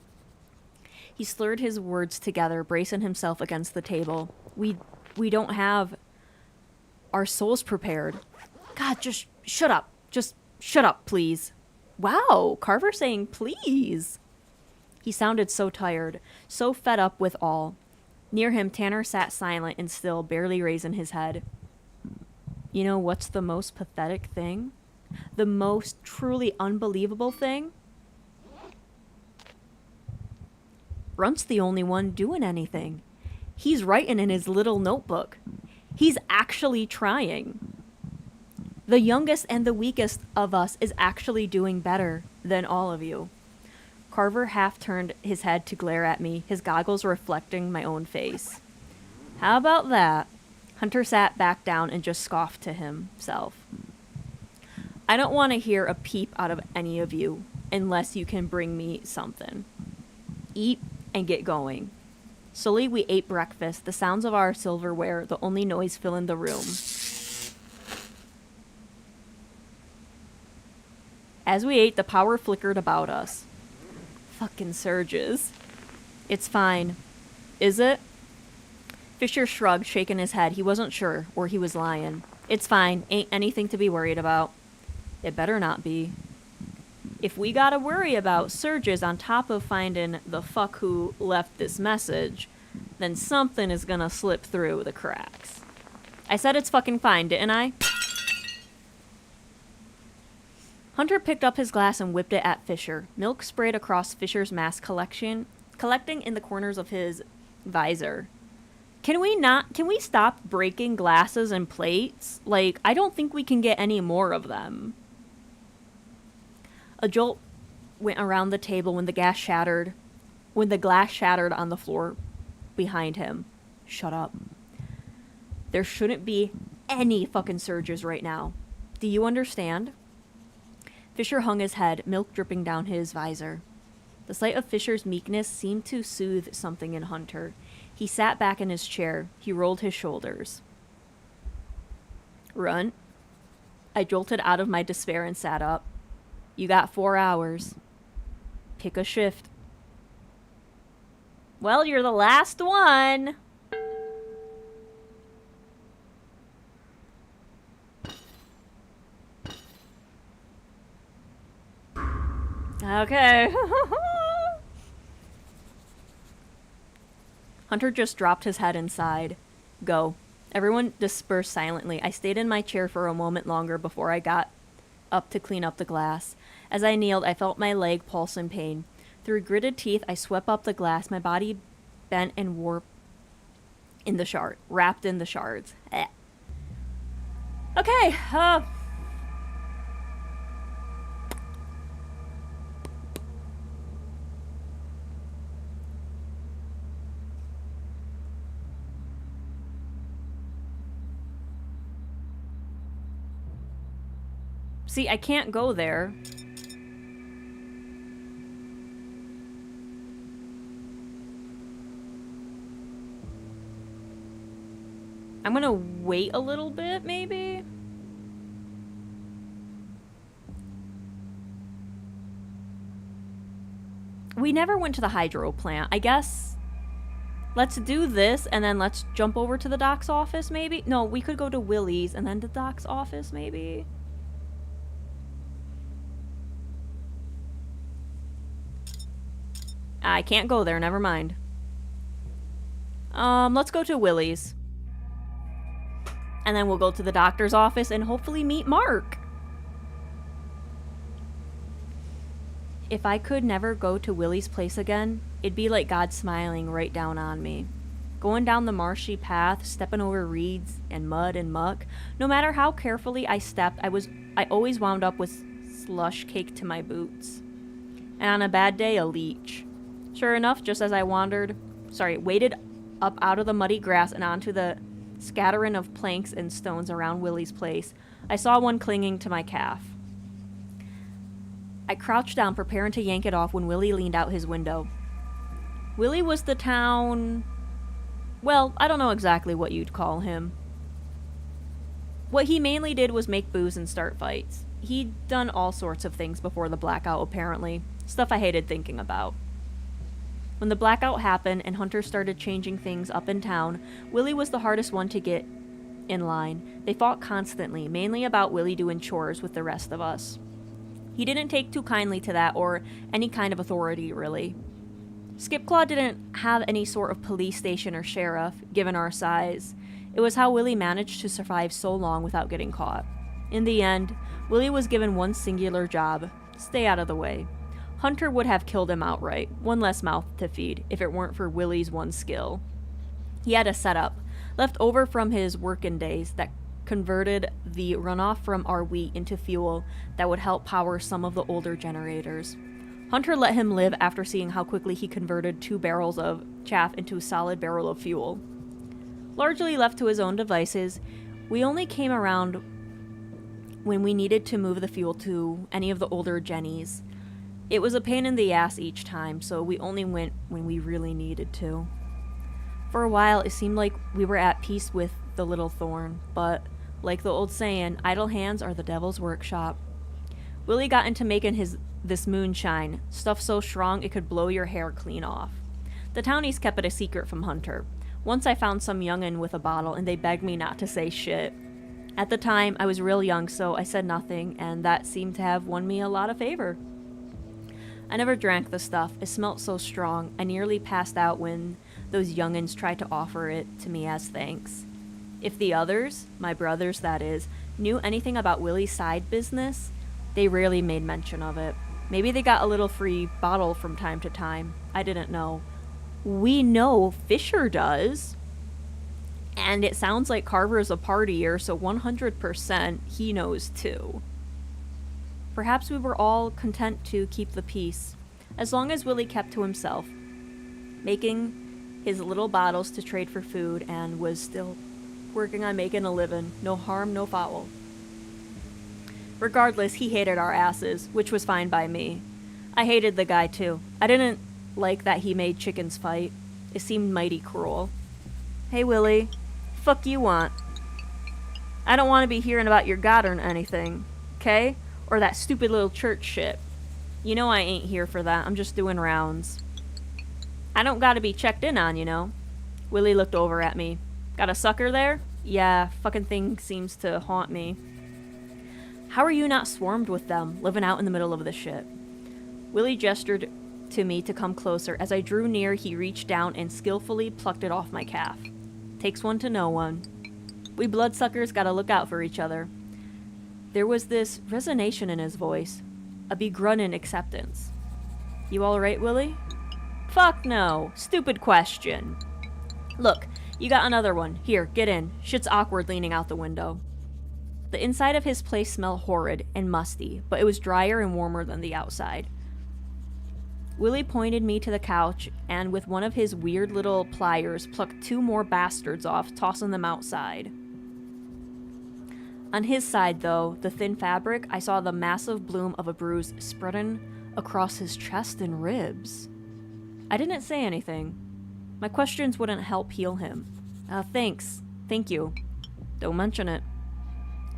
A: He slurred his words together, bracing himself against the table. We don't have our souls prepared. God, just shut up. Just shut up, please. Wow, Carver saying please. He sounded so tired, so fed up with all. Near him, Tanner sat silent and still, barely raising his head. You know what's the most pathetic thing? The most truly unbelievable thing? Runt's the only one doing anything. He's writing in his little notebook. He's actually trying. The youngest and the weakest of us is actually doing better than all of you. Carver half turned his head to glare at me, his goggles reflecting my own face. How about that? Hunter sat back down and just scoffed to himself. I don't want to hear a peep out of any of you unless you can bring me something. Eat and get going. Slowly we ate breakfast, the sounds of our silverware the only noise filling the room. As we ate, the power flickered about us. Fucking surges. It's fine. Is it? Fisher shrugged, shaking his head. He wasn't sure, or he was lying. It's fine. Ain't anything to be worried about. It better not be. If we gotta worry about surges on top of finding the fuck who left this message, then something is gonna slip through the cracks. I said it's fucking fine, didn't I? Hunter picked up his glass and whipped it at Fisher. Milk sprayed across Fisher's mask collecting in the corners of his visor. Can we stop breaking glasses and plates? Like, I don't think we can get any more of them. A jolt went around the table when the glass shattered on the floor behind him. Shut up. There shouldn't be any fucking surges right now. Do you understand? Fisher hung his head, milk dripping down his visor. The sight of Fisher's meekness seemed to soothe something in Hunter. He sat back in his chair. He rolled his shoulders. Runt. I jolted out of my despair and sat up. You got 4 hours. Pick a shift. Well, you're the last one. Okay. Hunter just dropped his head and sighed. Go. Everyone dispersed silently. I stayed in my chair for a moment longer before I got up to clean up the glass. As I kneeled, I felt my leg pulse in pain. Through gritted teeth, I swept up the glass, my body bent and warped in the wrapped in the shards. Eh. Okay, see, I can't go there. I'm gonna wait a little bit, maybe? We never went to the hydro plant. I guess let's do this and then let's jump over to the doc's office, maybe? No, we could go to Willie's and then to the doc's office, maybe? I can't go there, never mind. Let's go to Willie's. And then we'll go to the doctor's office and hopefully meet Mark. If I could never go to Willie's place again, it'd be like God smiling right down on me. Going down the marshy path, stepping over reeds and mud and muck. No matter how carefully I stepped, I always wound up with slush caked to my boots. And on a bad day, a leech. Sure enough, just as I waded up out of the muddy grass and onto the scattering of planks and stones around Willie's place, I saw one clinging to my calf. I crouched down, preparing to yank it off when Willie leaned out his window. Willie was the town... Well, I don't know exactly what you'd call him. What he mainly did was make booze and start fights. He'd done all sorts of things before the blackout, apparently. Stuff I hated thinking about. When the blackout happened and Hunter started changing things up in town, Willie was the hardest one to get in line. They fought constantly, mainly about Willie doing chores with the rest of us. He didn't take too kindly to that, or any kind of authority, really. Skipclaw didn't have any sort of police station or sheriff, given our size. It was how Willie managed to survive so long without getting caught. In the end, Willie was given one singular job: stay out of the way. Hunter would have killed him outright, one less mouth to feed, if it weren't for Willie's one skill. He had a setup, left over from his working days, that converted the runoff from our wheat into fuel that would help power some of the older generators. Hunter let him live after seeing how quickly he converted 2 barrels of chaff into a solid barrel of fuel. Largely left to his own devices, we only came around when we needed to move the fuel to any of the older Jennies. It was a pain in the ass each time, so we only went when we really needed to. For a while, it seemed like we were at peace with the Little Thorn, but, like the old saying, idle hands are the devil's workshop. Willie got into making this moonshine, stuff so strong it could blow your hair clean off. The townies kept it a secret from Hunter. Once I found some young'un with a bottle, and they begged me not to say shit. At the time, I was real young, so I said nothing, and that seemed to have won me a lot of favor. I never drank the stuff. It smelt so strong, I nearly passed out when those young'uns tried to offer it to me as thanks. If the others, my brothers that is, knew anything about Willie's side business, they rarely made mention of it. Maybe they got a little free bottle from time to time. I didn't know. We know Fisher does. And it sounds like Carver's a partier, so 100% he knows too. Perhaps we were all content to keep the peace, as long as Willie kept to himself, making his little bottles to trade for food, and was still working on making a living. No harm, no foul. Regardless, he hated our asses, which was fine by me. I hated the guy too. I didn't like that he made chickens fight. It seemed mighty cruel. Hey Willie, fuck you want? I don't want to be hearing about your God or anything, okay? Or that stupid little church shit. You know I ain't here for that. I'm just doing rounds. I don't gotta be checked in on, you know. Willie looked over at me. Got a sucker there? Yeah, fucking thing seems to haunt me. How are you not swarmed with them, living out in the middle of this shit? Willie gestured to me to come closer. As I drew near, he reached down and skillfully plucked it off my calf. Takes one to know one. We bloodsuckers gotta look out for each other. There was this resignation in his voice, a begrudging acceptance. You alright, Willie? Fuck no. Stupid question. Look, you got another one. Here, get in. Shit's awkward leaning out the window. The inside of his place smelled horrid and musty, but it was drier and warmer than the outside. Willie pointed me to the couch, and with one of his weird little pliers plucked 2 more bastards off, tossing them outside. On his side, though, the thin fabric, I saw the massive bloom of a bruise spreading across his chest and ribs. I didn't say anything. My questions wouldn't help heal him. Thanks. Thank you. Don't mention it.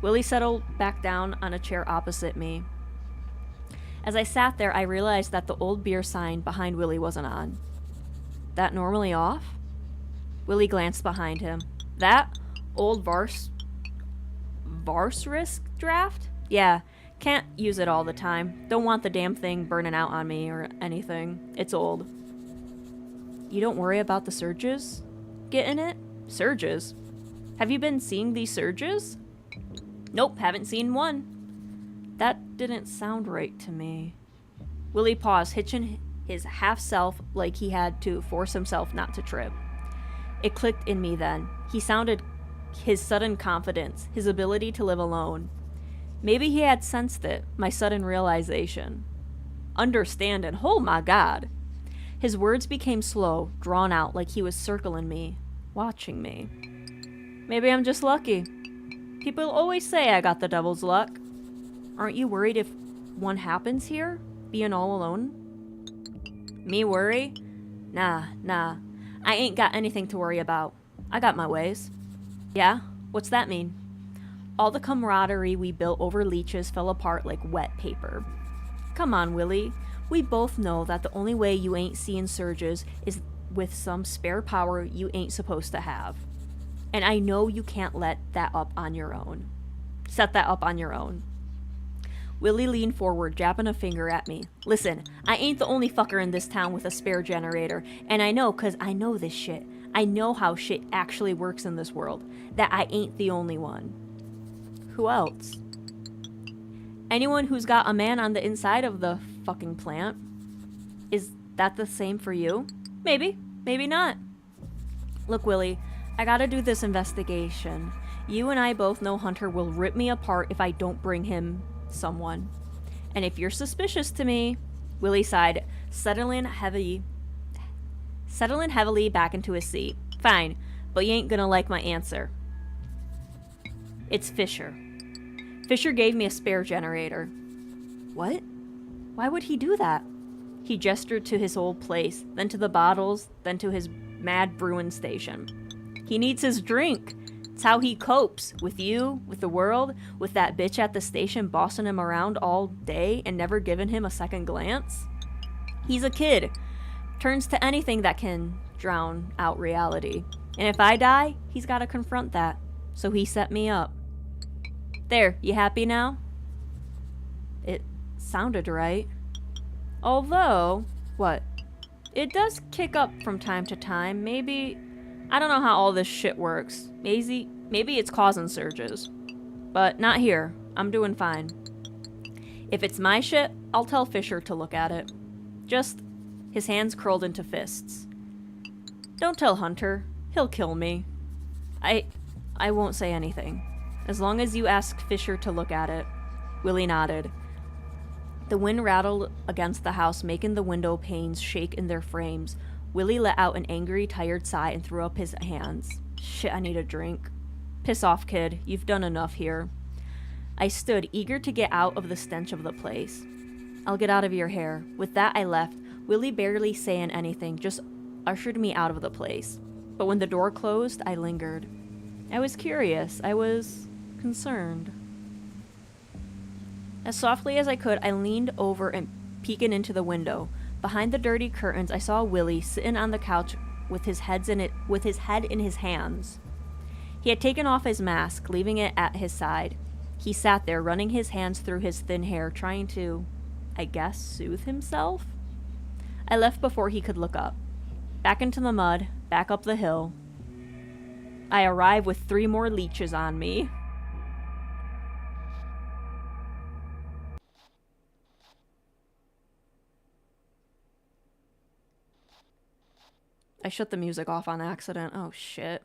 A: Willie settled back down on a chair opposite me. As I sat there, I realized that the old beer sign behind Willie wasn't on. That normally off? Willie glanced behind him. That old Varsrisk draft? Yeah, can't use it all the time. Don't want the damn thing burning out on me or anything. It's old. You don't worry about the surges? Getting it? Surges? Have you been seeing these surges? Nope, haven't seen one. That didn't sound right to me. Willie paused, hitching his half-self like he had to force himself not to trip. It clicked in me then. He sounded his sudden confidence, his ability to live alone. Maybe he had sensed it, my sudden realization. Understand and oh my god. His words became slow, drawn out like he was circling me, watching me. Maybe I'm just lucky. People always say I got the devil's luck. Aren't you worried if one happens here? Being all alone? Me worry? Nah. I ain't got anything to worry about. I got my ways. Yeah? What's that mean? All the camaraderie we built over leeches fell apart like wet paper. Come on, Willie. We both know that the only way you ain't seeing surges is with some spare power you ain't supposed to have. And I know you can't let that up on your own. Set that up on your own. Willie leaned forward, jabbing a finger at me. Listen, I ain't the only fucker in this town with a spare generator, and I know 'cause I know this shit. I know how shit actually works in this world, that I ain't the only one. Who else? Anyone who's got a man on the inside of the fucking plant. Is that the same for you? Maybe, maybe not. Look, Willie, I gotta do this investigation. You and I both know Hunter will rip me apart if I don't bring him someone. And if you're suspicious to me, Willie sighed, settling heavily back into his seat. Fine, but you ain't gonna like my answer. It's Fisher. Fisher gave me a spare generator. What? Why would he do that? He gestured to his old place, then to the bottles, then to his mad brewing station. He needs his drink. It's how he copes. With you, with the world, with that bitch at the station bossing him around all day and never giving him a second glance. He's a kid. Turns to anything that can drown out reality. And if I die, he's got to confront that. So he set me up. There, you happy now? It sounded right. Although, what? It does kick up from time to time. Maybe, I don't know how all this shit works. Maybe it's causing surges. But not here. I'm doing fine. If it's my shit, I'll tell Fisher to look at it. Just, his hands curled into fists. Don't tell Hunter. He'll kill me. I won't say anything. As long as you ask Fisher to look at it. Willie nodded. The wind rattled against the house, making the window panes shake in their frames. Willie let out an angry, tired sigh and threw up his hands. Shit, I need a drink. Piss off, kid. You've done enough here. I stood, eager to get out of the stench of the place. I'll get out of your hair. With that, I left, Willie barely saying anything, just ushered me out of the place. But when the door closed, I lingered. I was curious. I was concerned. As softly as I could, I leaned over and peeking into the window. Behind the dirty curtains, I saw Willie sitting on the couch with his head in his hands. He had taken off his mask, leaving it at his side. He sat there, running his hands through his thin hair, trying to, I guess, soothe himself? I left before he could look up. Back into the mud, back up the hill. I arrived with 3 more leeches on me. I shut the music off on accident. Oh, shit.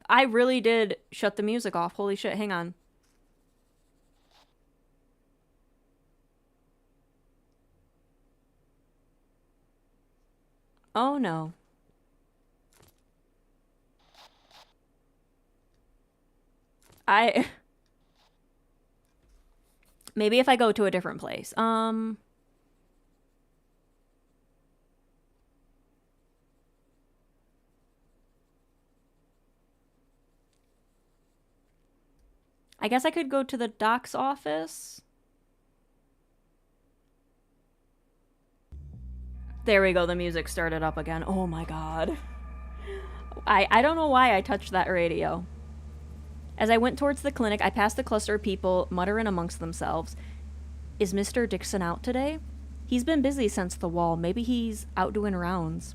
A: I really did shut the music off. Holy shit, hang on. Oh, no. Maybe if I go to a different place. I guess I could go to the doc's office. There we go, the music started up again. Oh my god. I don't know why I touched that radio. As I went towards the clinic, I passed the cluster of people muttering amongst themselves. Is Mr. Dixon out today? He's been busy since the wall. Maybe he's out doing rounds.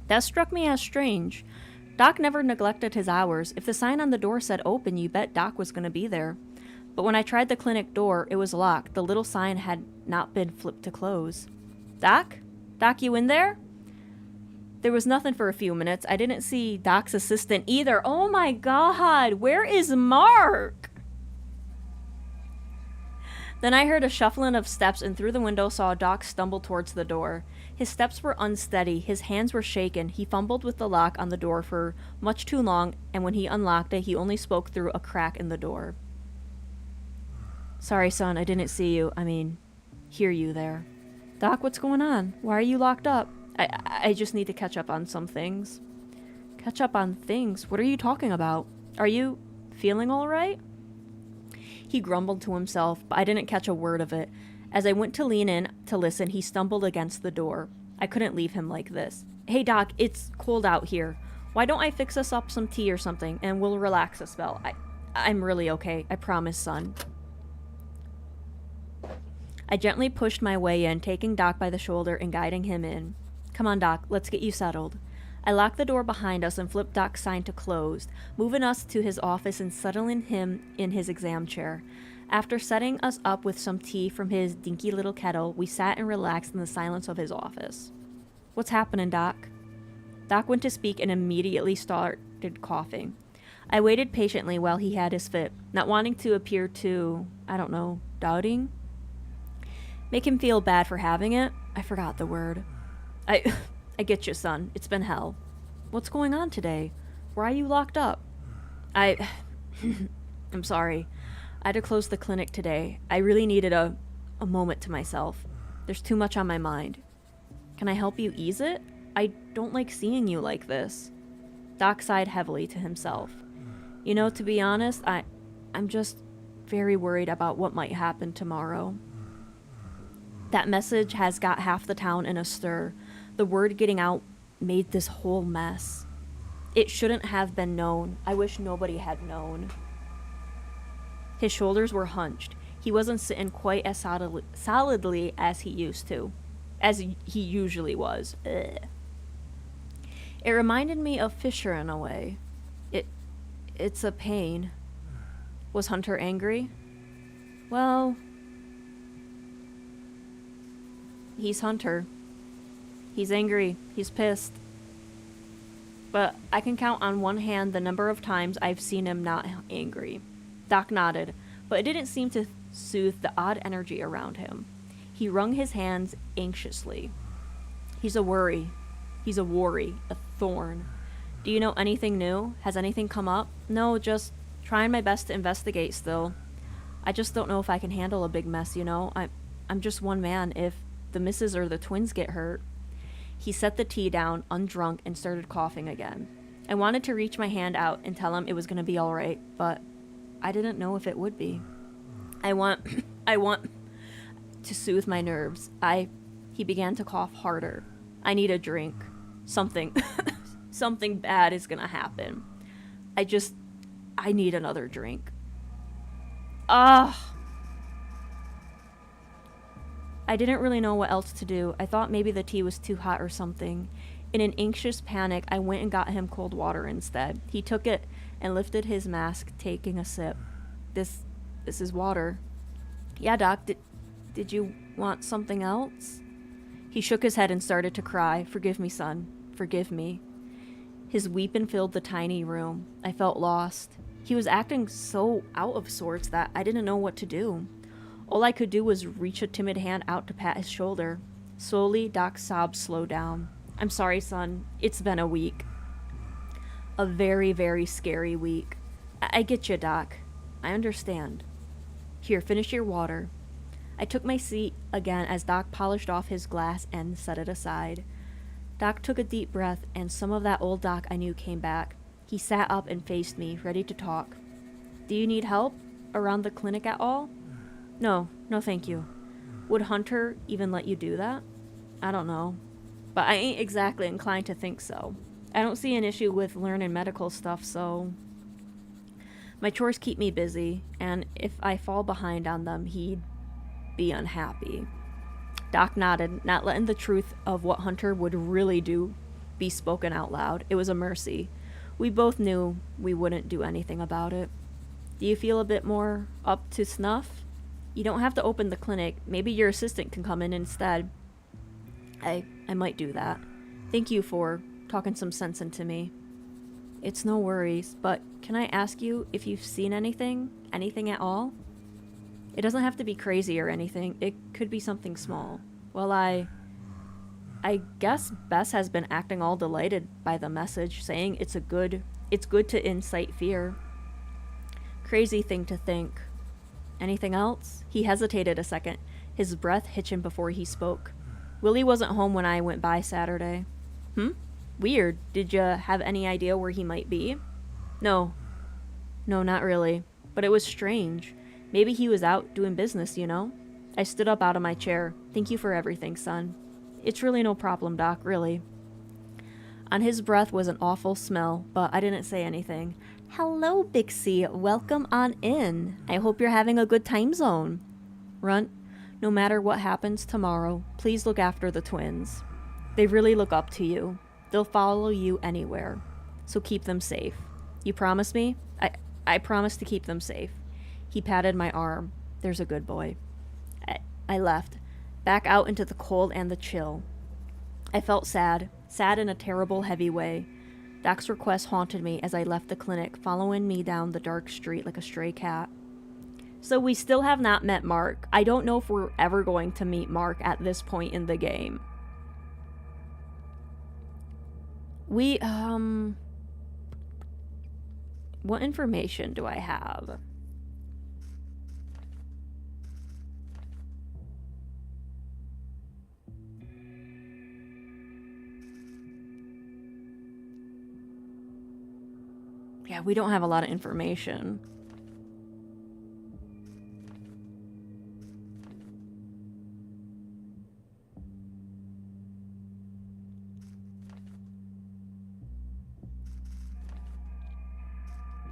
A: That struck me as strange. Doc never neglected his hours. If the sign on the door said open, you bet Doc was going to be there. But when I tried the clinic door, it was locked. The little sign had not been flipped to close. Doc? Doc, you in there? There was nothing for a few minutes. I didn't see Doc's assistant either. Oh my God, where is Mark? Then I heard a shuffling of steps and through the window saw Doc stumble towards the door. His steps were unsteady, his hands were shaken. He fumbled with the lock on the door for much too long, and when he unlocked it, he only spoke through a crack in the door. Sorry, son, I didn't see you. Hear you there. Doc, what's going on? Why are you locked up? I just need to catch up on some things. Catch up on things? What are you talking about? Are you feeling all right? He grumbled to himself, but I didn't catch a word of it. As I went to lean in to listen, he stumbled against the door. I couldn't leave him like this. Hey, Doc, it's cold out here. Why don't I fix us up some tea or something, and we'll relax a spell? I'm really okay. I promise, son. I gently pushed my way in, taking Doc by the shoulder and guiding him in. Come on, Doc, let's get you settled. I locked the door behind us and flipped Doc's sign to closed, moving us to his office and settling him in his exam chair. After setting us up with some tea from his dinky little kettle, we sat and relaxed in the silence of his office. What's happening, Doc? Doc went to speak and immediately started coughing. I waited patiently while he had his fit, not wanting to appear too, doubting. Make him feel bad for having it? I forgot the word. I get you, son. It's been hell. What's going on today? Why are you locked up? I'm sorry. I had to close the clinic today. I really needed a moment to myself. There's too much on my mind. Can I help you ease it? I don't like seeing you like this. Doc sighed heavily to himself. To be honest, I'm just very worried about what might happen tomorrow. That message has got half the town in a stir. The word getting out made this whole mess. It shouldn't have been known. I wish nobody had known. His shoulders were hunched. He wasn't sitting quite as solidly as he usually was. Ugh. It reminded me of Fisher in a way. It's a pain. Was Hunter angry? Well, he's Hunter. He's angry. He's pissed. But I can count on one hand the number of times I've seen him not angry. Doc nodded, but it didn't seem to soothe the odd energy around him. He wrung his hands anxiously. He's a worry. He's a worry. A thorn. Do you know anything new? Has anything come up? No, just trying my best to investigate still. I just don't know if I can handle a big mess, I'm just one man. If the missus or the twins get hurt. He set the tea down, undrunk, and started coughing again. I wanted to reach my hand out and tell him it was going to be all right, but I didn't know if it would be. I want to soothe my nerves. He began to cough harder. I need a drink. Something bad is going to happen. I need another drink. Ugh. I didn't really know what else to do. I thought maybe the tea was too hot or something. In an anxious panic, I went and got him cold water instead. He took it and lifted his mask, taking a sip. This is water. Yeah, Doc, did you want something else? He shook his head and started to cry. Forgive me, son. Forgive me. His weeping filled the tiny room. I felt lost. He was acting so out of sorts that I didn't know what to do. All I could do was reach a timid hand out to pat his shoulder. Slowly, Doc's sobs slowed down. I'm sorry, son. It's been a week. A very, very scary week. I get you, Doc. I understand. Here, finish your water. I took my seat again as Doc polished off his glass and set it aside. Doc took a deep breath, and some of that old Doc I knew came back. He sat up and faced me, ready to talk. Do you need help around the clinic at all? No, thank you. Would Hunter even let you do that? I don't know. But I ain't exactly inclined to think so. I don't see an issue with learning medical stuff, so... My chores keep me busy, and if I fall behind on them, he'd be unhappy. Doc nodded, not letting the truth of what Hunter would really do be spoken out loud. It was a mercy. We both knew we wouldn't do anything about it. Do you feel a bit more up to snuff? You don't have to open the clinic. Maybe your assistant can come in instead. I might do that. Thank you for talking some sense into me. It's no worries, but can I ask you if you've seen anything? Anything at all? It doesn't have to be crazy or anything. It could be something small. Well, I guess Bess has been acting all delighted by the message, saying it's good to incite fear. Crazy thing to think. Anything else? He hesitated a second, his breath hitching before he spoke. Willie wasn't home when I went by Saturday. Weird. Did you have any idea where he might be? No, not really. But it was strange. Maybe he was out doing business, you know? I stood up out of my chair. Thank you for everything, son. It's really no problem, Doc, really. On his breath was an awful smell, but I didn't say anything. Hello, Bixie. Welcome on in. I hope you're having a good time zone. Runt, no matter what happens tomorrow, please look after the twins. They really look up to you. They'll follow you anywhere. So keep them safe. You promise me? I promise to keep them safe. He patted my arm. There's a good boy. I left, back out into the cold and the chill. I felt sad in a terrible, heavy way. Doc's request haunted me as I left the clinic, following me down the dark street like a stray cat. So we still have not met Mark. I don't know if we're ever going to meet Mark at this point in the game. What information do I have? Yeah, we don't have a lot of information.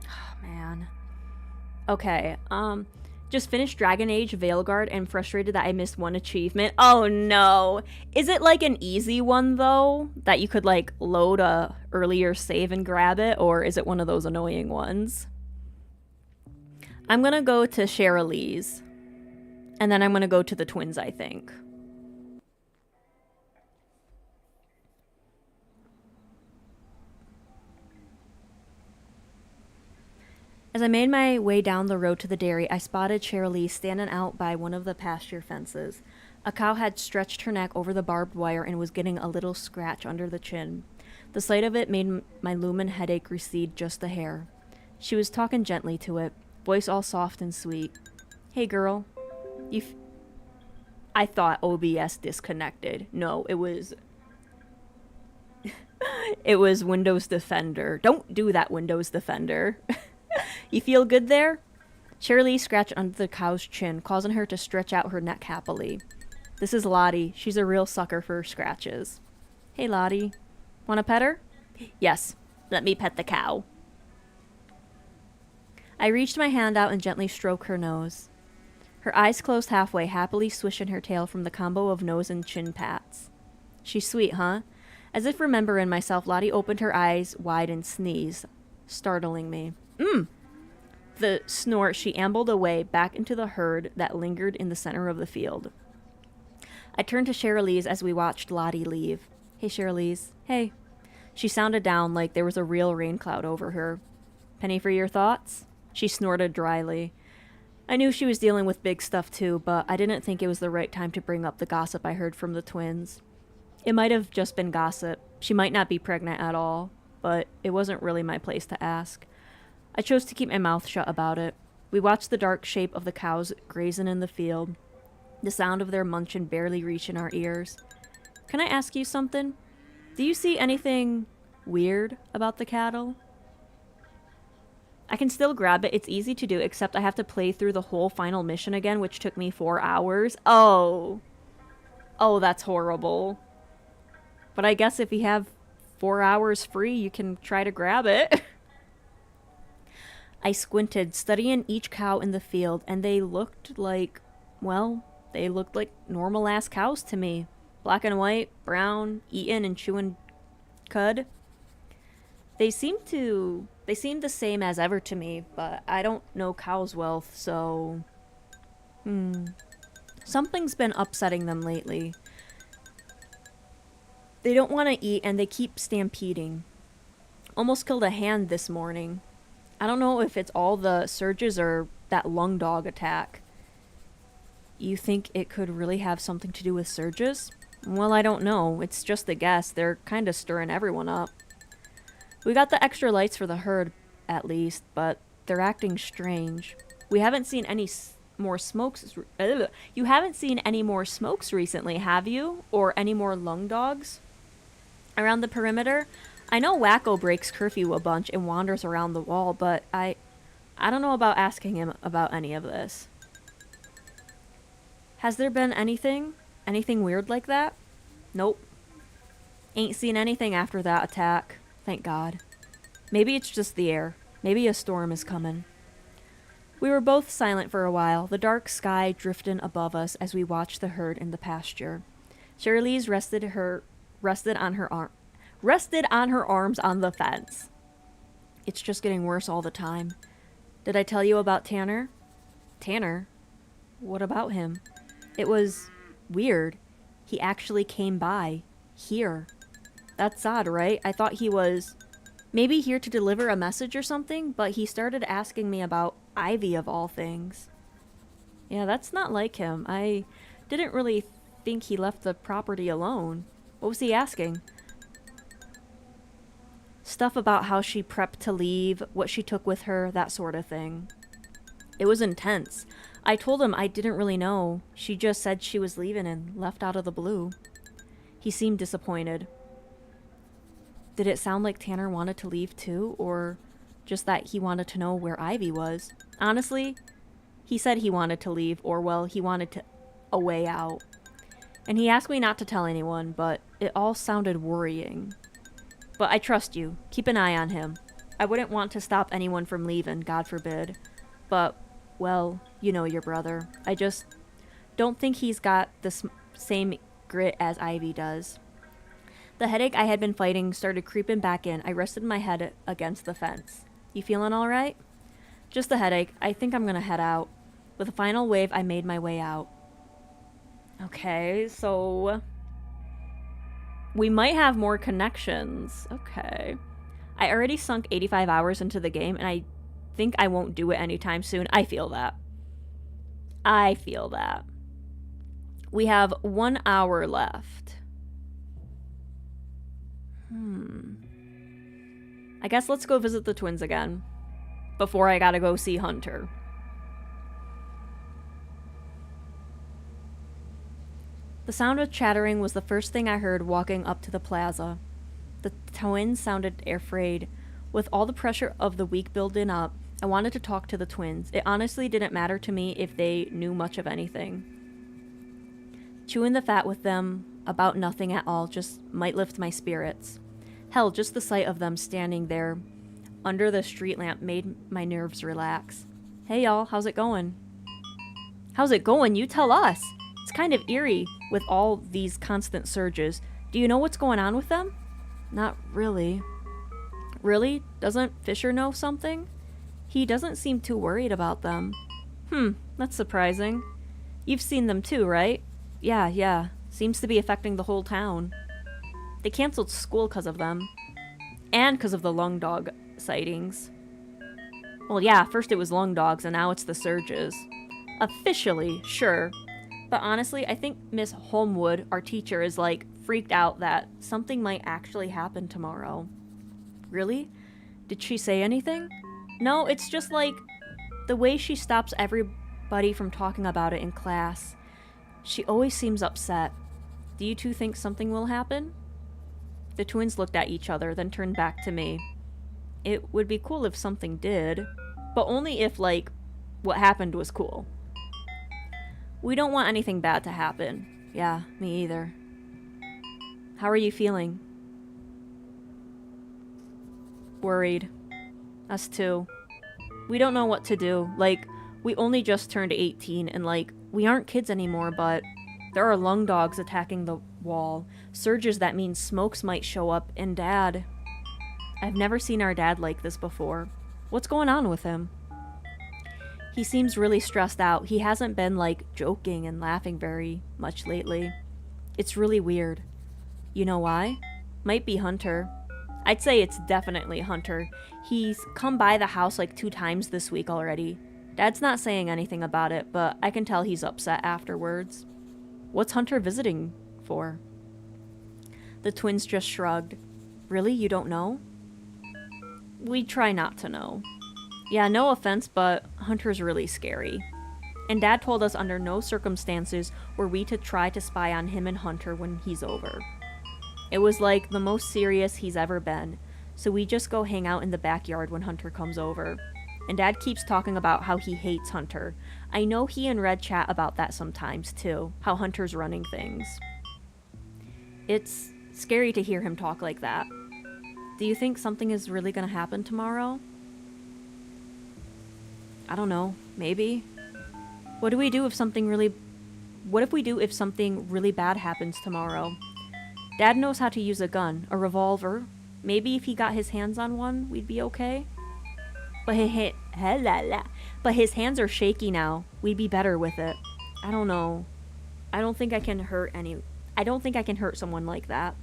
A: Oh, man. Okay, just finished Dragon Age Veilguard and frustrated that I missed one achievement. Oh no! Is it like an easy one though? That you could like load a earlier save and grab it? Or is it one of those annoying ones? I'm gonna go to Cherylee's. And then I'm gonna go to the twins, I think. As I made my way down the road to the dairy, I spotted Cherylee standing out by one of the pasture fences. A cow had stretched her neck over the barbed wire and was getting a little scratch under the chin. The sight of it made my lumen headache recede just a hair. She was talking gently to it, voice all soft and sweet. Hey girl, I thought OBS disconnected. No, it was... it was Windows Defender. Don't do that, Windows Defender. You feel good there? Cherylee scratched under the cow's chin, causing her to stretch out her neck happily. This is Lottie. She's a real sucker for scratches. Hey, Lottie. Want to pet her? Yes. Let me pet the cow. I reached my hand out and gently stroked her nose. Her eyes closed halfway, happily swishing her tail from the combo of nose and chin pats. She's sweet, huh? As if remembering myself, Lottie opened her eyes wide and sneezed, startling me. The snort, she ambled away back into the herd that lingered in the center of the field. I turned to Cherylee's as we watched Lottie leave. Hey, Cherylee's. Hey. She sounded down like there was a real rain cloud over her. Penny for your thoughts? She snorted dryly. I knew she was dealing with big stuff too, but I didn't think it was the right time to bring up the gossip I heard from the twins. It might have just been gossip. She might not be pregnant at all, but it wasn't really my place to ask. I chose to keep my mouth shut about it. We watched the dark shape of the cows grazing in the field, the sound of their munching barely reaching our ears. Can I ask you something? Do you see anything weird about the cattle? I can still grab it. It's easy to do, except I have to play through the whole final mission again, which took me 4 hours. Oh, that's horrible. But I guess if you have 4 hours free, you can try to grab it. I squinted, studying each cow in the field, and they looked like, well, they looked like normal-ass cows to me. Black and white, brown, eating and chewing cud. They seemed to They seem the same as ever to me, but I don't know cow's wealth, so... Something's been upsetting them lately. They don't want to eat and they keep stampeding. Almost killed a hand this morning. I don't know if it's all the surges or that lung dog attack. You think it could really have something to do with surges? Well, I don't know. It's just a guess. They're kind of stirring everyone up. We got the extra lights for the herd, at least, but they're acting strange. We haven't seen any more smokes. You haven't seen any more smokes recently, have you? Or any more lung dogs? Around the perimeter? I know Wacko breaks curfew a bunch and wanders around the wall, but I don't know about asking him about any of this. Has there been anything weird like that? Nope. Ain't seen anything after that attack. Thank God. Maybe it's just the air. Maybe a storm is coming. We were both silent for a while, the dark sky drifting above us as we watched the herd in the pasture. Shirley's rested on her arms on the fence. It's just getting worse all the time. Did I tell you about Tanner? Tanner? What about him? It was weird. He actually came by. Here. That's odd, right? I thought he was maybe here to deliver a message or something, but he started asking me about Ivy of all things. Yeah, that's not like him. I didn't really think he left the property alone. What was he asking? Stuff about how she prepped to leave, what she took with her, that sort of thing. It was intense. I told him I didn't really know. She just said she was leaving and left out of the blue. He seemed disappointed. Did it sound like Tanner wanted to leave too, or just that he wanted to know where Ivy was? Honestly, he said he wanted to leave, or well, he wanted a way out. And he asked me not to tell anyone, but it all sounded worrying. But I trust you. Keep an eye on him. I wouldn't want to stop anyone from leaving, God forbid. But, well, you know your brother. I just don't think he's got the same grit as Ivy does. The headache I had been fighting started creeping back in. I rested my head against the fence. You feeling all right? Just a headache. I think I'm gonna head out. With a final wave, I made my way out. Okay, so we might have more connections. Okay. I already sunk 85 hours into the game, and I think I won't do it anytime soon. I feel that. We have 1 hour left. I guess let's go visit the twins again. Before I gotta go see Hunter. The sound of chattering was the first thing I heard walking up to the plaza. The twins sounded afraid. With all the pressure of the week building up, I wanted to talk to the twins. It honestly didn't matter to me if they knew much of anything. Chewing the fat with them about nothing at all just might lift my spirits. Hell, just the sight of them standing there under the street lamp made my nerves relax. Hey y'all, how's it going? How's it going? You tell us. It's kind of eerie with all these constant surges. Do you know what's going on with them? Not really. Really? Doesn't Fisher know something? He doesn't seem too worried about them. That's surprising. You've seen them too, right? Yeah. Seems to be affecting the whole town. They canceled school because of them. And because of the lung dog sightings. Well, yeah, first it was lung dogs and now it's the surges. Officially, sure. But honestly, I think Miss Holmwood, our teacher, is like freaked out that something might actually happen tomorrow. Really? Did she say anything? No, it's just like the way she stops everybody from talking about it in class. She always seems upset. Do you two think something will happen? The twins looked at each other, then turned back to me. It would be cool if something did, but only if, like, what happened was cool. We don't want anything bad to happen. Yeah, me either. How are you feeling? Worried. Us too. We don't know what to do. Like, we only just turned 18 and, like, we aren't kids anymore, but there are lung dogs attacking the wall. Surges that mean smokes might show up, and Dad... I've never seen our dad like this before. What's going on with him? He seems really stressed out. He hasn't been, joking and laughing very much lately. It's really weird. You know why? Might be Hunter. I'd say it's definitely Hunter. He's come by the house 2 times this week already. Dad's not saying anything about it, but I can tell he's upset afterwards. What's Hunter visiting for? The twins just shrugged. Really? You don't know? We try not to know. Yeah, no offense, but Hunter's really scary. And Dad told us under no circumstances were we to try to spy on him and Hunter when he's over. It was the most serious he's ever been, so we just go hang out in the backyard when Hunter comes over. And Dad keeps talking about how he hates Hunter. I know he and Red chat about that sometimes too, how Hunter's running things. It's scary to hear him talk like that. Do you think something is really gonna happen tomorrow? I don't know, maybe. What if we do if something really bad happens tomorrow? Dad knows how to use a gun, a revolver. Maybe if he got his hands on one, we'd be okay. But his hands are shaky now. We'd be better with it. I don't know. I don't think I can hurt someone like that.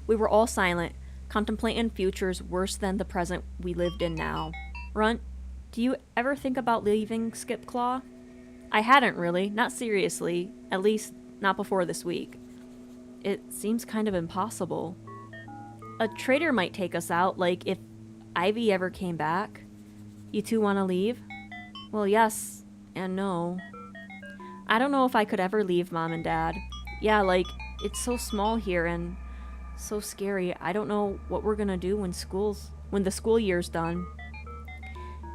A: We were all silent, contemplating futures worse than the present we lived in now. Runt, do you ever think about leaving Skipclaw? I hadn't really, not seriously, at least not before this week. It seems kind of impossible. A traitor might take us out, if Ivy ever came back. You two want to leave? Well, yes and no. I don't know if I could ever leave Mom and Dad. Yeah, it's so small here and so scary. I don't know what we're gonna do when the school year's done.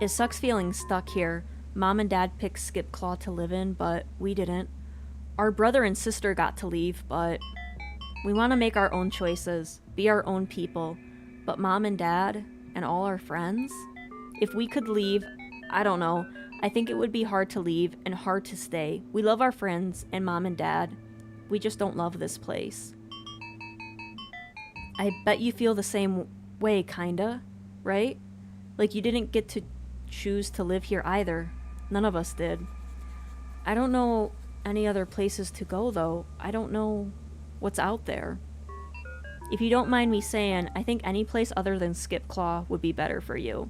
A: It sucks feeling stuck here. Mom and Dad picked Skipclaw to live in, but we didn't. Our brother and sister got to leave, but we want to make our own choices, be our own people. But Mom and Dad and all our friends? If we could leave, I don't know. I think it would be hard to leave and hard to stay. We love our friends and Mom and Dad. We just don't love this place. I bet you feel the same way, kinda, right? You didn't get to choose to live here either. None of us did. I don't know any other places to go, though. I don't know what's out there. If you don't mind me saying, I think any place other than Skipclaw would be better for you.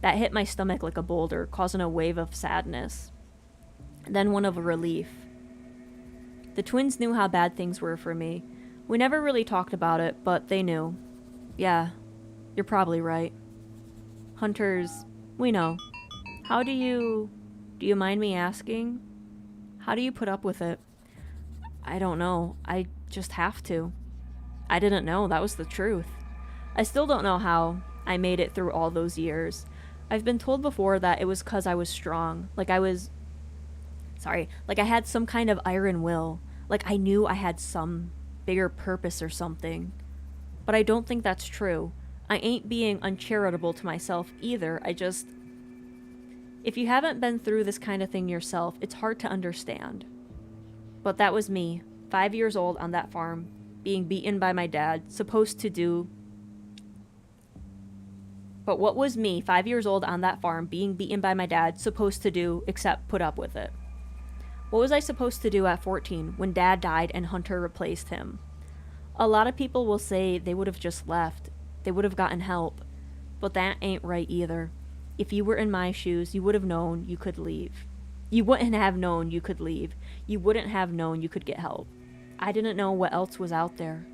A: That hit my stomach like a boulder, causing a wave of sadness. Then one of relief. The twins knew how bad things were for me. We never really talked about it, but they knew. Yeah, you're probably right. Hunters, we know. Do you mind me asking? How do you put up with it? I don't know. I just have to. I didn't know. That was the truth. I still don't know how I made it through all those years. I've been told before that it was 'cause I was strong. I had some kind of iron will. I knew I had some bigger purpose or something. But I don't think that's true. I ain't being uncharitable to myself either. If you haven't been through this kind of thing yourself, it's hard to understand. But that was me, 5 years old on that farm, being beaten by my dad, But what was me, 5 years old on that farm, being beaten by my dad, supposed to do except put up with it? What was I supposed to do at 14 when Dad died and Hunter replaced him? A lot of people will say they would have just left. They would have gotten help. But that ain't right either. If you were in my shoes, you would have known you could leave. You wouldn't have known you could leave. You wouldn't have known you could get help. I didn't know what else was out there.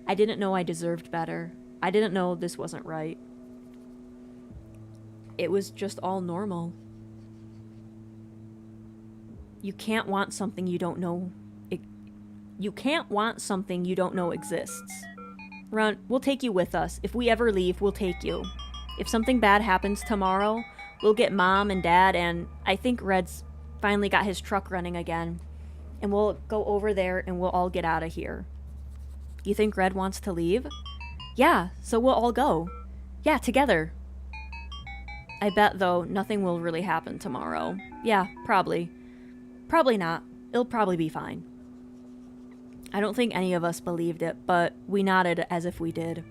A: I didn't know I deserved better. I didn't know this wasn't right. It was just all normal. You can't want something you don't know. You can't want something you don't know exists. Runt, we'll take you with us. If we ever leave, we'll take you. If something bad happens tomorrow, we'll get Mom and Dad, and I think Red's finally got his truck running again. And we'll go over there and we'll all get out of here. You think Red wants to leave? Yeah, so we'll all go. Yeah, together. I bet, though, nothing will really happen tomorrow. Yeah, probably. Probably not. It'll probably be fine. I don't think any of us believed it, but we nodded as if we did.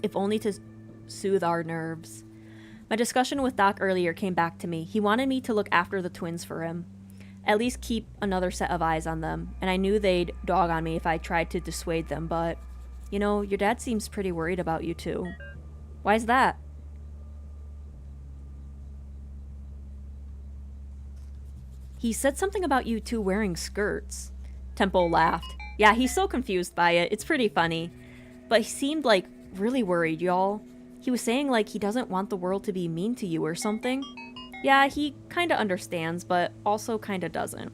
A: if only to soothe our nerves. My discussion with Doc earlier came back to me. He wanted me to look after the twins for him. At least keep another set of eyes on them, and I knew they'd dog on me if I tried to dissuade them, but, your dad seems pretty worried about you too. Why's that? He said something about you two wearing skirts. Temple laughed. Yeah, he's so confused by it. It's pretty funny. But he seemed really worried, y'all. He was saying he doesn't want the world to be mean to you or something. Yeah, he kinda understands, but also kinda doesn't.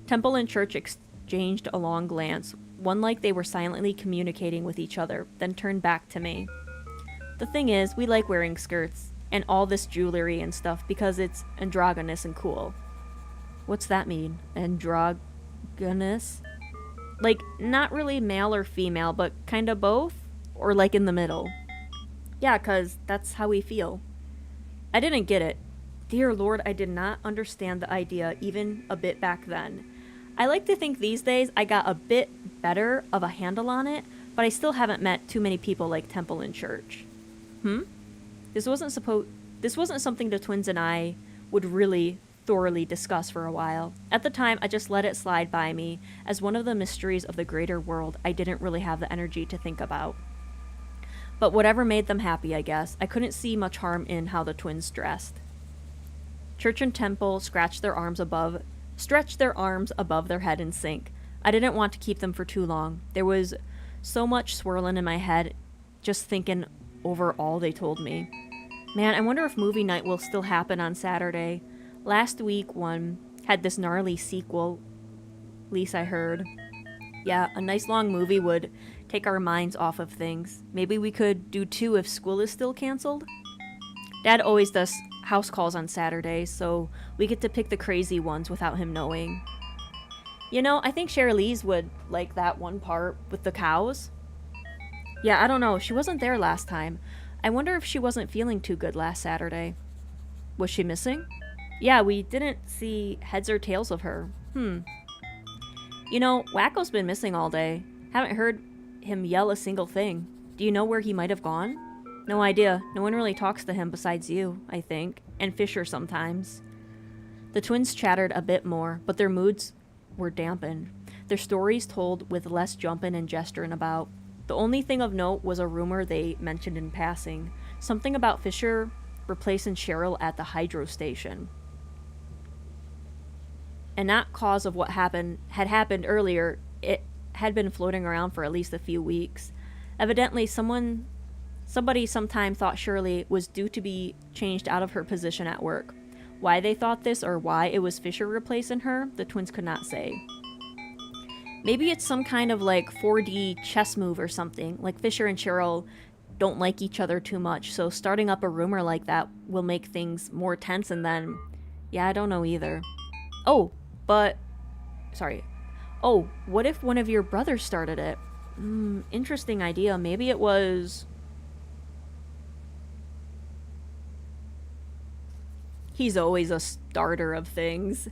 A: Temple and Church exchanged a long glance, one like they were silently communicating with each other, then turned back to me. The thing is, we like wearing skirts, and all this jewelry and stuff because it's androgynous and cool. What's that mean? Androgynous? Not really male or female, but kinda both? Or in the middle? Yeah, 'cause that's how we feel. I didn't get it. Dear Lord, I did not understand the idea even a bit back then. I like to think these days I got a bit better of a handle on it, but I still haven't met too many people like Temple and Church. This wasn't something the twins and I would really thoroughly discuss for a while. At the time, I just let it slide by me as one of the mysteries of the greater world I didn't really have the energy to think about. But whatever made them happy, I guess. I couldn't see much harm in how the twins dressed. Church and Temple stretched their arms above their head in sync. I didn't want to keep them for too long. There was so much swirling in my head just thinking over all they told me. Man, I wonder if movie night will still happen on Saturday. Last week one had this gnarly sequel, least I heard. Yeah, a nice long movie would take our minds off of things. Maybe we could do 2 if school is still canceled? Dad always does house calls on Saturdays, so we get to pick the crazy ones without him knowing. I think Cherilise would like that one part with the cows. Yeah, I don't know. She wasn't there last time. I wonder if she wasn't feeling too good last Saturday. Was she missing? Yeah, we didn't see heads or tails of her. Wacko's been missing all day. Haven't heard him yell a single thing. Do you know where he might have gone? No idea. No one really talks to him besides you, I think. And Fisher sometimes. The twins chattered a bit more, but their moods were dampened. Their stories told with less jumping and gesturing about. The only thing of note was a rumor they mentioned in passing. Something about Fisher replacing Cheryl at the hydro station. And not cause of what had happened earlier, it had been floating around for at least a few weeks. Evidently, somebody sometime thought Shirley was due to be changed out of her position at work. Why they thought this or why it was Fisher replacing her, the twins could not say. Maybe it's some kind of 4D chess move or something. Fisher and Cheryl don't like each other too much, so starting up a rumor like that will make things more tense and then... Yeah, I don't know either. Oh, what if one of your brothers started it? Interesting idea. Maybe it was... He's always a starter of things.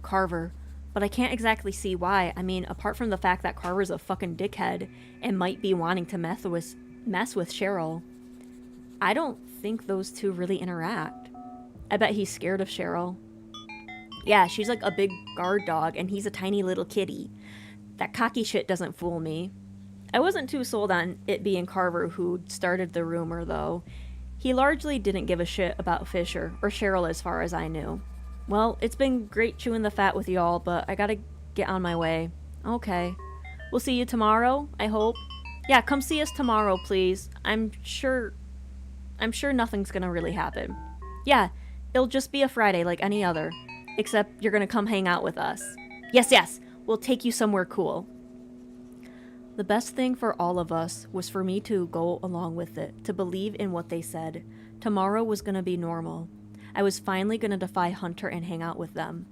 A: Carver. But I can't exactly see why. I mean, apart from the fact that Carver's a fucking dickhead and might be wanting to mess with Cheryl. I don't think those two really interact. I bet he's scared of Cheryl. Yeah, she's a big guard dog, and he's a tiny little kitty. That cocky shit doesn't fool me. I wasn't too sold on it being Carver who started the rumor, though. He largely didn't give a shit about Fisher, or Cheryl as far as I knew. Well, it's been great chewing the fat with y'all, but I gotta get on my way. Okay. We'll see you tomorrow, I hope. Yeah, come see us tomorrow, please. I'm sure nothing's gonna really happen. Yeah, it'll just be a Friday like any other. Except you're gonna come hang out with us. Yes, we'll take you somewhere cool. The best thing for all of us was for me to go along with it, to believe in what they said. Tomorrow was gonna be normal. I was finally gonna defy Hunter and hang out with them.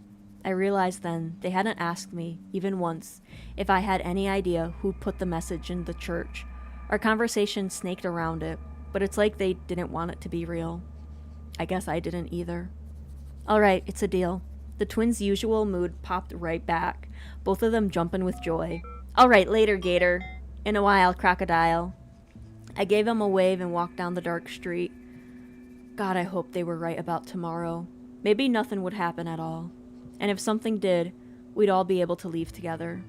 A: I realized then they hadn't asked me, even once, if I had any idea who put the message in the church. Our conversation snaked around it, but it's like they didn't want it to be real. I guess I didn't either. Alright, it's a deal. The twins' usual mood popped right back, both of them jumping with joy. Alright, later, Gator. In a while, Crocodile. I gave him a wave and walked down the dark street. God, I hope they were right about tomorrow. Maybe nothing would happen at all. And if something did, we'd all be able to leave together.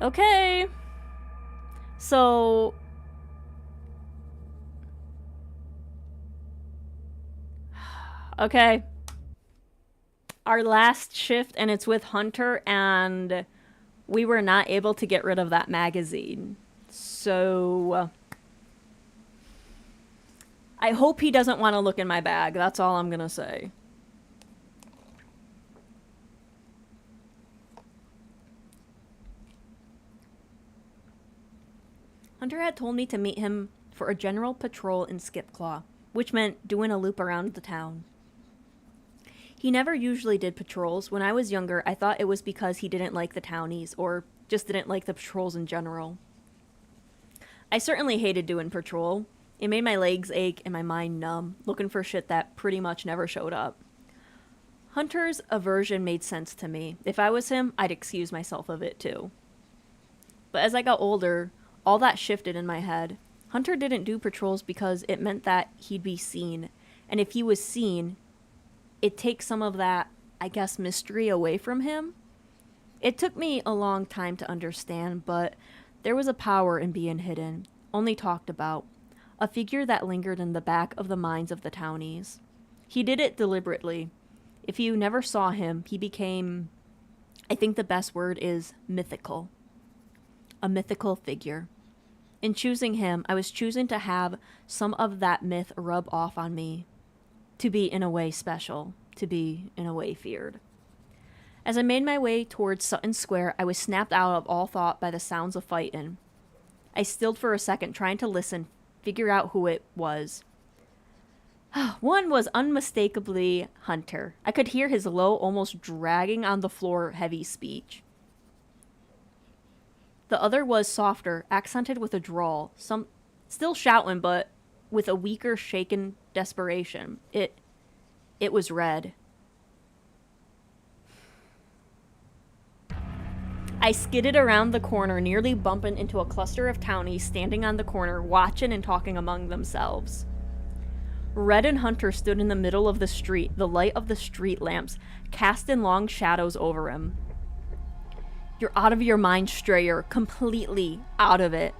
A: Okay. So... okay. Our last shift, and it's with Hunter, and we were not able to get rid of that magazine. So... I hope he doesn't want to look in my bag. That's all I'm gonna say. Hunter had told me to meet him for a general patrol in Skipclaw, which meant doing a loop around the town. He never usually did patrols. When I was younger, I thought it was because he didn't like the townies, or just didn't like the patrols in general. I certainly hated doing patrol. It made my legs ache and my mind numb, looking for shit that pretty much never showed up. Hunter's aversion made sense to me. If I was him, I'd excuse myself of it too. But as I got older, all that shifted in my head. Hunter didn't do patrols because it meant that he'd be seen. And if he was seen, it takes some of that, I guess, mystery away from him. It took me a long time to understand, but there was a power in being hidden, only talked about. A figure that lingered in the back of the minds of the townies. He did it deliberately. If you never saw him, he became, I think the best word is mythical. A mythical figure. In choosing him, I was choosing to have some of that myth rub off on me. To be in a way special. To be in a way feared. As I made my way towards Sutton Square, I was snapped out of all thought by the sounds of fighting. I stilled for a second, trying to listen, figure out who it was. One was unmistakably Hunter. I could hear his low, almost dragging on the floor, heavy speech. The other was softer, accented with a drawl, still shouting, but with a weaker, shaken desperation. It was Red. I skidded around the corner, nearly bumping into a cluster of townies standing on the corner, watching and talking among themselves. Red and Hunter stood in the middle of the street, the light of the street lamps casting long shadows over him. You're out of your mind, Strayer. Completely out of it.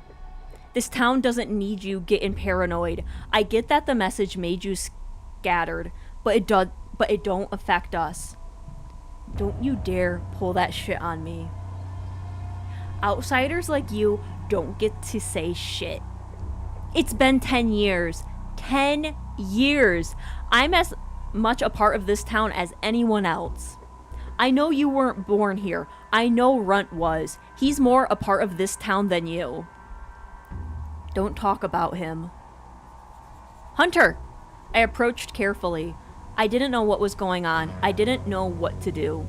A: This town doesn't need you getting paranoid. I get that the message made you scattered, but it don't affect us. Don't you dare pull that shit on me. Outsiders like you don't get to say shit. It's been 10 years. 10 years. I'm as much a part of this town as anyone else. I know you weren't born here. I know Runt was. He's more a part of this town than you. Don't talk about him. Hunter! I approached carefully. I didn't know what was going on. I didn't know what to do.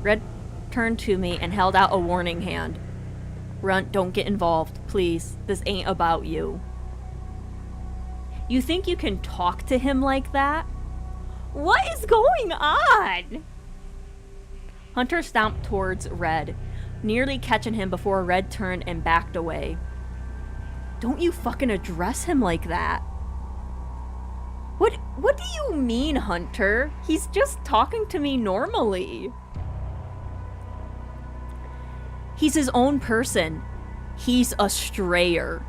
A: Red turned to me and held out a warning hand. Runt, don't get involved, please. This ain't about you. You think you can talk to him like that? What is going on? Hunter stomped towards Red, nearly catching him before Red turned and backed away. Don't you fucking address him like that. What do you mean, Hunter? He's just talking to me normally. He's his own person. He's a strayer.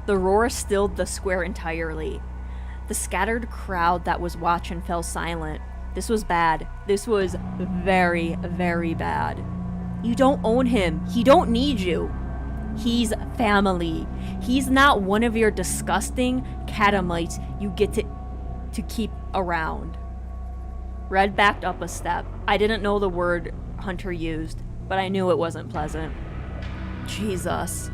A: The roar stilled the square entirely. The scattered crowd that was watching fell silent. This was bad. This was very, very bad. You don't own him. He don't need you. He's family. He's not one of your disgusting catamites you get to keep around. Red backed up a step. I didn't know the word Hunter used, but I knew it wasn't pleasant. Jesus.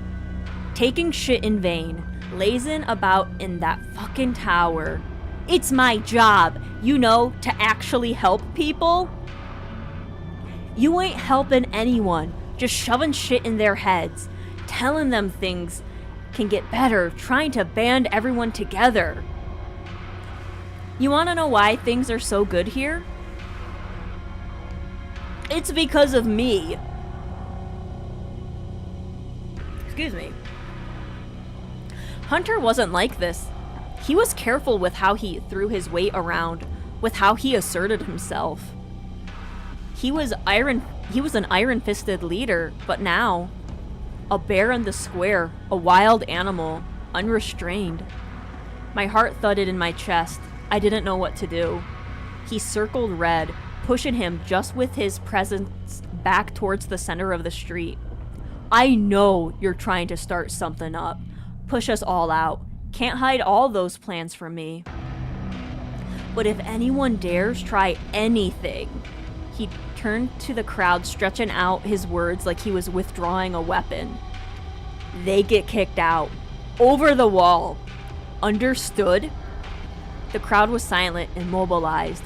A: Taking shit in vain. Lazing about in that fucking tower. It's my job, you know, to actually help people. You ain't helping anyone. Just shoving shit in their heads. Telling them things can get better. Trying to band everyone together. You wanna know why things are so good here? It's because of me. Excuse me. Hunter wasn't like this. He was careful with how he threw his weight around, with how he asserted himself. He was an iron-fisted leader, but now, a bear in the square, a wild animal, unrestrained. My heart thudded in my chest. I didn't know what to do. He circled Red, pushing him just with his presence back towards the center of the street. I know you're trying to start something up. Push us all out. Can't hide all those plans from me. But if anyone dares try anything... He turned to the crowd, stretching out his words like he was withdrawing a weapon. They get kicked out. Over the wall. Understood? The crowd was silent and mobilized.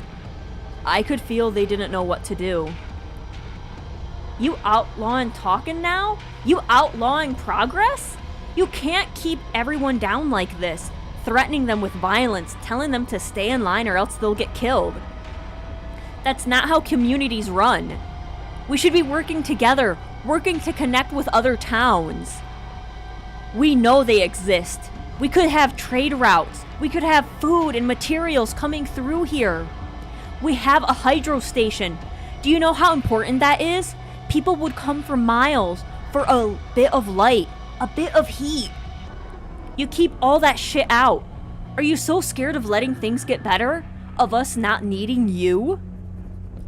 A: I could feel they didn't know what to do. You outlawing talking now? You outlawing progress? You can't keep everyone down like this, threatening them with violence, telling them to stay in line or else they'll get killed. That's not how communities run. We should be working together, working to connect with other towns. We know they exist. We could have trade routes. We could have food and materials coming through here. We have a hydro station. Do you know how important that is? People would come for miles for a bit of light, a bit of heat. You keep all that shit out. Are you so scared of letting things get better? Of us not needing you?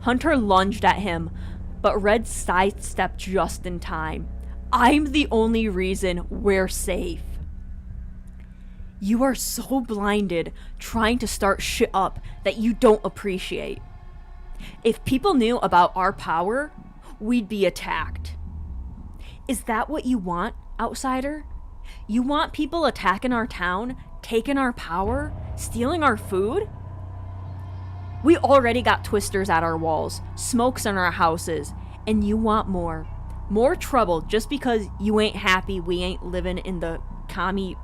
A: Hunter lunged at him, but Red sidestepped just in time. I'm the only reason we're safe. You are so blinded trying to start shit up that you don't appreciate. If people knew about our power, we'd be attacked. Is that what you want, outsider? You want people attacking our town, taking our power, stealing our food? We already got twisters at our walls, smokes in our houses, and you want more. More trouble just because you ain't happy we ain't living in the commie...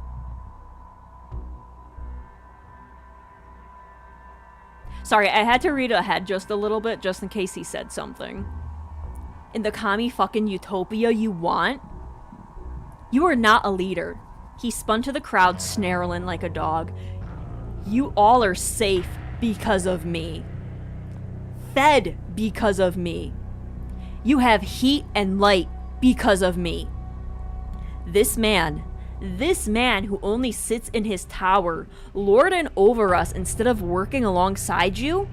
A: Sorry, I had to read ahead just a little bit just in case he said something. In the commie fucking utopia you want? You are not a leader. He spun to the crowd, snarling like a dog. You all are safe because of me. Fed because of me. You have heat and light because of me. This man who only sits in his tower, lording over us instead of working alongside you,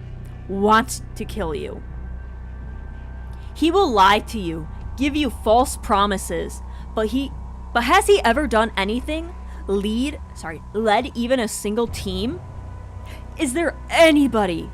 A: wants to kill you. He will lie to you, give you false promises, but has he ever done anything? Led even a single team? Is there anybody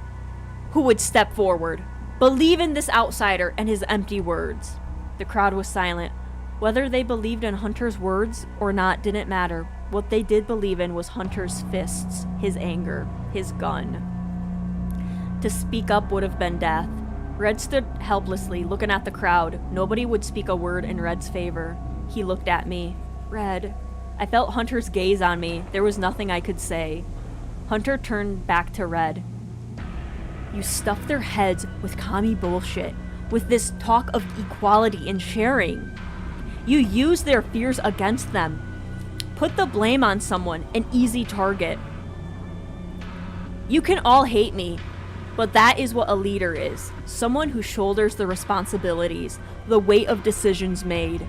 A: who would step forward, believe in this outsider and his empty words? The crowd was silent. Whether they believed in Hunter's words or not didn't matter. What they did believe in was Hunter's fists, his anger, his gun. To speak up would have been death. Red stood helplessly, looking at the crowd. Nobody would speak a word in Red's favor. He looked at me. Red. I felt Hunter's gaze on me. There was nothing I could say. Hunter turned back to Red. You stuff their heads with commie bullshit, with this talk of equality and sharing. You use their fears against them. Put the blame on someone, an easy target. You can all hate me, but that is what a leader is. Someone who shoulders the responsibilities, the weight of decisions made.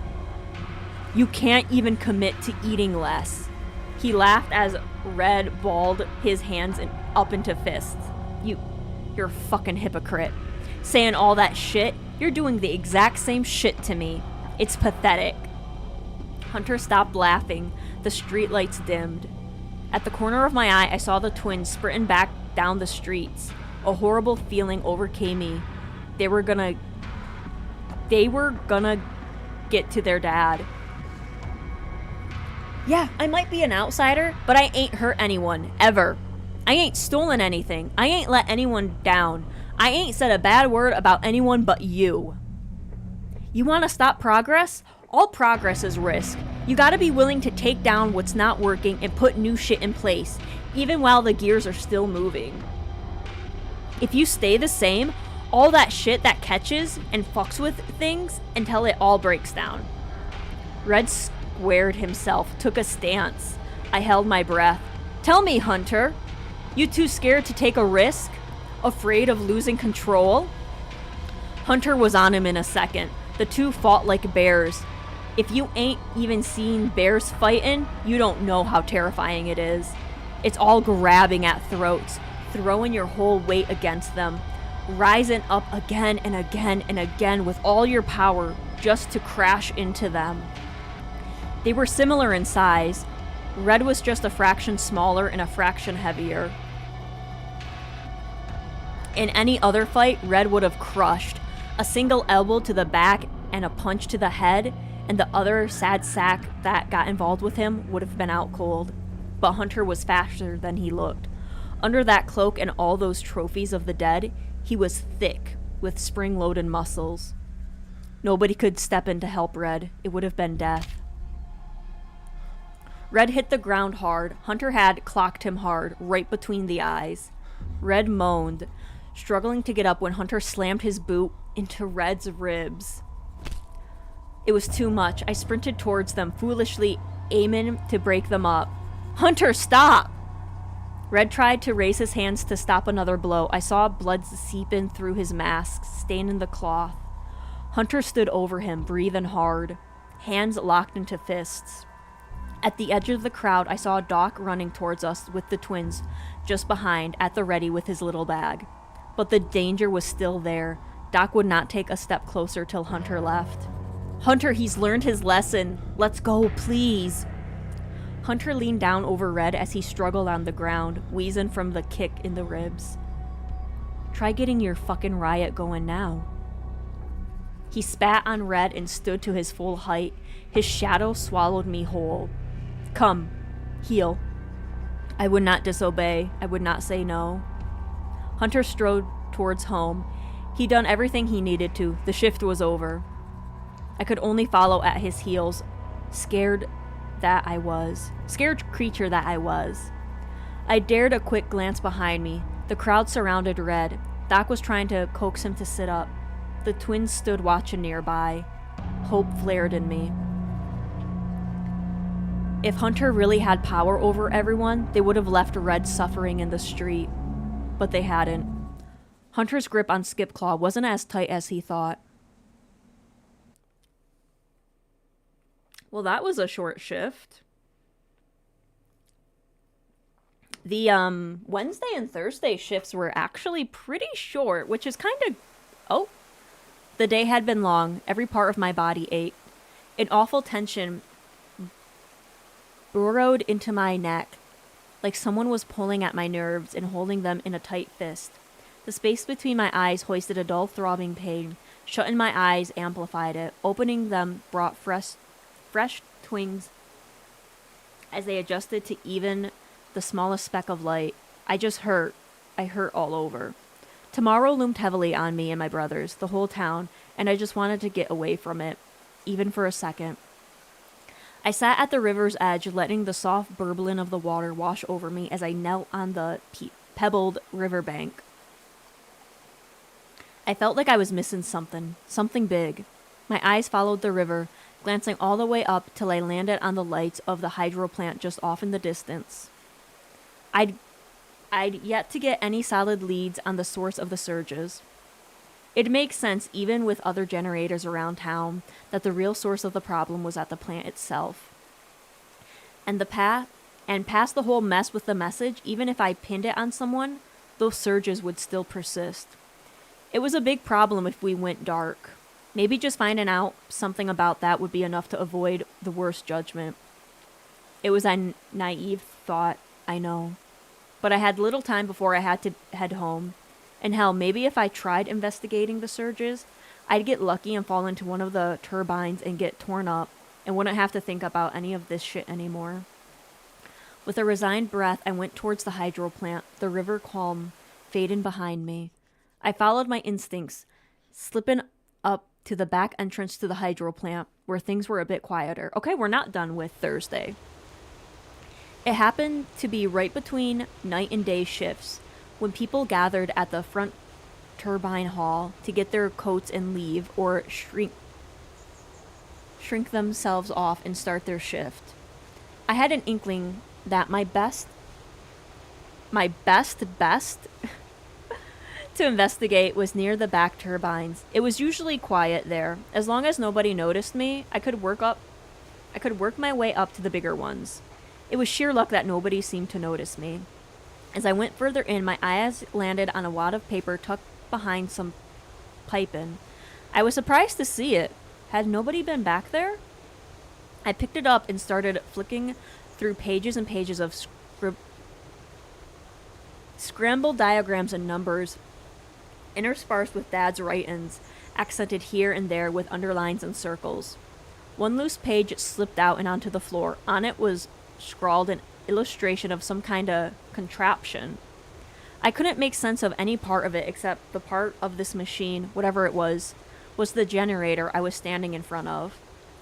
A: You can't even commit to eating less. He laughed as Red balled his hands up into fists. You're a fucking hypocrite. Saying all that shit, you're doing the exact same shit to me. It's pathetic. Hunter stopped laughing. The streetlights dimmed. At the corner of my eye, I saw the twins sprinting back down the streets. A horrible feeling overcame me. They were gonna get to their dad. Yeah, I might be an outsider, but I ain't hurt anyone, ever. I ain't stolen anything. I ain't let anyone down. I ain't said a bad word about anyone but you. You want to stop progress? All progress is risk. You gotta be willing to take down what's not working and put new shit in place, even while the gears are still moving. If you stay the same, all that shit that catches and fucks with things until it all breaks down. Red squared himself, took a stance. I held my breath. "Tell me, Hunter, you too scared to take a risk? Afraid of losing control?" Hunter was on him in a second. The two fought like bears. If you ain't even seen bears fighting, you don't know how terrifying it is. It's all grabbing at throats, throwing your whole weight against them, rising up again and again and again with all your power just to crash into them. They were similar in size. Red was just a fraction smaller and a fraction heavier. In any other fight, Red would have crushed. A single elbow to the back and a punch to the head, and the other sad sack that got involved with him would have been out cold. But Hunter was faster than he looked. Under that cloak and all those trophies of the dead, he was thick, with spring-loaded muscles. Nobody could step in to help Red. It would have been death. Red hit the ground hard. Hunter had clocked him hard, right between the eyes. Red moaned, struggling to get up when Hunter slammed his boot into Red's ribs. It was too much. I sprinted towards them, foolishly aiming to break them up. "Hunter, stop!" Red tried to raise his hands to stop another blow. I saw blood seeping through his mask, staining the cloth. Hunter stood over him, breathing hard, hands locked into fists. At the edge of the crowd, I saw Doc running towards us with the twins just behind, at the ready with his little bag. But the danger was still there. Doc would not take a step closer till Hunter left. "Hunter, he's learned his lesson. Let's go, please." Hunter leaned down over Red as he struggled on the ground, wheezing from the kick in the ribs. "Try getting your fucking riot going now." He spat on Red and stood to his full height. His shadow swallowed me whole. "Come, heal." I would not disobey. I would not say no. Hunter strode towards home. He'd done everything he needed to. The shift was over. I could only follow at his heels, scared creature that I was. I dared a quick glance behind me. The crowd surrounded Red. Doc was trying to coax him to sit up. The twins stood watching nearby. Hope flared in me. If Hunter really had power over everyone, they would have left Red suffering in the street. But they hadn't. Hunter's grip on Skipclaw wasn't as tight as he thought. Well, that was a short shift. The Wednesday and Thursday shifts were actually pretty short, which is kind of... Oh. The day had been long. Every part of my body ached. An awful tension burrowed into my neck, like someone was pulling at my nerves and holding them in a tight fist. The space between my eyes hoisted a dull throbbing pain. Shutting my eyes amplified it. Opening them brought fresh twinges as they adjusted to even the smallest speck of light. I hurt all over. Tomorrow loomed heavily on me and my brothers, the whole town, and I just wanted to get away from it, even for a second. I sat at the river's edge, letting the soft burbling of the water wash over me as I knelt on the pebbled riverbank. I felt like I was missing something big. My eyes followed the river, glancing all the way up till I landed on the lights of the hydro plant just off in the distance. I'd yet to get any solid leads on the source of the surges. It makes sense, even with other generators around town, that the real source of the problem was at the plant itself. And past the whole mess with the message, even if I pinned it on someone, those surges would still persist. It was a big problem if we went dark. Maybe just finding out something about that would be enough to avoid the worst judgment. It was a naive thought, I know. But I had little time before I had to head home. And hell, maybe if I tried investigating the surges, I'd get lucky and fall into one of the turbines and get torn up, and wouldn't have to think about any of this shit anymore. With a resigned breath, I went towards the hydro plant, the river calm, fading behind me. I followed my instincts, slipping up to the back entrance to the hydro plant, where things were a bit quieter. Okay, we're not done with Thursday. It happened to be right between night and day shifts, when people gathered at the front turbine hall to get their coats and leave, or shrink themselves off and start their shift. I had an inkling that my best to investigate was near the back turbines. It was usually quiet there. As long as nobody noticed me, I could work my way up to the bigger ones. It was sheer luck that nobody seemed to notice me. As I went further in, my eyes landed on a wad of paper tucked behind some piping. I was surprised to see it. Had nobody been back there? I picked it up and started flicking through pages and pages of scrambled diagrams and numbers, interspersed with Dad's write-ins, accented here and there with underlines and circles. One loose page slipped out and onto the floor. On it was scrawled an illustration of some kind of contraption. I couldn't make sense of any part of it except the part of this machine, whatever it was the generator I was standing in front of.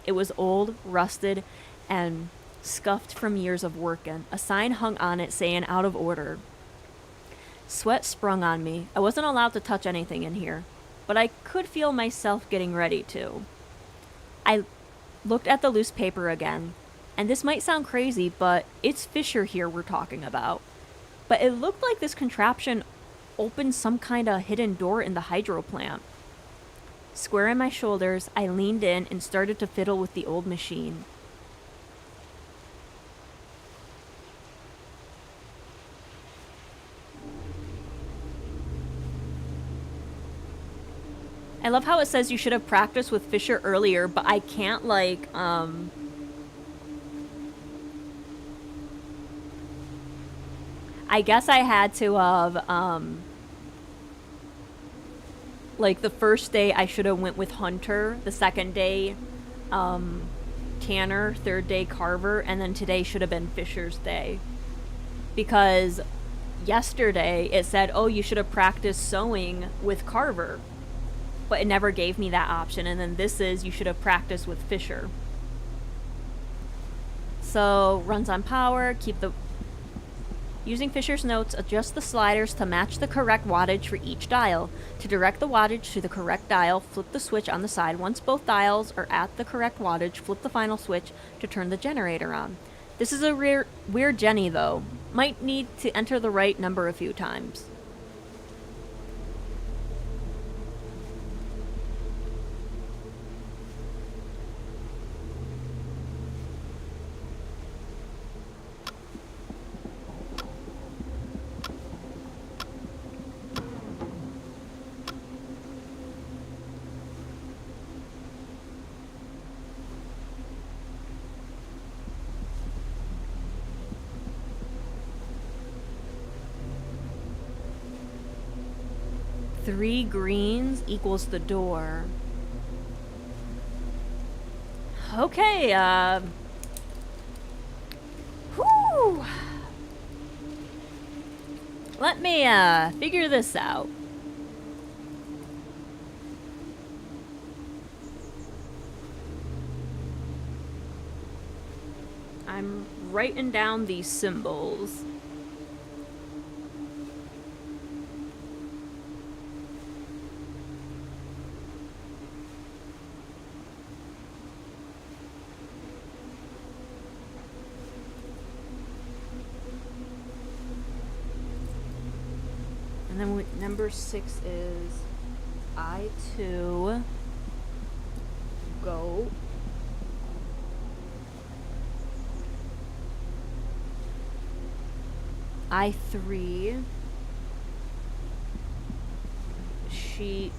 A: It was old, rusted, and scuffed from years of working. A sign hung on it saying out of order. Sweat sprung on me. I wasn't allowed to touch anything in here, but I could feel myself getting ready to. I looked at the loose paper again, and this might sound crazy, but it's Fisher here we're talking about. But it looked like this contraption opened some kind of hidden door in the hydro plant. Squaring my shoulders, I leaned in and started to fiddle with the old machine. I love how it says you should have practiced with Fisher earlier, but I can't, like, I guess I had to have, like, the first day I should have went with Hunter, the second day, Tanner, third day Carver, and then today should have been Fisher's day. Because yesterday it said, oh, you should have practiced sewing with Carver. But it never gave me that option, and then this is you should have practiced with Fisher. So, runs on power, using Fisher's notes, adjust the sliders to match the correct wattage for each dial. To direct the wattage to the correct dial, flip the switch on the side. Once both dials are at the correct wattage, flip the final switch to turn the generator on. This is a weird Jenny, though. Might need to enter the right number a few times. Three greens equals the door. Okay, whew. Let me, figure this out. I'm writing down these symbols. And then number 6 is I2 go. I3 sheet.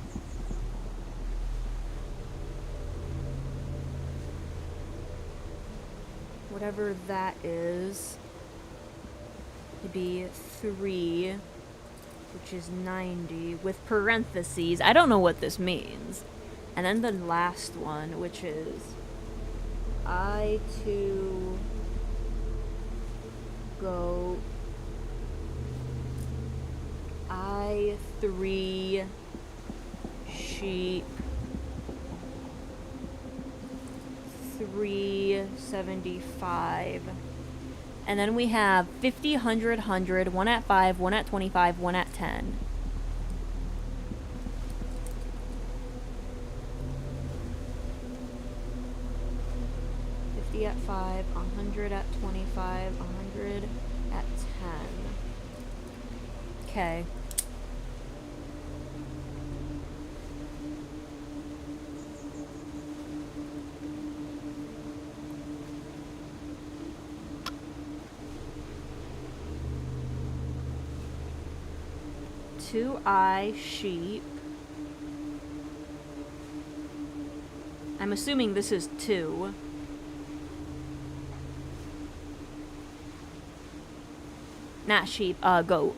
A: Whatever that is. It'd be 3. Which is 90, with parentheses. I don't know what this means. And then the last one, which is I2 go I3 sheep 375. And then we have 50, 100, 100, 1 at 5, 1 at 25, 1 at 10. 50 at 5, 100 at 25, 100 at 10. Okay. Two I sheep. I'm assuming this is 2. Not sheep, goat.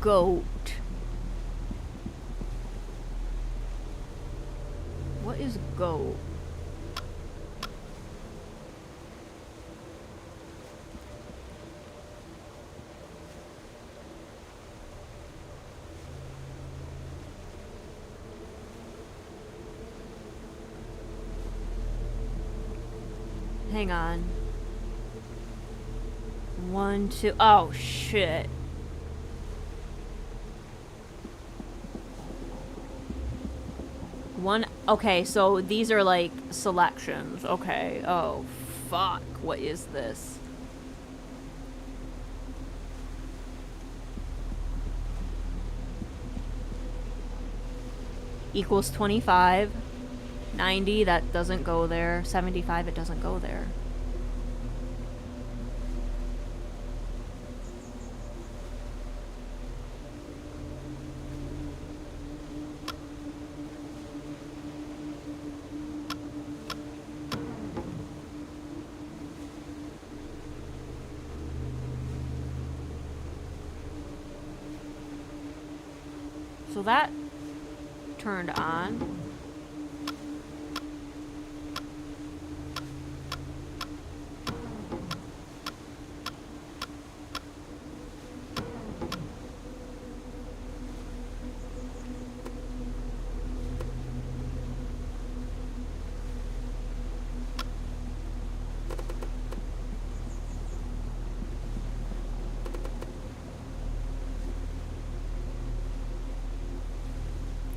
A: Goat. What is goat? Hang on. 1, 2. Oh, shit. Okay, so these are like selections. Okay. Oh, fuck. What is this? Equals 25. 90, that doesn't go there. 75, it doesn't go there. So that turned on.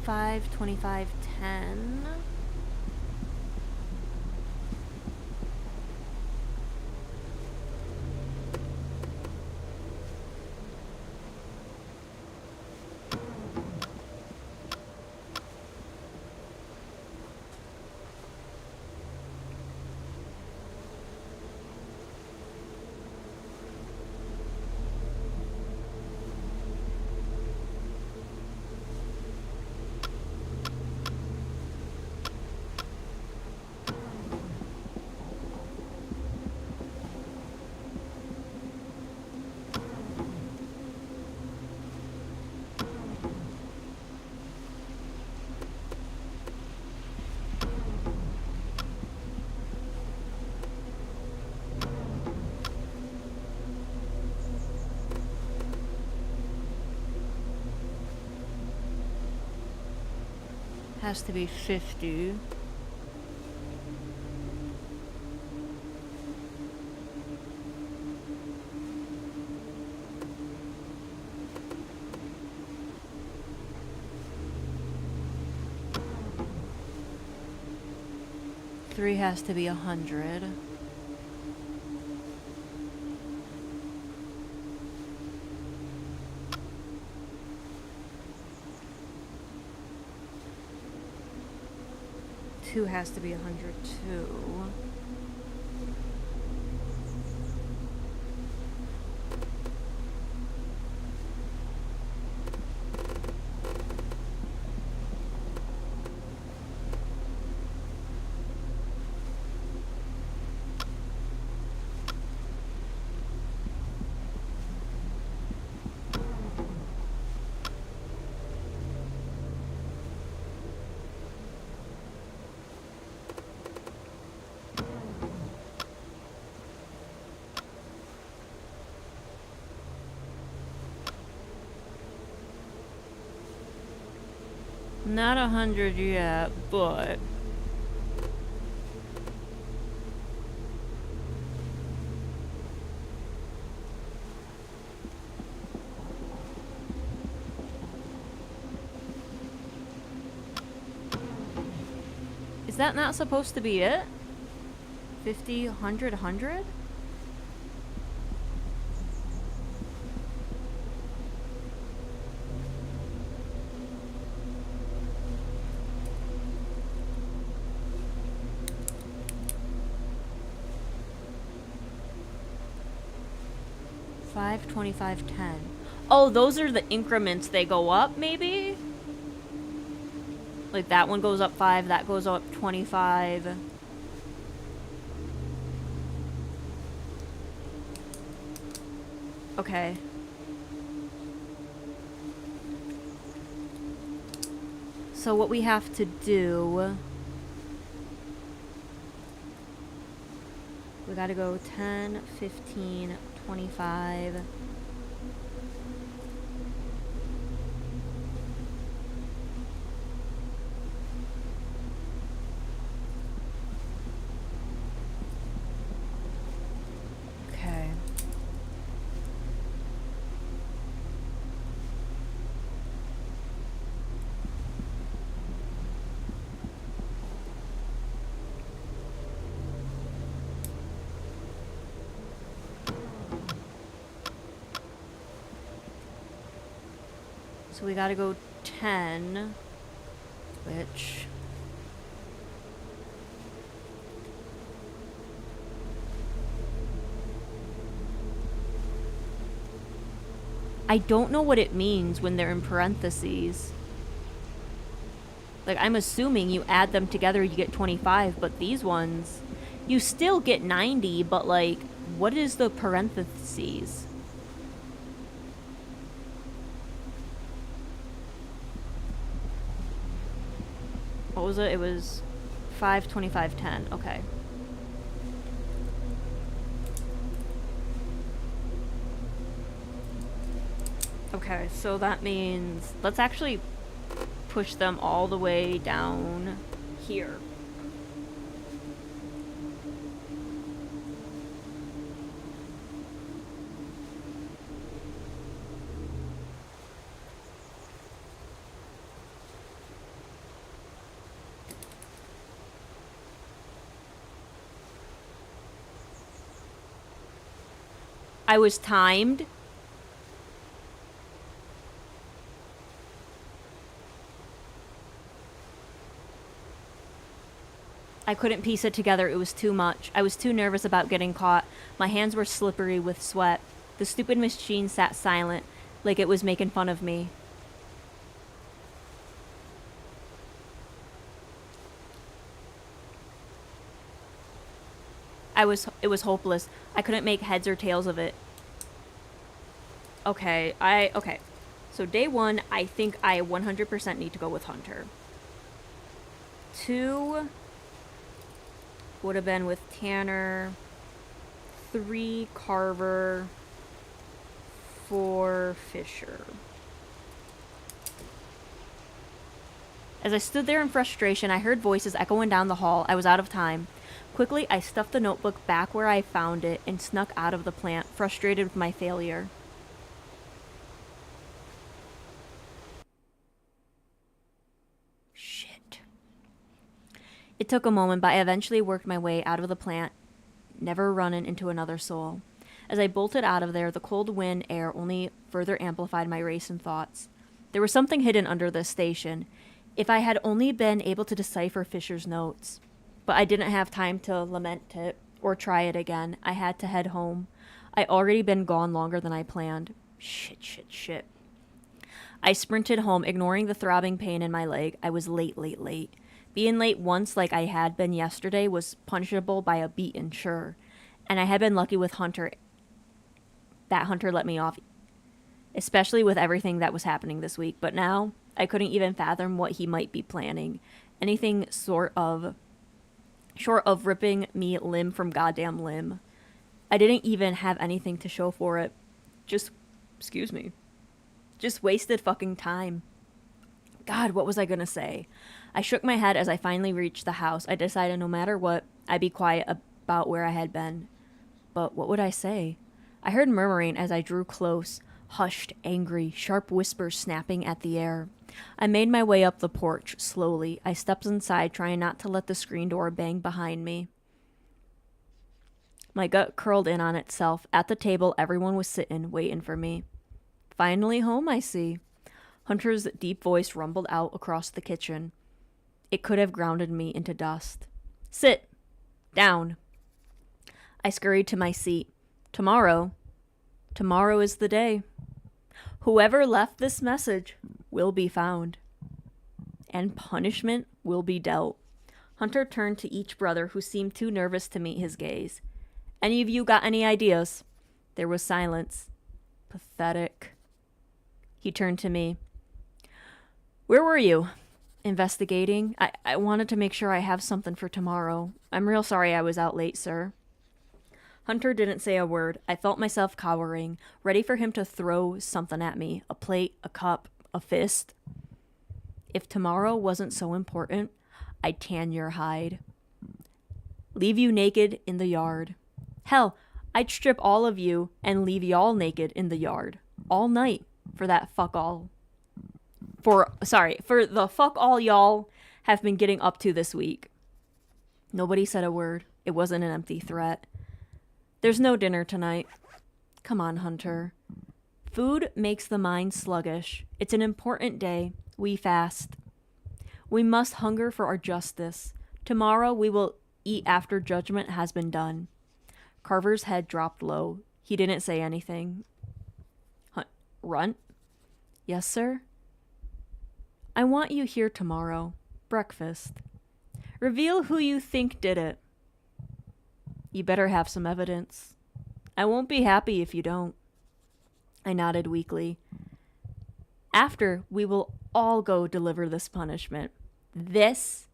A: Five, 25, 10. Has to be 50. Three has to be 100. Two has to be 102. Not 100 yet, but... Is that not supposed to be it? 50, 100, 100? Five, 25, 10. Oh, those are the increments. They go up, maybe? Like that one goes up 5, that goes up 25. Okay. So what we have to do... We gotta go 10, 15, 25... Okay. So we gotta go 10, which... I don't know what it means when they're in parentheses. Like, I'm assuming you add them together, you get 25, but these ones, you still get 90, but like, what is the parentheses? What was it? It was 5, 25, 10. Okay. Okay, so that means let's actually push them all the way down here. I was timed. I couldn't piece it together. It was too much. I was too nervous about getting caught. My hands were slippery with sweat. The stupid machine sat silent, like it was making fun of me. It was hopeless. I couldn't make heads or tails of it. Okay, okay. So day 1, I think I 100% need to go with Hunter. 2 would have been with Tanner. 3 Carver. 4 Fisher. As I stood there in frustration, I heard voices echoing down the hall. I was out of time. Quickly, I stuffed the notebook back where I found it and snuck out of the plant, frustrated with my failure. Shit. It took a moment, but I eventually worked my way out of the plant, never running into another soul. As I bolted out of there, the cold wind air only further amplified my racing thoughts. There was something hidden under this station. If I had only been able to decipher Fisher's notes. But I didn't have time to lament it or try it again. I had to head home. I'd already been gone longer than I planned. Shit. I sprinted home, ignoring the throbbing pain in my leg. I was late. Being late once like I had been yesterday was punishable by a beating, sure. And I had been lucky with Hunter. That Hunter let me off. Especially with everything that was happening this week. But now, I couldn't even fathom what he might be planning. Anything short of ripping me limb from goddamn limb. I didn't even have anything to show for it. Just wasted fucking time. God, what was I gonna say? I shook my head as I finally reached the house. I decided no matter what, I'd be quiet about where I had been. But what would I say? I heard murmuring as I drew close, hushed, angry, sharp whispers snapping at the air. I made my way up the porch, slowly. I stepped inside, trying not to let the screen door bang behind me. My gut curled in on itself. At the table, everyone was sitting, waiting for me. Finally home, I see. Hunter's deep voice rumbled out across the kitchen. It could have grounded me into dust. Sit. Down. I scurried to my seat. Tomorrow is the day. Whoever left this message will be found. And punishment will be dealt. Hunter turned to each brother who seemed too nervous to meet his gaze. Any of you got any ideas? There was silence. Pathetic. He turned to me. Where were you? Investigating. I wanted to make sure I have something for tomorrow. I'm real sorry I was out late, sir. Hunter didn't say a word. I felt myself cowering, ready for him to throw something at me. A plate, a cup, a fist. If tomorrow wasn't so important, I'd tan your hide. Leave you naked in the yard. Hell, I'd strip all of you and leave y'all naked in the yard. All night for that fuck all. For the fuck all y'all have been getting up to this week. Nobody said a word. It wasn't an empty threat. There's no dinner tonight. Come on, Hunter. Food makes the mind sluggish. It's an important day. We fast. We must hunger for our justice. Tomorrow we will eat after judgment has been done. Carver's head dropped low. He didn't say anything. Runt? Yes, sir? I want you here tomorrow. Breakfast. Reveal who you think did it. You better have some evidence. I won't be happy if you don't. I nodded weakly. After, we will all go deliver this punishment. Is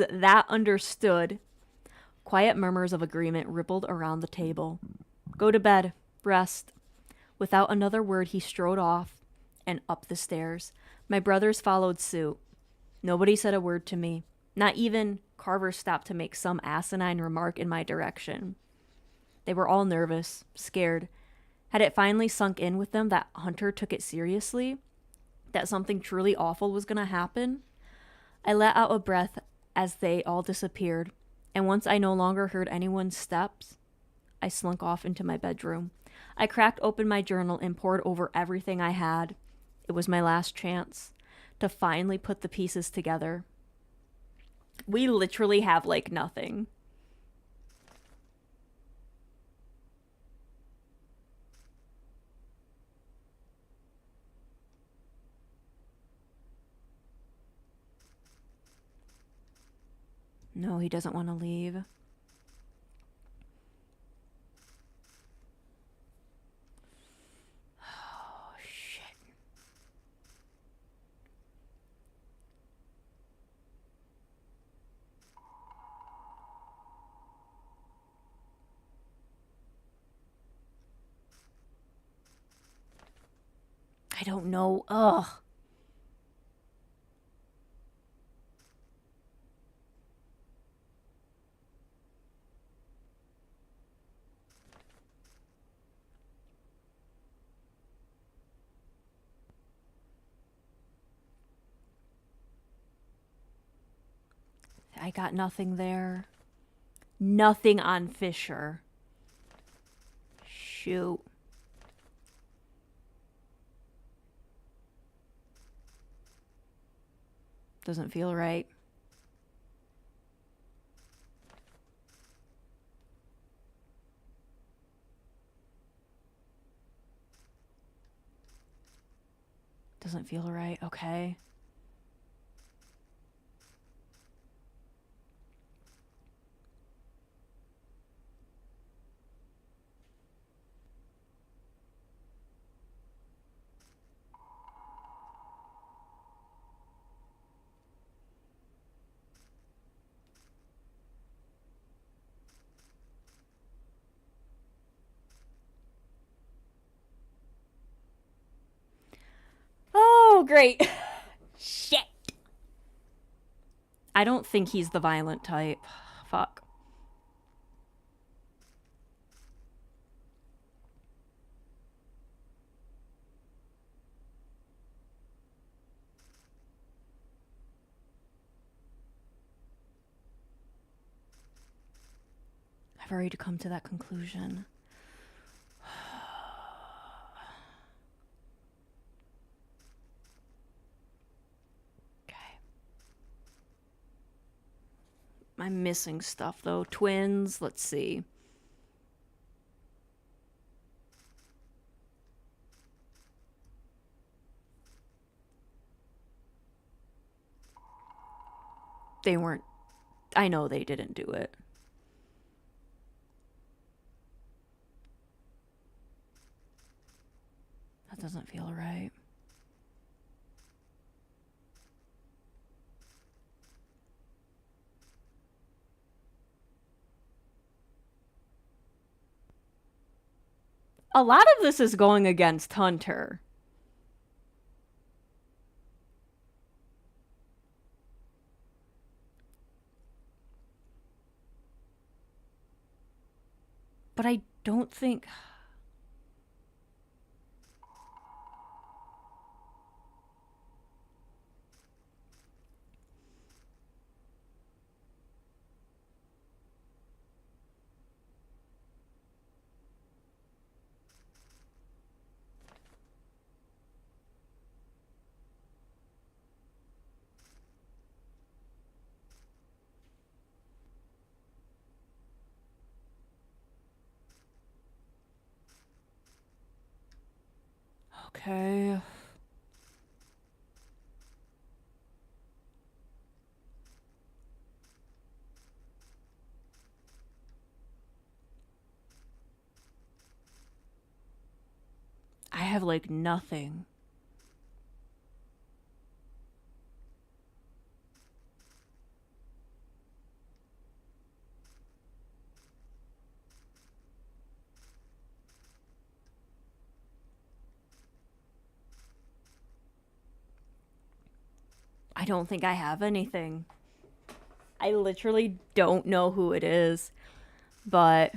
A: that understood? Quiet murmurs of agreement rippled around the table. Go to bed. Rest. Without another word, he strode off and up the stairs. My brothers followed suit. Nobody said a word to me. Not even Carver stopped to make some asinine remark in my direction. They were all nervous, scared. Had it finally sunk in with them that Hunter took it seriously? That something truly awful was going to happen? I let out a breath as they all disappeared, and once I no longer heard anyone's steps, I slunk off into my bedroom. I cracked open my journal and pored over everything I had. It was my last chance to finally put the pieces together. We literally have like nothing. No, he doesn't want to leave. Oh, shit. I don't know. Ugh. I got nothing there. Nothing on Fisher. Shoot. Doesn't feel right. Doesn't feel right. Okay. Oh, great. Shit. I don't think he's the violent type. Fuck. I've already come to that conclusion. Okay. I'm missing stuff though. Twins, let's see. They weren't. I know they didn't do it. That doesn't feel right. A lot of this is going against Hunter. But I don't think... Okay. I have like nothing. I don't think I have anything. I literally don't know who it is. But...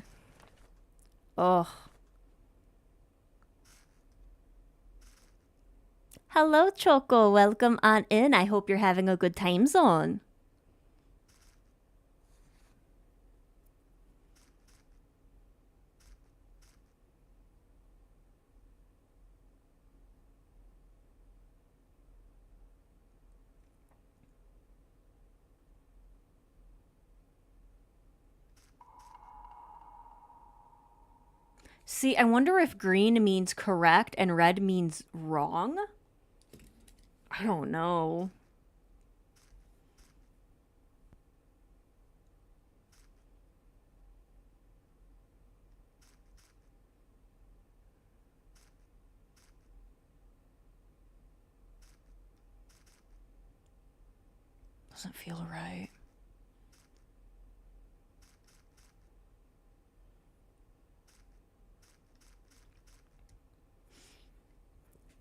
A: ugh. Hello, Choco. Welcome on in. I hope you're having a good time zone. See, I wonder if green means correct and red means wrong? I don't know. Doesn't feel right.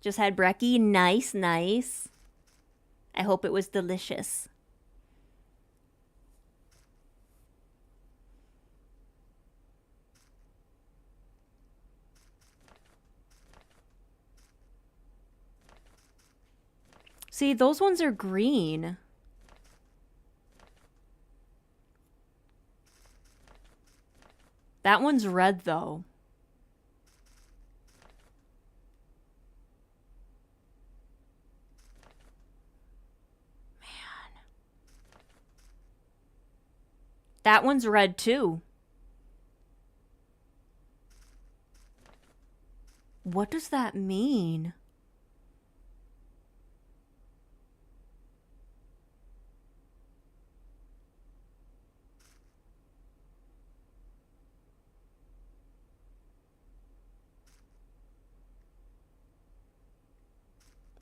A: Just had brekkie. Nice, nice. I hope it was delicious. See, those ones are green. That one's red, though. Man. That one's red, too. What does that mean?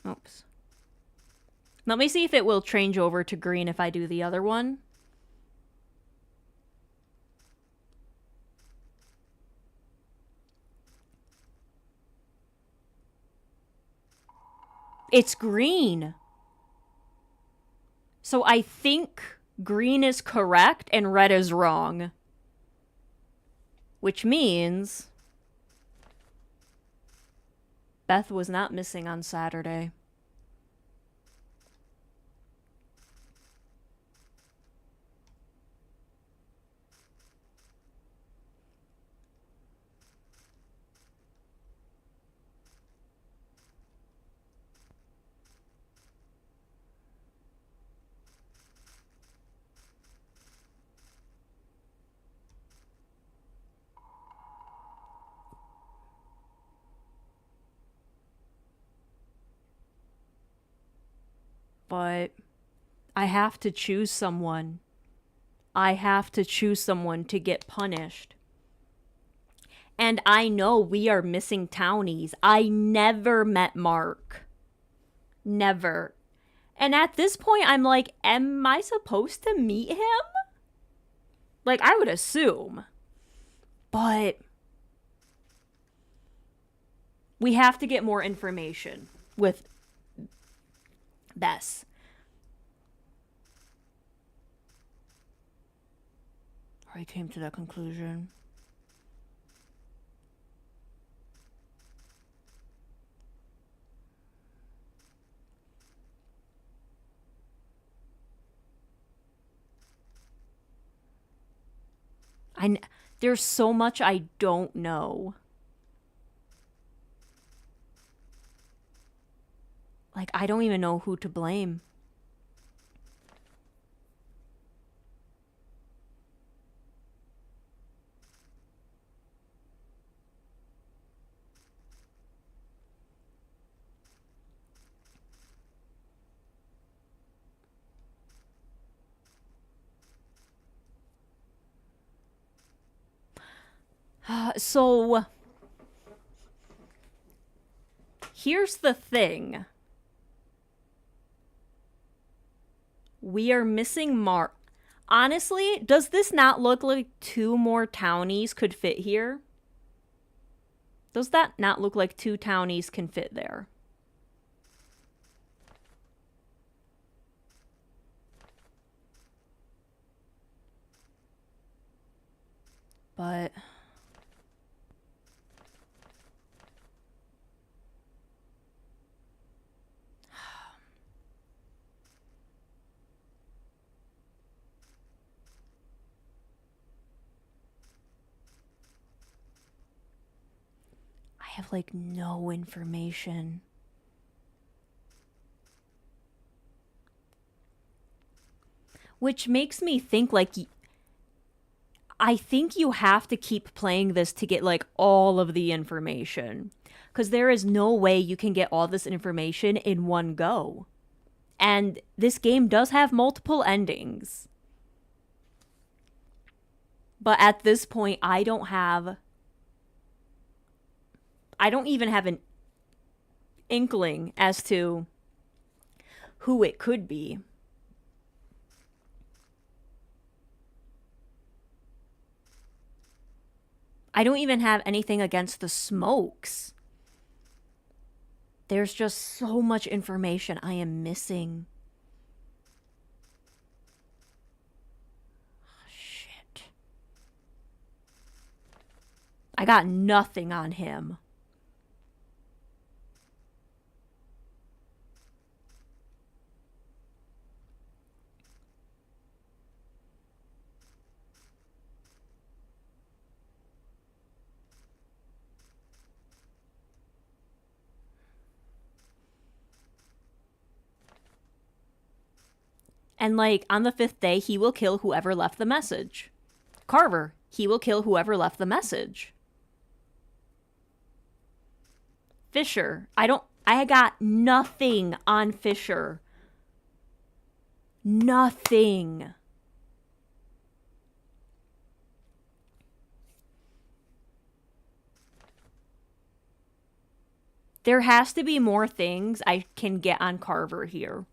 A: Oops. Let me see if it will change over to green if I do the other one. It's green. So I think green is correct and red is wrong. Which means Beth was not missing on Saturday. But I have to choose someone. I have to choose someone to get punished. And I know we are missing townies. I never met Mark. Never. And at this point, I'm like, am I supposed to meet him? Like, I would assume. But we have to get more information with Bess. I came to that conclusion. There's so much I don't know. Like, I don't even know who to blame. So, here's the thing. We are missing Mark. Honestly, does this not look like 2 more townies could fit here? Does that not look like 2 townies can fit there? But I have like no information. Which makes me think like I think you have to keep playing this to get like all of the information. Because there is no way you can get all this information in one go. And this game does have multiple endings. But at this point, I don't even have an inkling as to who it could be. I don't even have anything against the Smokes. There's just so much information I am missing. Oh, shit. I got nothing on him. And like on the 5th day, he will kill whoever left the message. Carver, he will kill whoever left the message. Fisher, I got nothing on Fisher. Nothing. There has to be more things I can get on Carver here.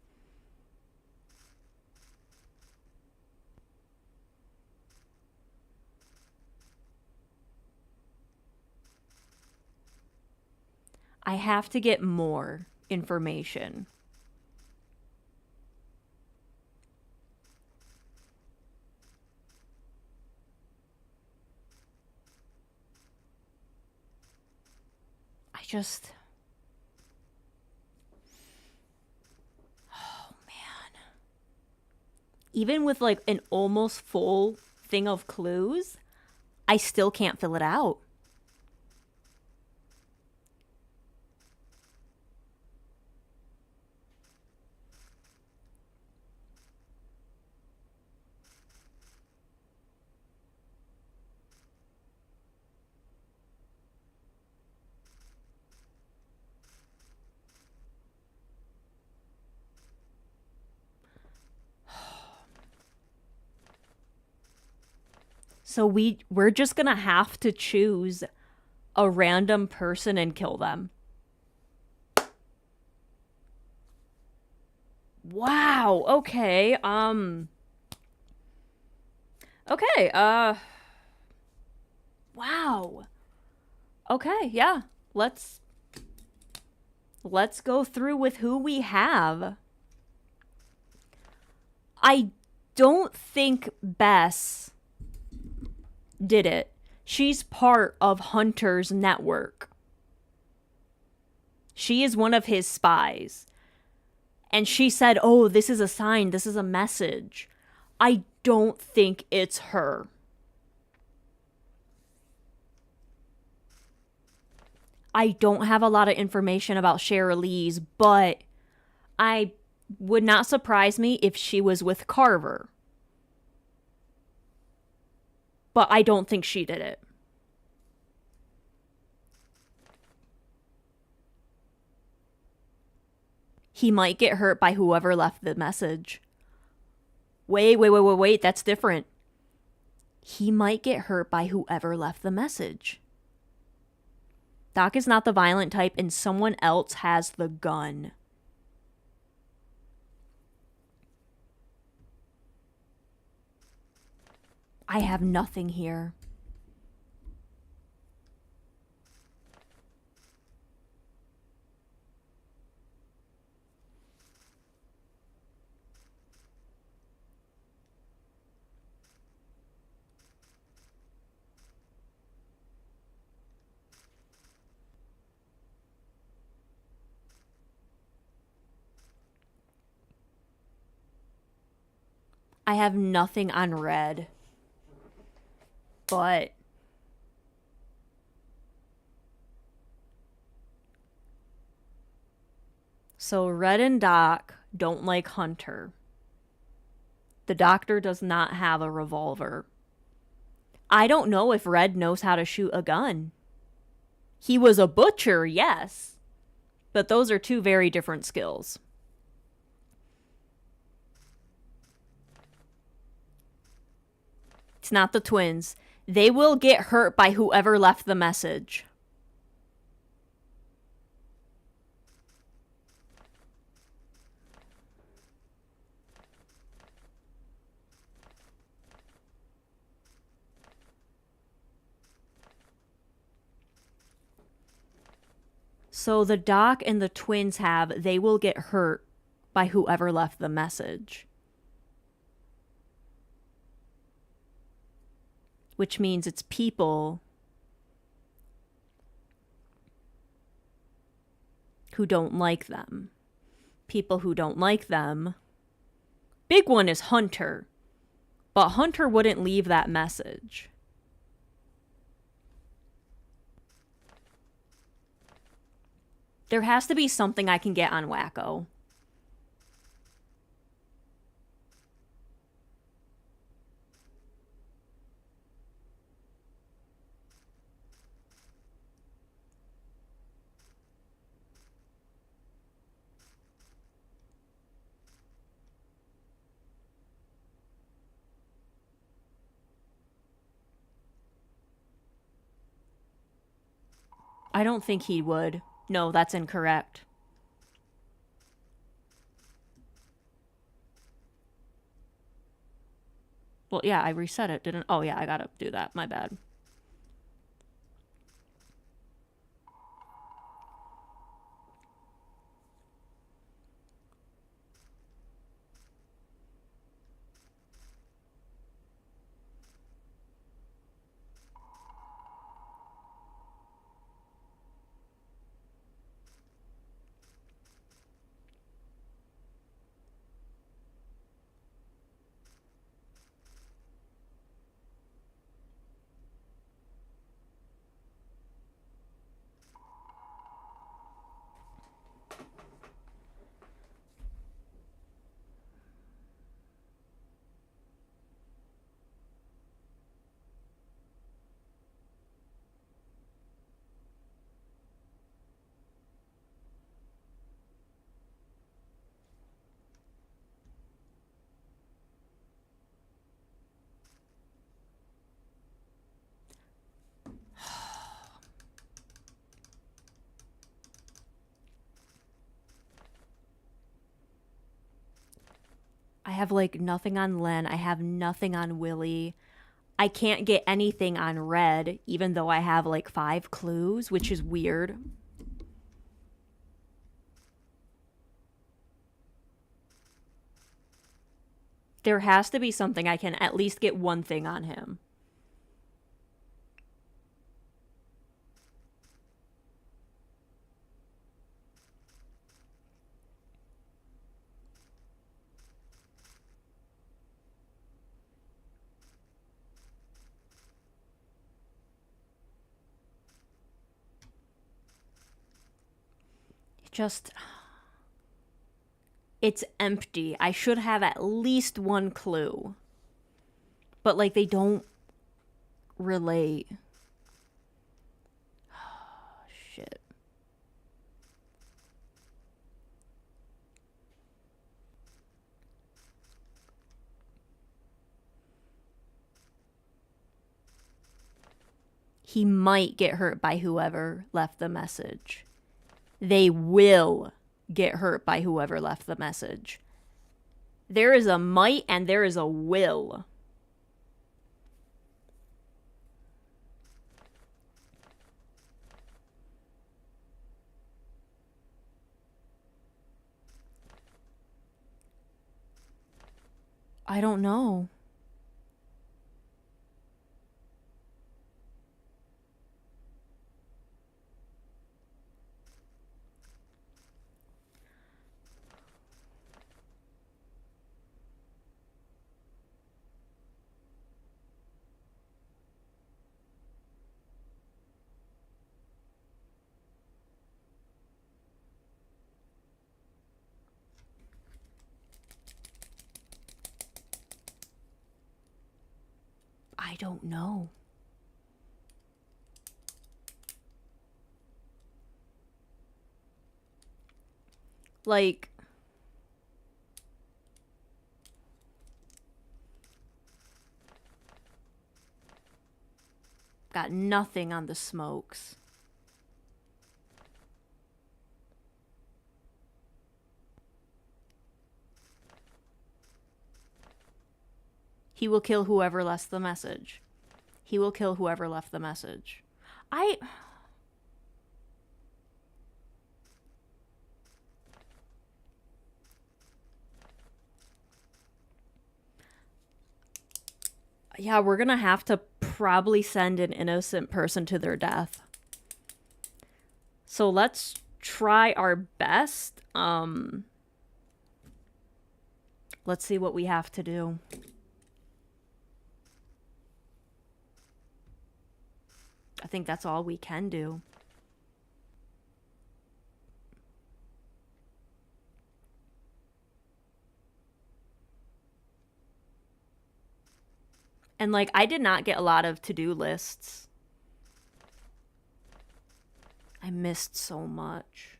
A: I have to get more information. I just... Oh, man. Even with like an almost full thing of clues, I still can't fill it out. So we're just gonna have to choose a random person and kill them. Wow. Okay. Okay. Wow. Okay. Yeah. Let's go through with who we have. I don't think Bess did it. She's part of Hunter's network. She is one of his spies. And she said, "Oh, this is a sign. This is a message." I don't think it's her. I don't have a lot of information about Cherylee's, but I would not surprise me if she was with Carver. But I don't think she did it. He might get hurt by whoever left the message. Wait. That's different. He might get hurt by whoever left the message. Doc is not the violent type, and someone else has the gun. I have nothing here. I have nothing on red. But so Red and Doc don't like Hunter. The doctor does not have a revolver. I don't know if Red knows how to shoot a gun. He was a butcher, yes. But those are two very different skills. It's not the twins. They will get hurt by whoever left the message. So the doc and the twins they will get hurt by whoever left the message. Which means it's people who don't like them. People who don't like them. Big one is Hunter. But Hunter wouldn't leave that message. There has to be something I can get on Wacko. I don't think he would. No, that's incorrect. Well, yeah, I reset it, didn't... Oh, yeah, I gotta do that. My bad. have like nothing on Len. I have nothing on Willie. I can't get anything on Red, even though I have like 5 clues, which is weird. There has to be something I can at least get one thing on him. Just, it's empty. I should have at least one clue. But like they don't relate. Shit. He might get hurt by whoever left the message. They will get hurt by whoever left the message. There is a might and there is a will. I don't know. I don't know. Like, got nothing on the smokes. He will kill whoever left the message. He will kill whoever left the message. Yeah, we're gonna have to probably send an innocent person to their death. So let's try our best. Let's see what we have to do. I think that's all we can do. And like, I did not get a lot of to-do lists. I missed so much.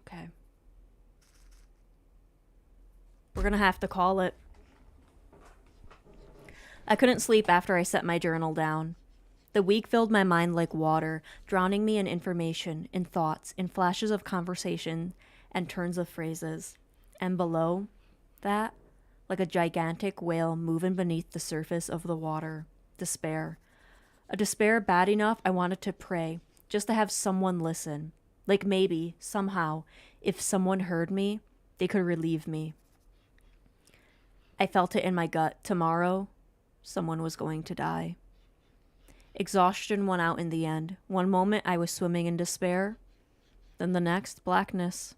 A: Okay. We're gonna have to call it. I couldn't sleep after I set my journal down. The week filled my mind like water, drowning me in information, in thoughts, in flashes of conversation, and turns of phrases. And below that, like a gigantic whale moving beneath the surface of the water, despair. A despair bad enough I wanted to pray, just to have someone listen. Like maybe, somehow, if someone heard me, they could relieve me. I felt it in my gut. Tomorrow, someone was going to die. Exhaustion won out in the end. One moment I was swimming in despair, then the next, blackness.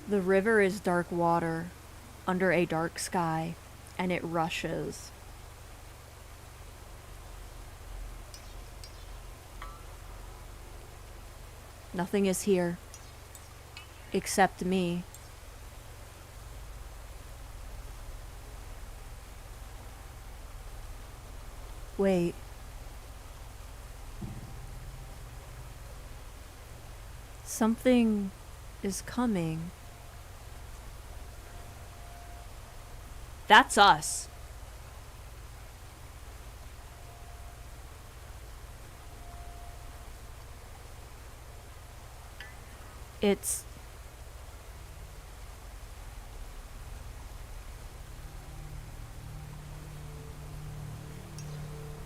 A: The river is dark water, under a dark sky, and it rushes. Nothing is here, except me. Wait. Something is coming. That's us. It's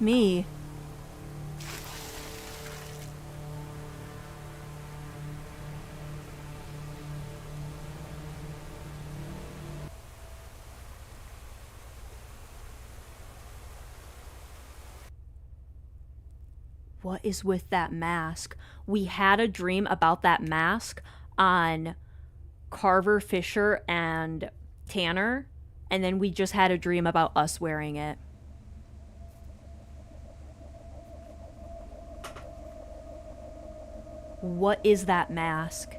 A: me. What is with that mask? We had a dream about that mask on Carver, Fisher, and Tanner, and then we just had a dream about us wearing it. What is that mask?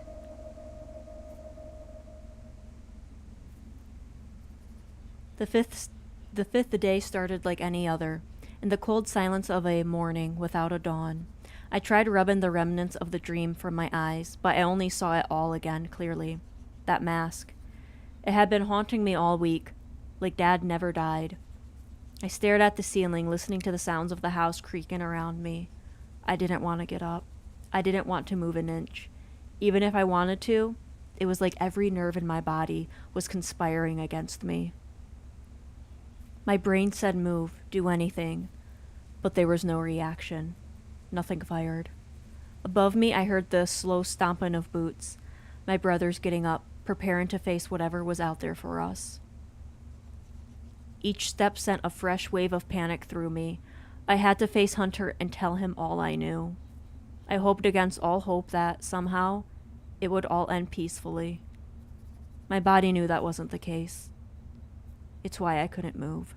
A: The fifth day started like any other, in the cold silence of a morning without a dawn. I tried rubbing the remnants of the dream from my eyes, but I only saw it all again clearly. That mask. It had been haunting me all week, like Dad never died. I stared at the ceiling, listening to the sounds of the house creaking around me. I didn't want to get up. I didn't want to move an inch. Even if I wanted to, it was like every nerve in my body was conspiring against me. My brain said move, do anything, but there was no reaction. Nothing fired. Above me, I heard the slow stomping of boots. My brothers getting up, preparing to face whatever was out there for us. Each step sent a fresh wave of panic through me. I had to face Hunter and tell him all I knew. I hoped against all hope that, somehow, it would all end peacefully. My body knew that wasn't the case. It's why I couldn't move.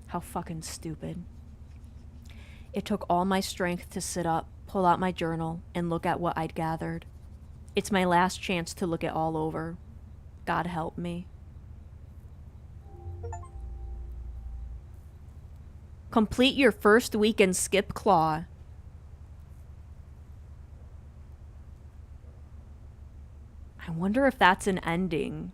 A: How fucking stupid. It took all my strength to sit up, pull out my journal, and look at what I'd gathered. It's my last chance to look it all over. God help me. Complete your first week and skip claw. I wonder if that's an ending.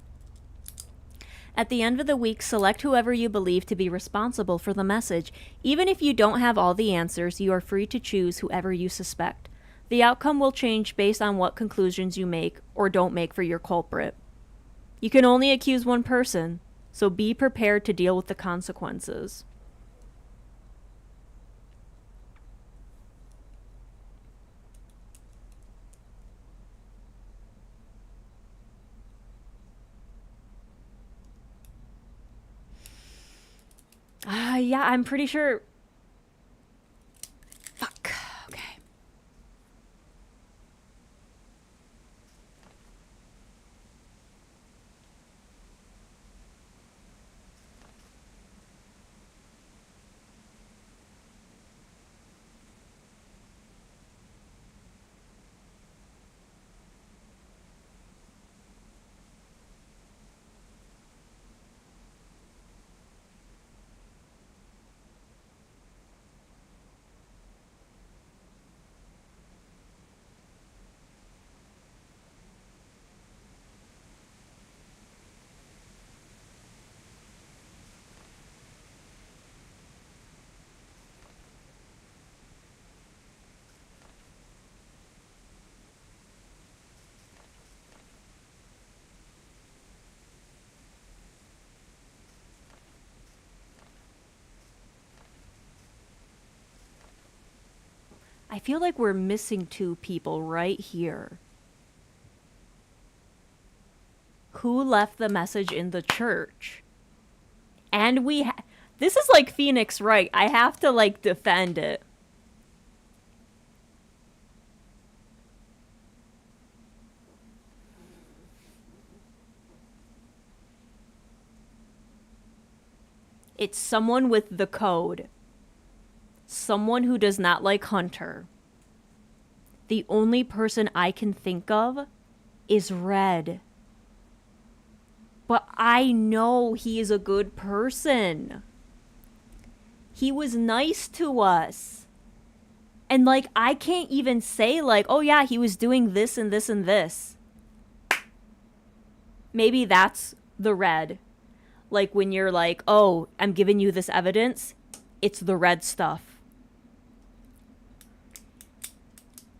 A: At the end of the week, select whoever you believe to be responsible for the message. Even if you don't have all the answers, you are free to choose whoever you suspect. The outcome will change based on what conclusions you make or don't make for your culprit. You can only accuse one person, so be prepared to deal with the consequences. Yeah, I'm pretty sure. Fuck. Okay. I feel like we're missing two people right here. Who left the message in the church? And this is like Phoenix Wright. I have to like defend it. It's someone with the code. Someone who does not like Hunter. The only person I can think of is Red. But I know he is a good person. He was nice to us. And, like, I can't even say, like, oh, yeah, he was doing this and this and this. Maybe that's the red. Like, when you're like, oh, I'm giving you this evidence, it's the red stuff.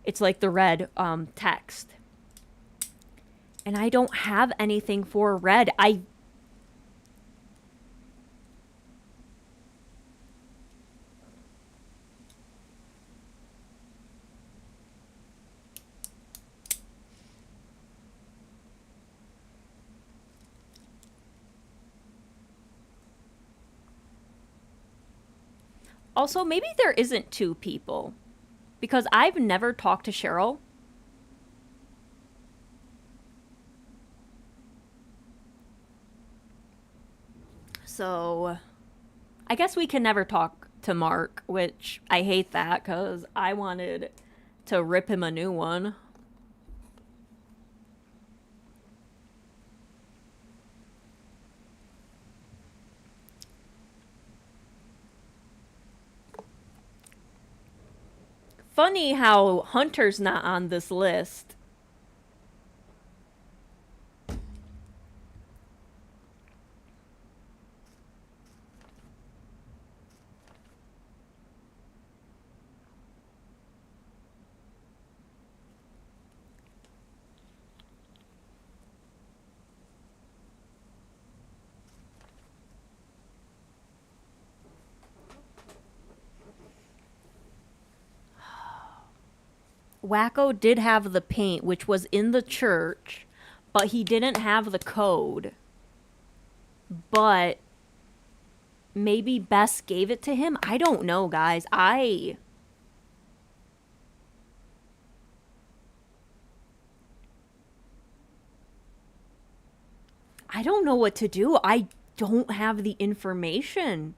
A: It's like the red text. And I don't have anything for red. Also, maybe there isn't two people. Because I've never talked to Cheryl. So, I guess we can never talk to Mark, which I hate that because I wanted to rip him a new one. Funny how Hunter's not on this list. Wacko did have the paint, which was in the church, but he didn't have the code. But maybe Bess gave it to him? I don't know, guys. I don't know what to do. I don't have the information.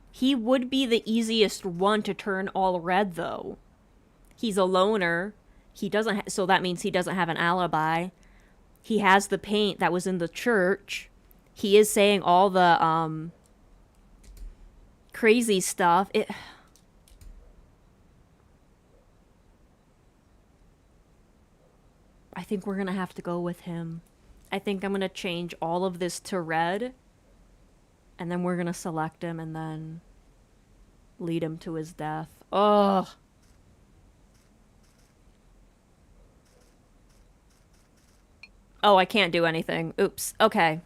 A: He would be the easiest one to turn all red, though. He's a loner. He doesn't, so that means he doesn't have an alibi. He has the paint that was in the church. He is saying all the crazy stuff. I think we're gonna have to go with him. I think I'm gonna change all of this to red, and then we're gonna select him and then lead him to his death. Ugh. Oh, I can't do anything. Oops. Okay.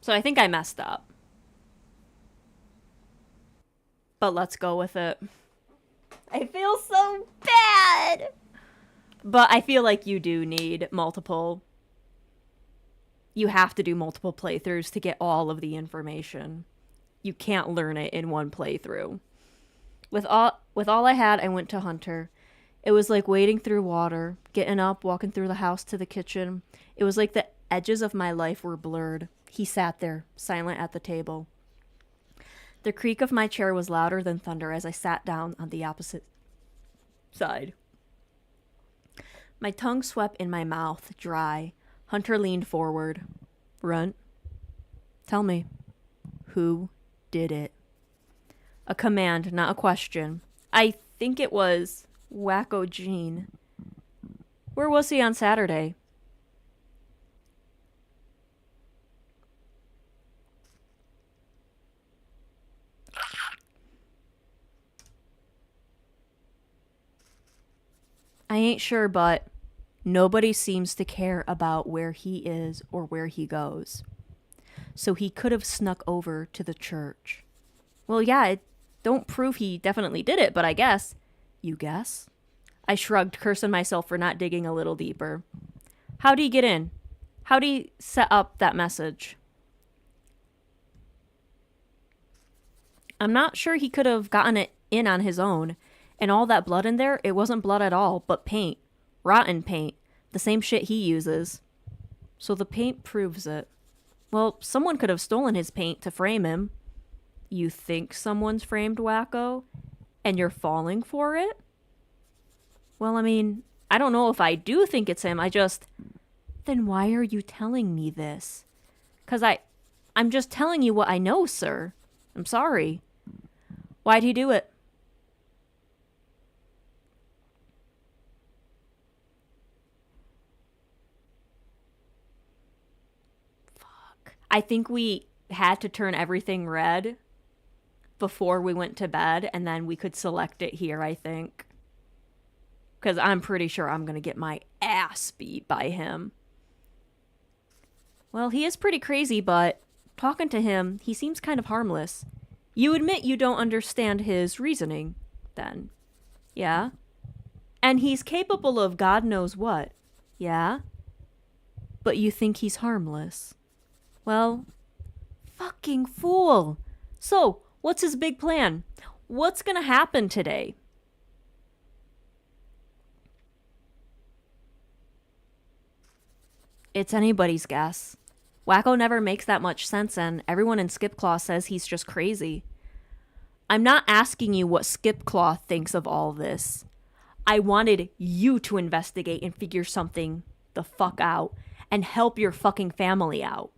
A: So I think I messed up. But let's go with it. I feel so bad! But I feel like you do need multiple. You have to do multiple playthroughs to get all of the information. You can't learn it in one playthrough. With all I had, I went to Hunter. It was like wading through water, getting up, walking through the house to the kitchen. It was like the edges of my life were blurred. He sat there, silent at the table. The creak of my chair was louder than thunder as I sat down on the opposite side. My tongue swept in my mouth, dry. Hunter leaned forward. Runt, tell me, who did it? A command, not a question. I think it was Wacko Gene. Where was he on Saturday? I ain't sure, but nobody seems to care about where he is or where he goes. So he could have snuck over to the church. Well, yeah, it don't prove he definitely did it, but I guess. You guess? I shrugged, cursing myself for not digging a little deeper. How'd he get in? How'd he set up that message? I'm not sure he could have gotten it in on his own. And all that blood in there, it wasn't blood at all, but paint. Rotten paint. The same shit he uses. So the paint proves it. Well, someone could have stolen his paint to frame him. You think someone's framed Wacko? And you're falling for it? Well, I mean, I don't know if I do think it's him. Then why are you telling me this? 'Cause I'm just telling you what I know, sir. I'm sorry. Why'd he do it? Fuck. I think we had to turn everything red before we went to bed, and then we could select it here, I think. Because I'm pretty sure I'm going to get my ass beat by him. Well, he is pretty crazy, but talking to him, he seems kind of harmless. You admit you don't understand his reasoning, then. Yeah? And he's capable of God knows what. Yeah? But you think he's harmless. Well, fucking fool. So, what's his big plan? What's gonna happen today? It's anybody's guess. Wacko never makes that much sense, and everyone in Skipclaw says he's just crazy. I'm not asking you what Skipclaw thinks of all this. I wanted you to investigate and figure something the fuck out and help your fucking family out.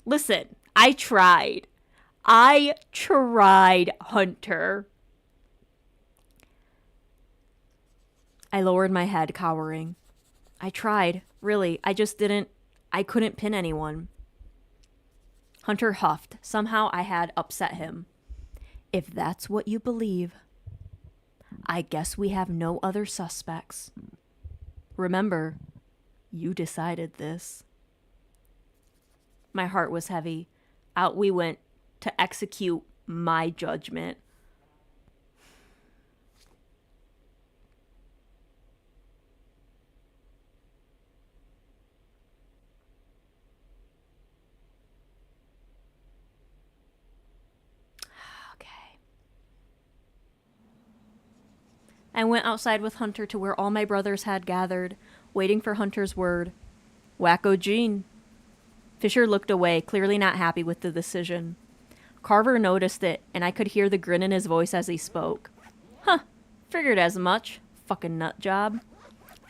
A: Listen, I tried. Hunter. I lowered my head, cowering. I tried, really. I couldn't pin anyone. Hunter huffed. Somehow I had upset him. If that's what you believe, I guess we have no other suspects. Remember, you decided this. My heart was heavy. Out we went to execute my judgment. I went outside with Hunter to where all my brothers had gathered, waiting for Hunter's word. Wacko Gene. Fisher looked away, clearly not happy with the decision. Carver noticed it, and I could hear the grin in his voice as he spoke. Huh, figured as much. Fucking nut job.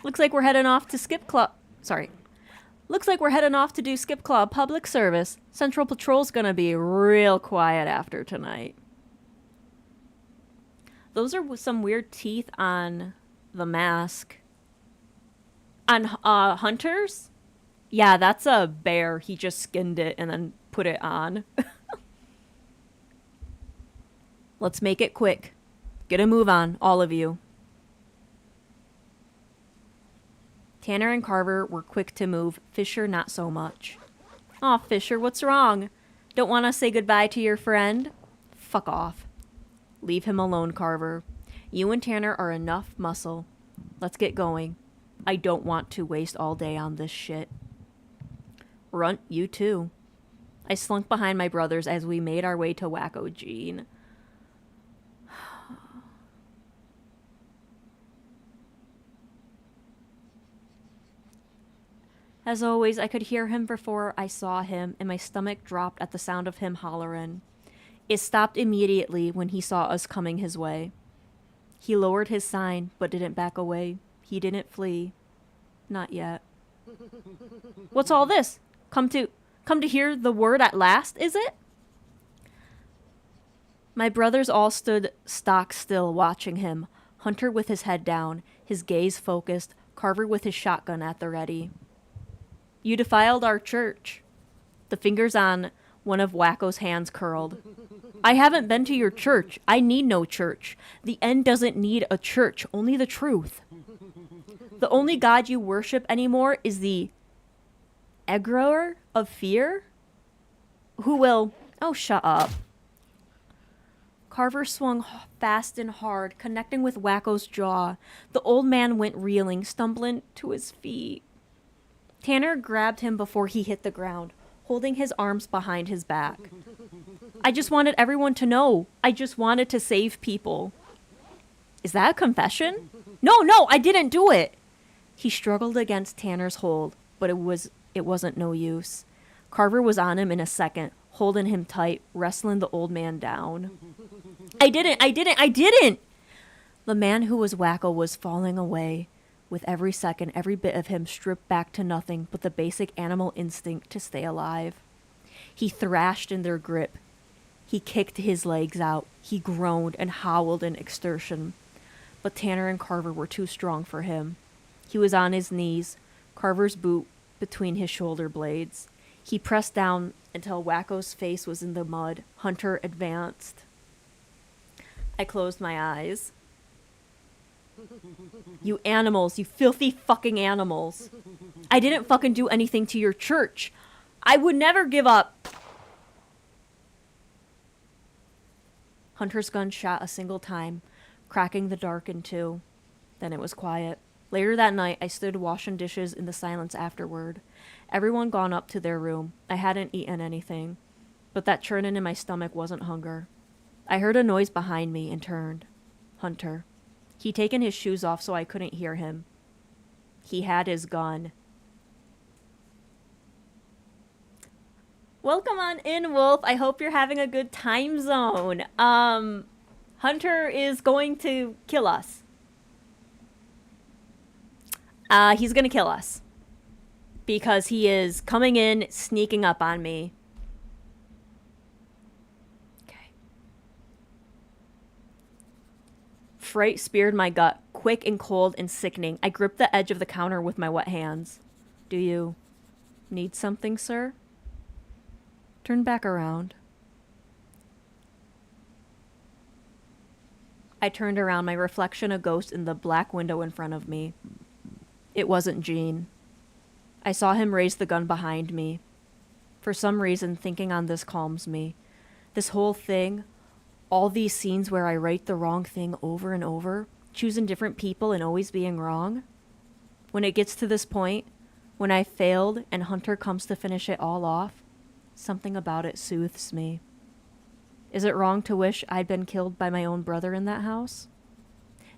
A: Looks like we're heading off to do Skipclaw public service. Central Patrol's gonna be real quiet after tonight. Those are some weird teeth on the mask. On Hunter's? Yeah, that's a bear. He just skinned it and then put it on. Let's make it quick. Get a move on, all of you. Tanner and Carver were quick to move. Fisher, not so much. Aw, Fisher, what's wrong? Don't want to say goodbye to your friend? Fuck off. Leave him alone, Carver. You and Tanner are enough muscle. Let's get going. I don't want to waste all day on this shit. Runt, you too. I slunk behind my brothers as we made our way to Wacko Gene. As always, I could hear him before I saw him, and my stomach dropped at the sound of him hollering. It stopped immediately when he saw us coming his way. He lowered his sign, but didn't back away. He didn't flee. Not yet. What's all this? Come to hear the word at last, is it? My brothers all stood stock still watching him, Hunter with his head down, his gaze focused, Carver with his shotgun at the ready. You defiled our church. The fingers on one of Wacko's hands curled. I haven't been to your church. I need no church. The end doesn't need a church, only the truth. The only God you worship anymore is the eggroer of fear? Who will... Oh, shut up. Carver swung fast and hard, connecting with Wacko's jaw. The old man went reeling, stumbling to his feet. Tanner grabbed him before he hit the ground, holding his arms behind his back. I just wanted everyone to know. I just wanted to save people. Is that a confession? No, I didn't do it. He struggled against Tanner's hold, but it wasn't no use. Carver was on him in a second, holding him tight, wrestling the old man down. I didn't! The man who was Wacko was falling away. With every second, every bit of him stripped back to nothing but the basic animal instinct to stay alive. He thrashed in their grip. He kicked his legs out. He groaned and howled in exertion. But Tanner and Carver were too strong for him. He was on his knees, Carver's boot between his shoulder blades. He pressed down until Wacko's face was in the mud. Hunter advanced. I closed my eyes. You animals, you filthy fucking animals. I didn't fucking do anything to your church. I would never give up. Hunter's gun shot a single time, cracking the dark in two. Then it was quiet. Later that night, I stood washing dishes in the silence afterward. Everyone gone up to their room. I hadn't eaten anything, but that churning in my stomach wasn't hunger. I heard a noise behind me and turned. Hunter. He'd taken his shoes off so I couldn't hear him. He had his gun. Welcome on in, Wolf. I hope you're having a good time zone. Hunter is going to kill us. He's gonna kill us. Because he is coming in, sneaking up on me. Okay. Fright speared my gut, quick and cold and sickening. I gripped the edge of the counter with my wet hands. Do you need something, sir? Turn back around. I turned around, my reflection a ghost in the black window in front of me. It wasn't Gene. I saw him raise the gun behind me. For some reason, thinking on this calms me. This whole thing, all these scenes where I write the wrong thing over and over, choosing different people and always being wrong. When it gets to this point, when I failed and Hunter comes to finish it all off, something about it soothes me. Is it wrong to wish I'd been killed by my own brother in that house?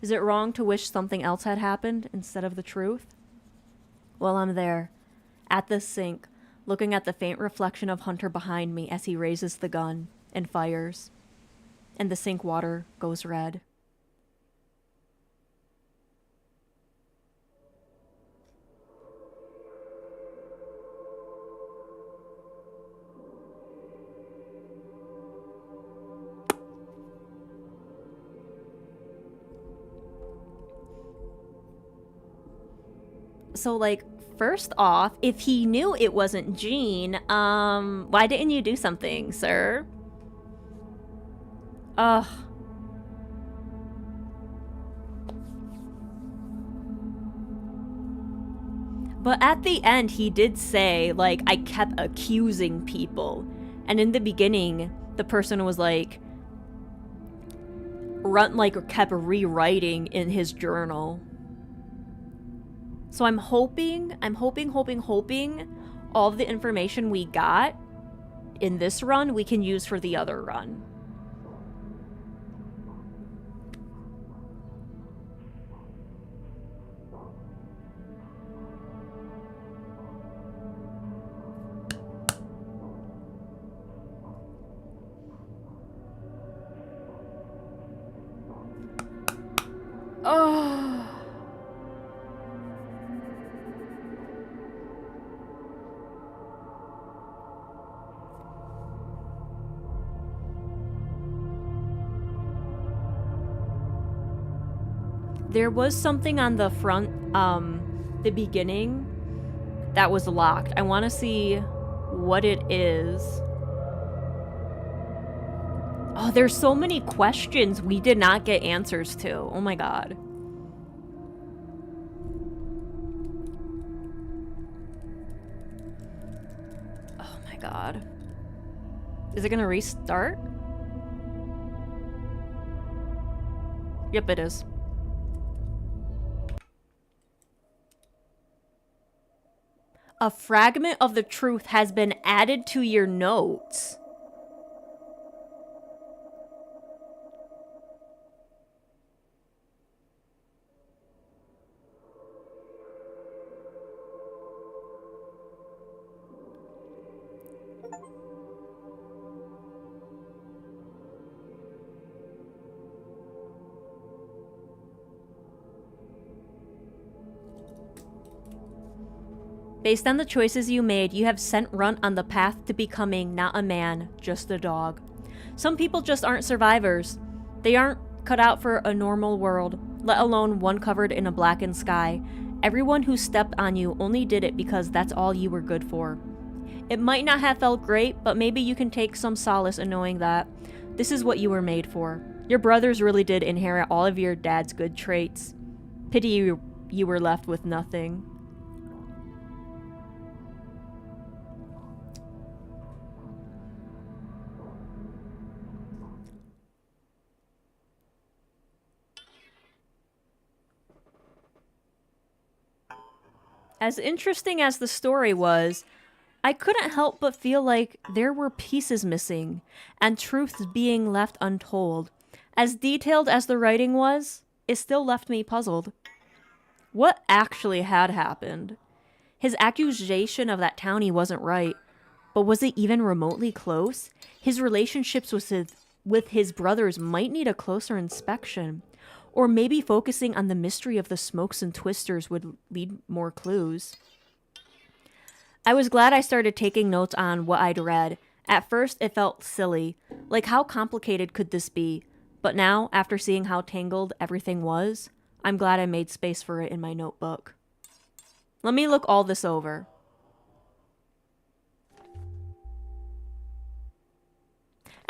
A: Is it wrong to wish something else had happened instead of the truth? Well, I'm there, at the sink, looking at the faint reflection of Hunter behind me as he raises the gun and fires, and the sink water goes red. So, like, first off, if he knew it wasn't Gene, why didn't you do something, sir? Ugh. But at the end, he did say, like, I kept accusing people. And in the beginning, the person was like, Runt, like, kept rewriting in his journal. So I'm hoping all of the information we got in this run we can use for the other run. Oh. There was something on the front, the beginning, that was locked. I want to see what it is. Oh, there's so many questions we did not get answers to. Oh my god. Oh my god. Is it gonna restart? Yep, it is. A fragment of the truth has been added to your notes. Based on the choices you made, you have sent Runt on the path to becoming not a man, just a dog. Some people just aren't survivors. They aren't cut out for a normal world, let alone one covered in a blackened sky. Everyone who stepped on you only did it because that's all you were good for. It might not have felt great, but maybe you can take some solace in knowing that this is what you were made for. Your brothers really did inherit all of your dad's good traits. Pity you were left with nothing. As interesting as the story was, I couldn't help but feel like there were pieces missing, and truths being left untold. As detailed as the writing was, it still left me puzzled. What actually had happened? His accusation of that townie wasn't right, but was it even remotely close? His relationships with his brothers might need a closer inspection. Or maybe focusing on the mystery of the smokes and twisters would lead more clues. I was glad I started taking notes on what I'd read. At first, it felt silly. Like, how complicated could this be? But now, after seeing how tangled everything was, I'm glad I made space for it in my notebook. Let me look all this over.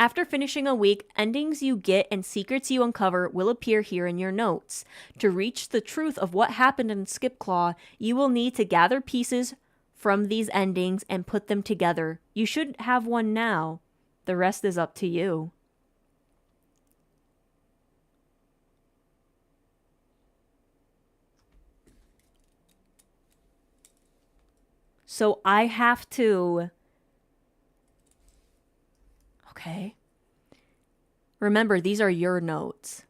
A: After finishing a week, endings you get and secrets you uncover will appear here in your notes. To reach the truth of what happened in Skipclaw, you will need to gather pieces from these endings and put them together. You should have one now. The rest is up to you. So I have to... Okay. Remember, these are your notes.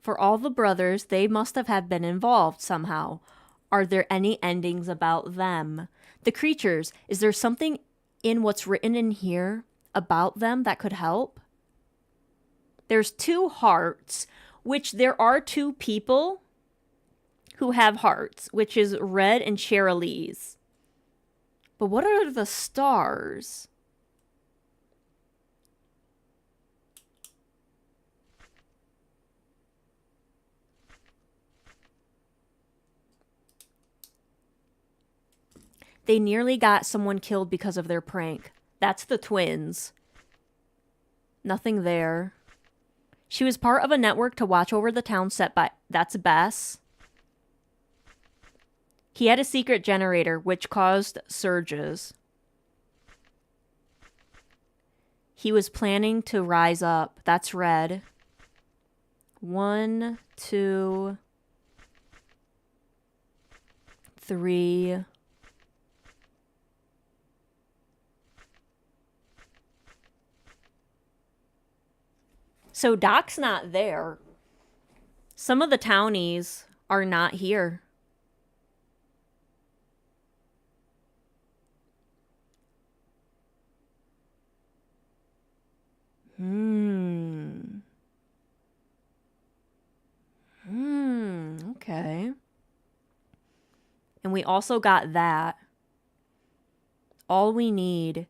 A: For all the brothers, they must have been involved somehow. Are there any endings about them? The creatures, is there something in what's written in here about them that could help? There's 2 hearts, which there are 2 people who have hearts, which is Red and Cherilise. But what are the stars? They nearly got someone killed because of their prank. That's the twins. Nothing there. She was part of a network to watch over the town set by... That's Bess. He had a secret generator, which caused surges. He was planning to rise up. That's Red. 1, 2, 3... So Doc's not there. Some of the townies are not here. Okay. And we also got that. All we need...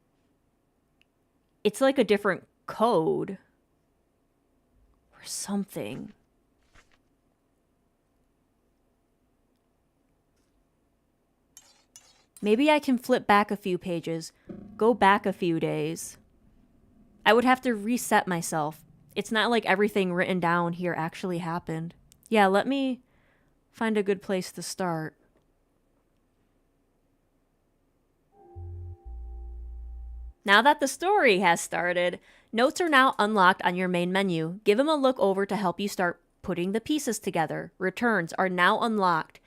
A: It's like a different code. Or something. Maybe I can flip back a few pages, go back a few days. I would have to reset myself. It's not like everything written down here actually happened. Yeah, let me find a good place to start. Now that the story has started, notes are now unlocked on your main menu. Give them a look over to help you start putting the pieces together. Returns are now unlocked.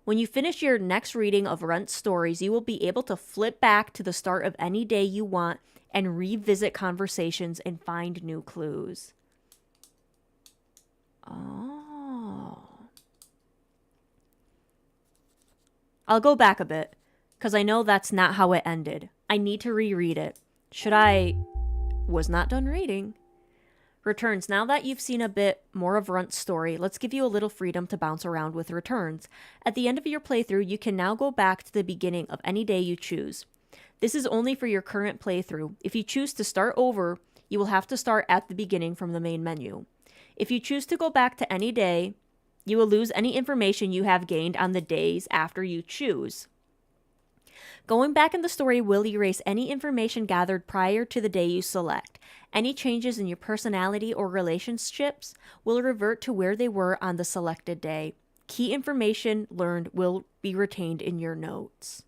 A: When you finish your next reading of Runt's stories, you will be able to flip back to the start of any day you want and revisit conversations and find new clues. Oh. I'll go back a bit, because I know that's not how it ended. I need to reread it. Should I... Was not done reading. Returns. Now that you've seen a bit more of Runt's story, let's give you a little freedom to bounce around with returns. At the end of your playthrough, you can now go back to the beginning of any day you choose. This is only for your current playthrough. If you choose to start over, you will have to start at the beginning from the main menu. If you choose to go back to any day, you will lose any information you have gained on the days after you choose. Going back in the story will erase any information gathered prior to the day you select. Any changes in your personality or relationships will revert to where they were on the selected day. Key information learned will be retained in your notes.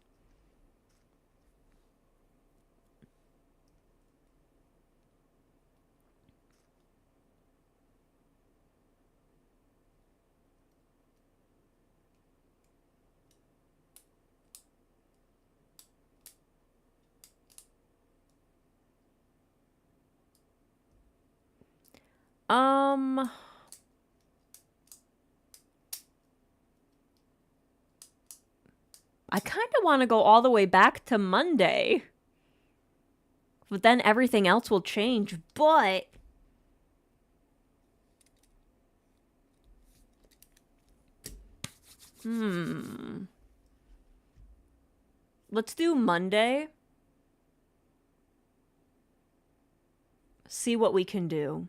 A: I kind of want to go all the way back to Monday. But then everything else will change. But... Let's do Monday. See what we can do.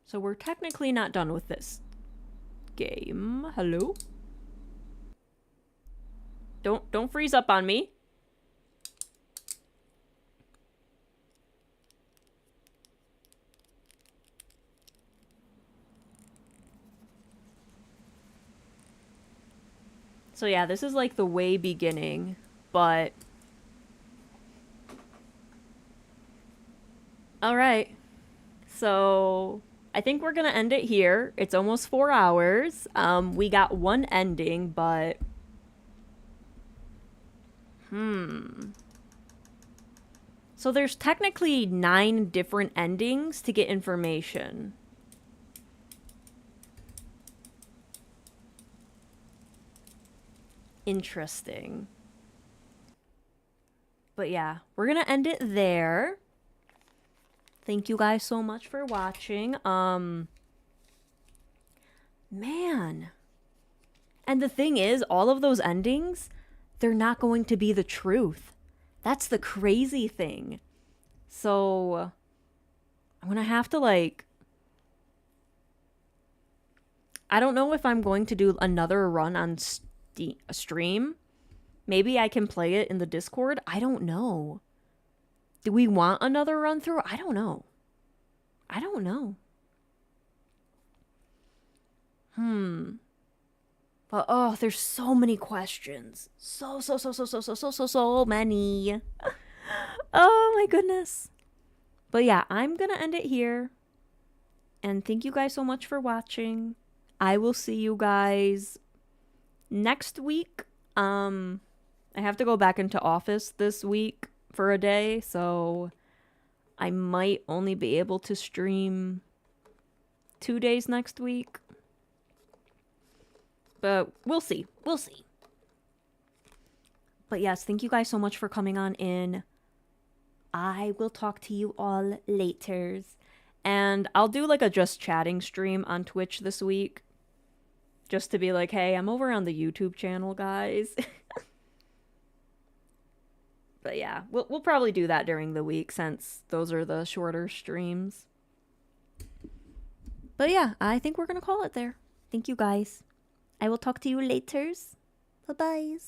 A: So we're technically not done with this game. Hello? Don't freeze up on me. So yeah, this is like the way beginning, but... Alright. So... I think we're gonna end it here. It's almost 4 hours. We got one ending, but... So there's technically 9 different endings to get information. Interesting. But yeah, we're gonna end it there. Thank you guys so much for watching. Man. And the thing is, all of those endings, they're not going to be the truth. That's the crazy thing. So, I'm gonna have to, like... I don't know if I'm going to do another run on stream. Maybe I can play it in the Discord. I don't know. Do we want another run through? I don't know. I don't know. But oh, there's so many questions. So many. Oh my goodness. But yeah, I'm gonna end it here. And thank you guys so much for watching. I will see you guys next week. I have to go back into office this week for a day, so I might only be able to stream 2 days next week. But we'll see. We'll see. But yes, thank you guys so much for coming on in. I will talk to you all later. And I'll do like a just chatting stream on Twitch this week. Just to be like, hey, I'm over on the YouTube channel, guys. But yeah, we'll probably do that during the week since those are the shorter streams. But yeah, I think we're going to call it there. Thank you guys. I will talk to you later. Bye-bye.